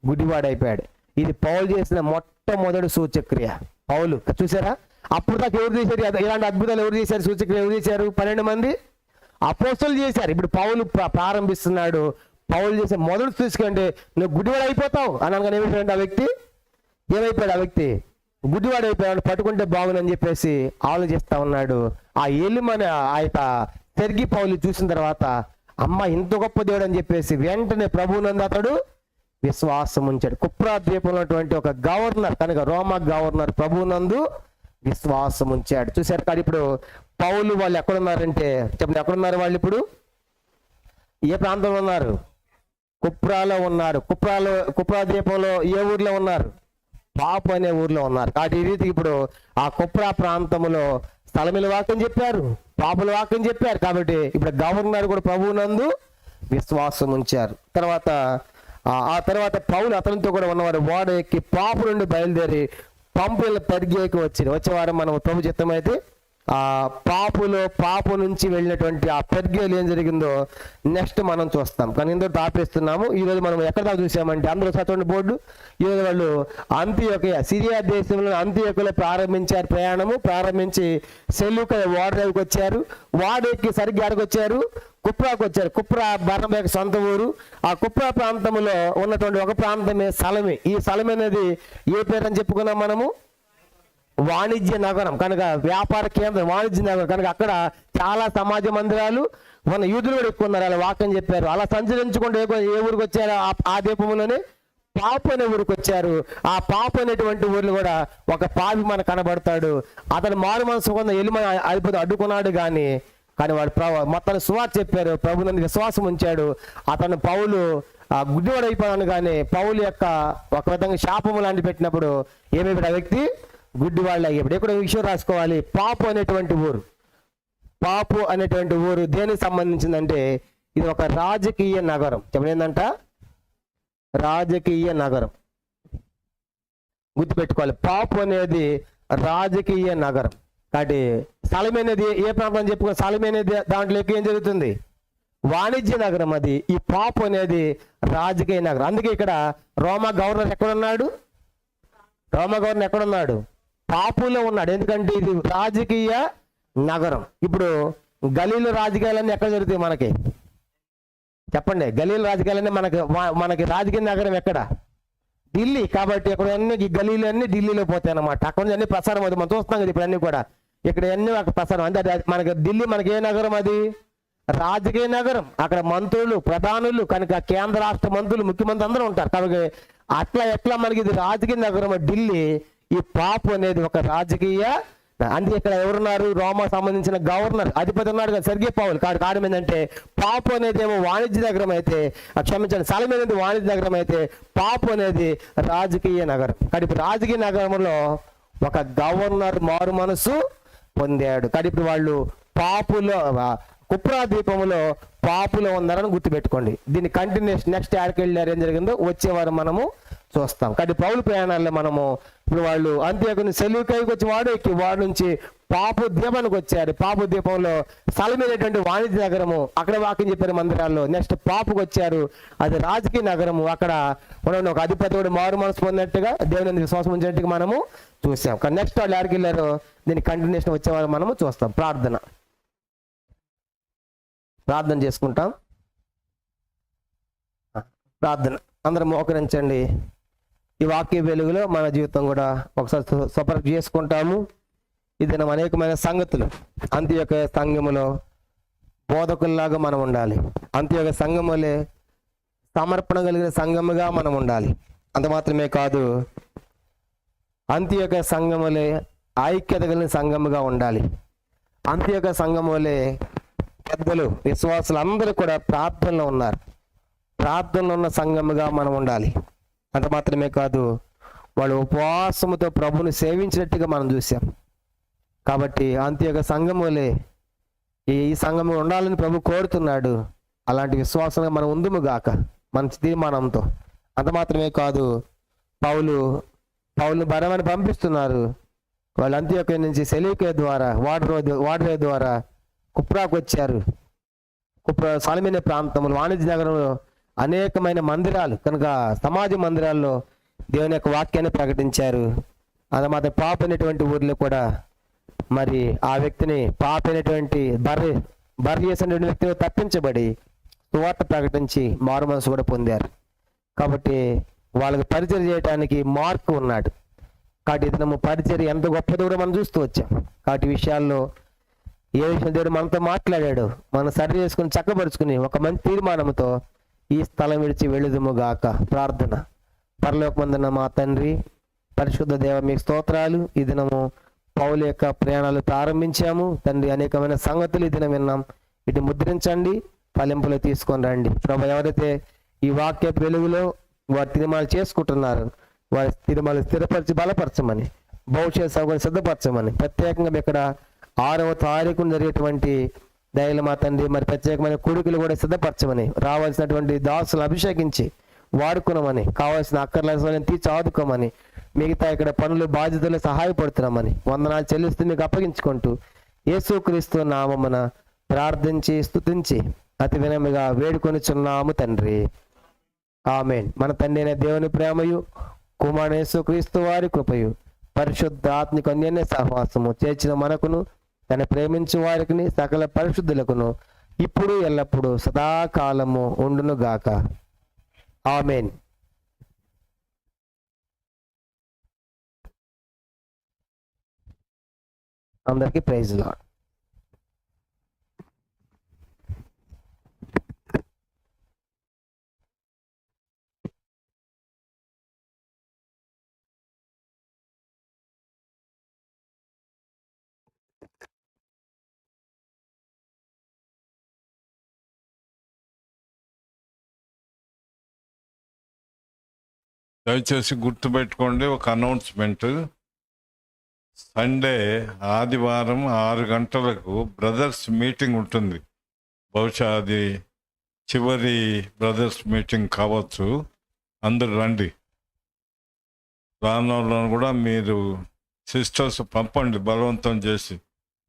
గుడ్డివాడు అయిపోయాడు. ఇది పౌలు చేసిన మొట్టమొదటి సూచక్రియ. పౌలు చూసారా? అప్పుడు దాకా ఎవరు చేశారు ఇలాంటి అద్భుతాలు? ఎవరు చేశారు? సూచక్రియ ఎవరు చేశారు? 12 మంది అపోస్తలులు చేశారు. ఇప్పుడు పౌలు ప్రారంభిస్తున్నాడు. పౌలు చేసే మొదటి సూచకంటే నువ్వు గుడ్డివాడు అయిపోతావు అని అనగానే ఏమైపోయాడు ఆ వ్యక్తి? ఏమైపోయాడు ఆ వ్యక్తి? గుడ్డివాడు అయిపోయాడు. పట్టుకుంటే బాగుందని చెప్పేసి ఆలోచిస్తా ఉన్నాడు. ఆ ఎలుమని ఆ యొక్క సెర్గి పౌలు చూసిన తర్వాత అమ్మ ఇంత గొప్ప దేవుడు అని చెప్పేసి వెంటనే ప్రభువునందు అతడు విశ్వాసం ఉంచాడు. కుప్రా ద్వీపంలో ఉన్నటువంటి ఒక గవర్నర్, కనుక రోమా గవర్నర్ ప్రభువునందు విశ్వాసం ఉంచాడు. చూశారు కాదు? ఇప్పుడు పౌలు వాళ్ళు ఎక్కడున్నారంటే చెప్పండి, ఎక్కడున్నారు వాళ్ళు? ఇప్పుడు ఏ ప్రాంతంలో ఉన్నారు? కుప్రాలో ఉన్నారు. కుప్రా ద్వీపంలో ఏ ఊర్లో ఉన్నారు? పాపు అనే ఊర్లో ఉన్నారు. కాబట్టి ఈ రీతికి ఇప్పుడు ఆ కుప్రా ప్రాంతంలో స్థలమిల వాక్యం చెప్పారు, పాపుల వాక్యం చెప్పారు. కాబట్టి ఇప్పుడు గవర్నర్ కూడా ప్రభువునందు విశ్వాసం ఉంచారు. ఆ తర్వాత పౌలు అతనితో కూడా ఉన్నవారు ఓడ ఎక్కి పాపు నుండి బయలుదేరి పంపుల పెరిగేకి వచ్చేవారు. మనం ప్రభు చిత్తమైతే పాపు నుంచి వెళ్ళినటువంటి ఆ పెర్గేలు ఏం జరిగిందో నెక్స్ట్ మనం చూస్తాం. కానీ ఇందులో ఆపేస్తున్నాము. ఈరోజు మనం ఎక్కడ దాకా చూసామంటే అందరూ చదవండి బోర్డు. ఈరోజు వాళ్ళు అంతియోకియ, సిరియా దేశంలో అంతియోకియలో ప్రారంభించారు ప్రయాణము. ప్రారంభించి సెలూక ఓడరేవుకి వచ్చారు. వాడెక్కి సరిగ్గా ఎక్కడికి వచ్చారు? కుప్రాకు వచ్చారు. కుప్రా బర్నబా యొక్క సొంత ఊరు. ఆ కుప్రా ప్రాంతంలో ఉన్నటువంటి ఒక ప్రాంతమే సలమి. ఈ సలమి అనేది ఏ పేరు అని చెప్పుకున్నాం మనము? వాణిజ్య నగరం కనుక, వ్యాపార కేంద్రం, వాణిజ్య నగరం కనుక అక్కడ చాలా సమాజ మందిరాలు, మన యూదులు కూడా ఎక్కువ ఉన్నారు. అలా వాక్యం చెప్పారు. అలా సంచరించుకుంటూ ఏ ఊరికి వచ్చారు? ఆ దీపంలోనే పాపు అనే ఊరికి వచ్చారు. ఆ పాపు అనేటువంటి ఊరిలో కూడా ఒక పాపి మనకు కనబడతాడు. అతను మారు మనసు కొంత ఎలుమ అధిపతి అడ్డుకున్నాడు కానీ వాడు మొత్తాన్ని సువార్త చెప్పారు. ప్రభు నందు విశ్వాసం ఉంచాడు. అతను పౌలు గుడ్డివాడు అయిపోయాను కానీ పౌలు యొక్క ఒక విధంగా శాపము లాంటి పెట్టినప్పుడు ఏమైపోయాడు? ఆ వ్యక్తి గుడ్డివాళ్ళు అయ్యేప్పుడు. ఎక్కడ విషయం రాసుకోవాలి? పాపు అనేటువంటి ఊరు. పాపు అనేటువంటి ఊరు దేనికి సంబంధించిందంటే ఇది ఒక రాజకీయ నగరం. చెప్పండి ఏంటంట? రాజకీయ నగరం. గుర్తుపెట్టుకోవాలి, పాపు అనేది రాజకీయ నగరం. కాబట్టి సలమి అనేది ఏ ప్రాంతం చెప్పుకో, సలమి అనేది దాంట్లో ఏం జరుగుతుంది? వాణిజ్య నగరం అది. ఈ పాపు అనేది రాజకీయ నగరం. అందుకే ఇక్కడ రోమా గవర్నర్ ఎక్కడున్నాడు? రోమా గవర్నర్ ఎక్కడున్నాడు? పాపులో ఉన్నాడు. ఎందుకంటే ఇది రాజకీయ నగరం. ఇప్పుడు గలీలు రాజకీయాలన్నీ ఎక్కడ జరుగుతాయి మనకి? చెప్పండి. గలీలు రాజకీయాలన్నీ మనకి రాజకీయ నగరం ఎక్కడ? ఢిల్లీ. కాబట్టి ఇక్కడ అన్ని ఈ గలీలు అన్ని ఢిల్లీలో పోతాయి అన్నమాట. అక్కడ నుంచి అన్ని ప్రసారం అవుతుంది. మనం చూస్తున్నాం కదా ఇప్పుడు అన్ని కూడా. ఇక్కడ అన్ని ప్రసారం అంటే మనకి ఢిల్లీ మనకి ఏ నగరం? అది రాజకీయ నగరం. అక్కడ మంత్రులు, ప్రధానులు, కనుక కేంద్ర రాష్ట్ర మంత్రులు, ముఖ్యమంత్రి అందరూ ఉంటారు. కాబట్టి ఎట్లా మనకి ఇది రాజకీయ నగరం ఢిల్లీ. ఈ పాపు అనేది ఒక రాజకీయ. అందుకే ఇక్కడ ఎవరున్నారు? రోమా సంబంధించిన గవర్నర్, అధిపతి ఉన్నాడు కదా, సెర్గీ పౌలు. కారణం ఏంటంటే పాపు అనేది ఏమో వాణిజ్య నగరం అయితే, క్షమించండి, సలమి అనేది వాణిజ్య నగరం అయితే పాపు అనేది రాజకీయ నగరం. కాబట్టి ఇప్పుడు రాజకీయ నగరంలో ఒక గవర్నర్ మారు మనసు పొందాడు. కాబట్టి ఇప్పుడు వాళ్ళు పాపులో, కుప్రా ద్వీపంలో పాపులో ఉన్నారని గుర్తుపెట్టుకోండి. దీని కంటిన్యూషన్ నెక్స్ట్ యాడికి వెళ్ళారు ఏం జరిగిందో వచ్చేవారు మనము చూస్తాం. కాబట్టి పౌలు ప్రయాణాల్లో మనము ఇప్పుడు వాళ్ళు అంత్యోకియ సెలూకైకి వచ్చి వాడు నుంచి పాపు ద్వీపానికి వచ్చారు. పాపు ద్వీపంలో సలమైనటువంటి వాణిజ్య నగరము, అక్కడ వాక్యం చెప్పారు మందిరాల్లో. నెక్స్ట్ పాపుకు వచ్చారు, అది రాజకీయ నగరము. అక్కడ మనం ఒక అధిపతి మారు మనసు పొందినట్టుగా, దేవుని విశ్వాసం ఉంచినట్టుగా మనము చూసాం. కానీ నెక్స్ట్ వాళ్ళు ఎక్కడికి వెళ్ళారో దీని కంటిన్యూషన్ వచ్చేవారు మనము చూస్తాం. ప్రార్థన చేసుకుంటాం. ప్రార్థన అందరం మోకరించండి. ఈ వాక్య వెలుగులో మన జీవితం కూడా ఒకసారి స్వపరీక్ష చేసుకుంటాము. ఇది అనేకమైన సంగతులు. అంత్యోకియ సంఘములో బోధకుల్లాగా మనం ఉండాలి. అంత్యోకియ సంఘములే సమర్పణ కలిగిన సంఘముగా మనం ఉండాలి. అంత మాత్రమే కాదు, అంత్యోకియ సంఘములే ఐక్యత కలిగిన సంఘముగా ఉండాలి. అంత్యోకియ సంఘములే పెద్దలు, విశ్వాసులు అందరూ కూడా ప్రార్థనలో ఉన్నారు. ప్రార్థనలో ఉన్న సంఘముగా మనం ఉండాలి. అంత మాత్రమే కాదు, వాళ్ళు ఉపవాసముతో ప్రభుని సేవించినట్టుగా మనం చూసాం. కాబట్టి అంత్యోకియ సంఘములే ఈ సంఘము ఉండాలని ప్రభు కోరుతున్నాడు. అలాంటి విశ్వాసంగా మనం ఉందుము గాక మంచి తీర్మానంతో. అంత మాత్రమే కాదు, పౌలు బరమని పంపిస్తున్నారు. వాళ్ళు అంత్యోకియ నుంచి సెలూకియ ద్వారా వాడరే ద్వారా కుప్రాకు వచ్చారు. సలమైన ప్రాంతంలో వాణిజ్య నగరంలో అనేకమైన మందిరాలు కనుక సమాజ మందిరాల్లో దేవుని యొక్క వాక్యాన్ని ప్రకటించారు. అన్నమాట పాప అనేటువంటి ఊర్లో కూడా మరి ఆ వ్యక్తిని పాప అయినటువంటి బర్రె చేసినటువంటి వ్యక్తిని తప్పించబడి సువార్త ప్రకటించి మారు మనసు కూడా పొందారు. కాబట్టి వాళ్ళకి పరిచయం చేయడానికి మార్కు ఉన్నాడు. కాబట్టి ఇతను పరిచర్య ఎంత గొప్ప దూరం మనం చూస్తూ వచ్చాం. కాబట్టి విషయాల్లో ఏ విషయం దేవుడు మనతో మాట్లాడాడు, మనం సరి చేసుకుని చక్కపరుచుకుని ఒక మంచి తీర్మానంతో ఈ స్థలం విడిచి వెళ్ళుదుముగాక. ప్రార్థన. పరలోకమందున్న మా తండ్రి, పరిశుద్ధ దేవ, మీకు స్తోత్రాలు. ఈ దినము పౌలు యొక్క ప్రయాణాలు ప్రారంభించాము తండ్రి. అనేకమైన సంగతులు ఈ దినం విన్నాం. వీటిని ముద్రించండి, ఫలింపులు తీసుకొని రండి ప్రభు. ఎవరైతే ఈ వాక్య వెలుగులో వారి తీర్మానాలు చేసుకుంటున్నారు, వారి తీర్మానాలు స్థిరపరిచి బలపరచమని, భవిష్యత్ సౌకర్యం సిద్ధపరచమని, ప్రత్యేకంగా ఇక్కడ 6వ తారీఖున జరిగేటువంటి దయలు మా తండ్రి మరి ప్రత్యేకమైన కొడుకులు కూడా సిద్ధపరచమని, రావాల్సినటువంటి దాసులు అభిషేకించి వాడుకున్నామని, కావాల్సిన అక్కర్లను తీర్చి ఆదుకోమని, మిగతా ఇక్కడ పనులు బాధ్యతలు సహాయపడుతున్నామని వందనాలు చెల్లిస్తూ మీకు అప్పగించుకుంటూ యేసుక్రీస్తు నామమున ప్రార్థించి స్తుతించి అతి వినముగా వేడుకొనుచున్నాము తండ్రి. ఆమేన్. మన తండ్రి అయిన దేవుని ప్రేమయు, కుమారుడు యేసుక్రీస్తు వారి కృపయు, పరిశుద్ధాత్మిక అన్యోన్య సహవాసము చేర్చిన మనకును, తన ప్రేమించు వారికి సకల పరిశుద్ధులకును ఇప్పుడు ఎల్లప్పుడూ సదాకాలము ఉండును గాక. ఆమేన్. అందరికీ ప్రైజ్ లార్డ్. దయచేసి గుర్తుపెట్టుకోండి ఒక అనౌన్స్మెంట్. సండే ఆదివారం 6 గంటలకు బ్రదర్స్ మీటింగ్ ఉంటుంది. బహుశా అది చివరి బ్రదర్స్ మీటింగ్ కావచ్చు. అందరూ రండి. రానోళ్ళను కూడా మీరు సిస్టర్స్ పంపండి, బలవంతం చేసి.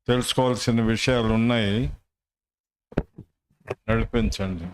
తెలుసుకోవాల్సిన విషయాలు ఉన్నాయి, నడిపించండి.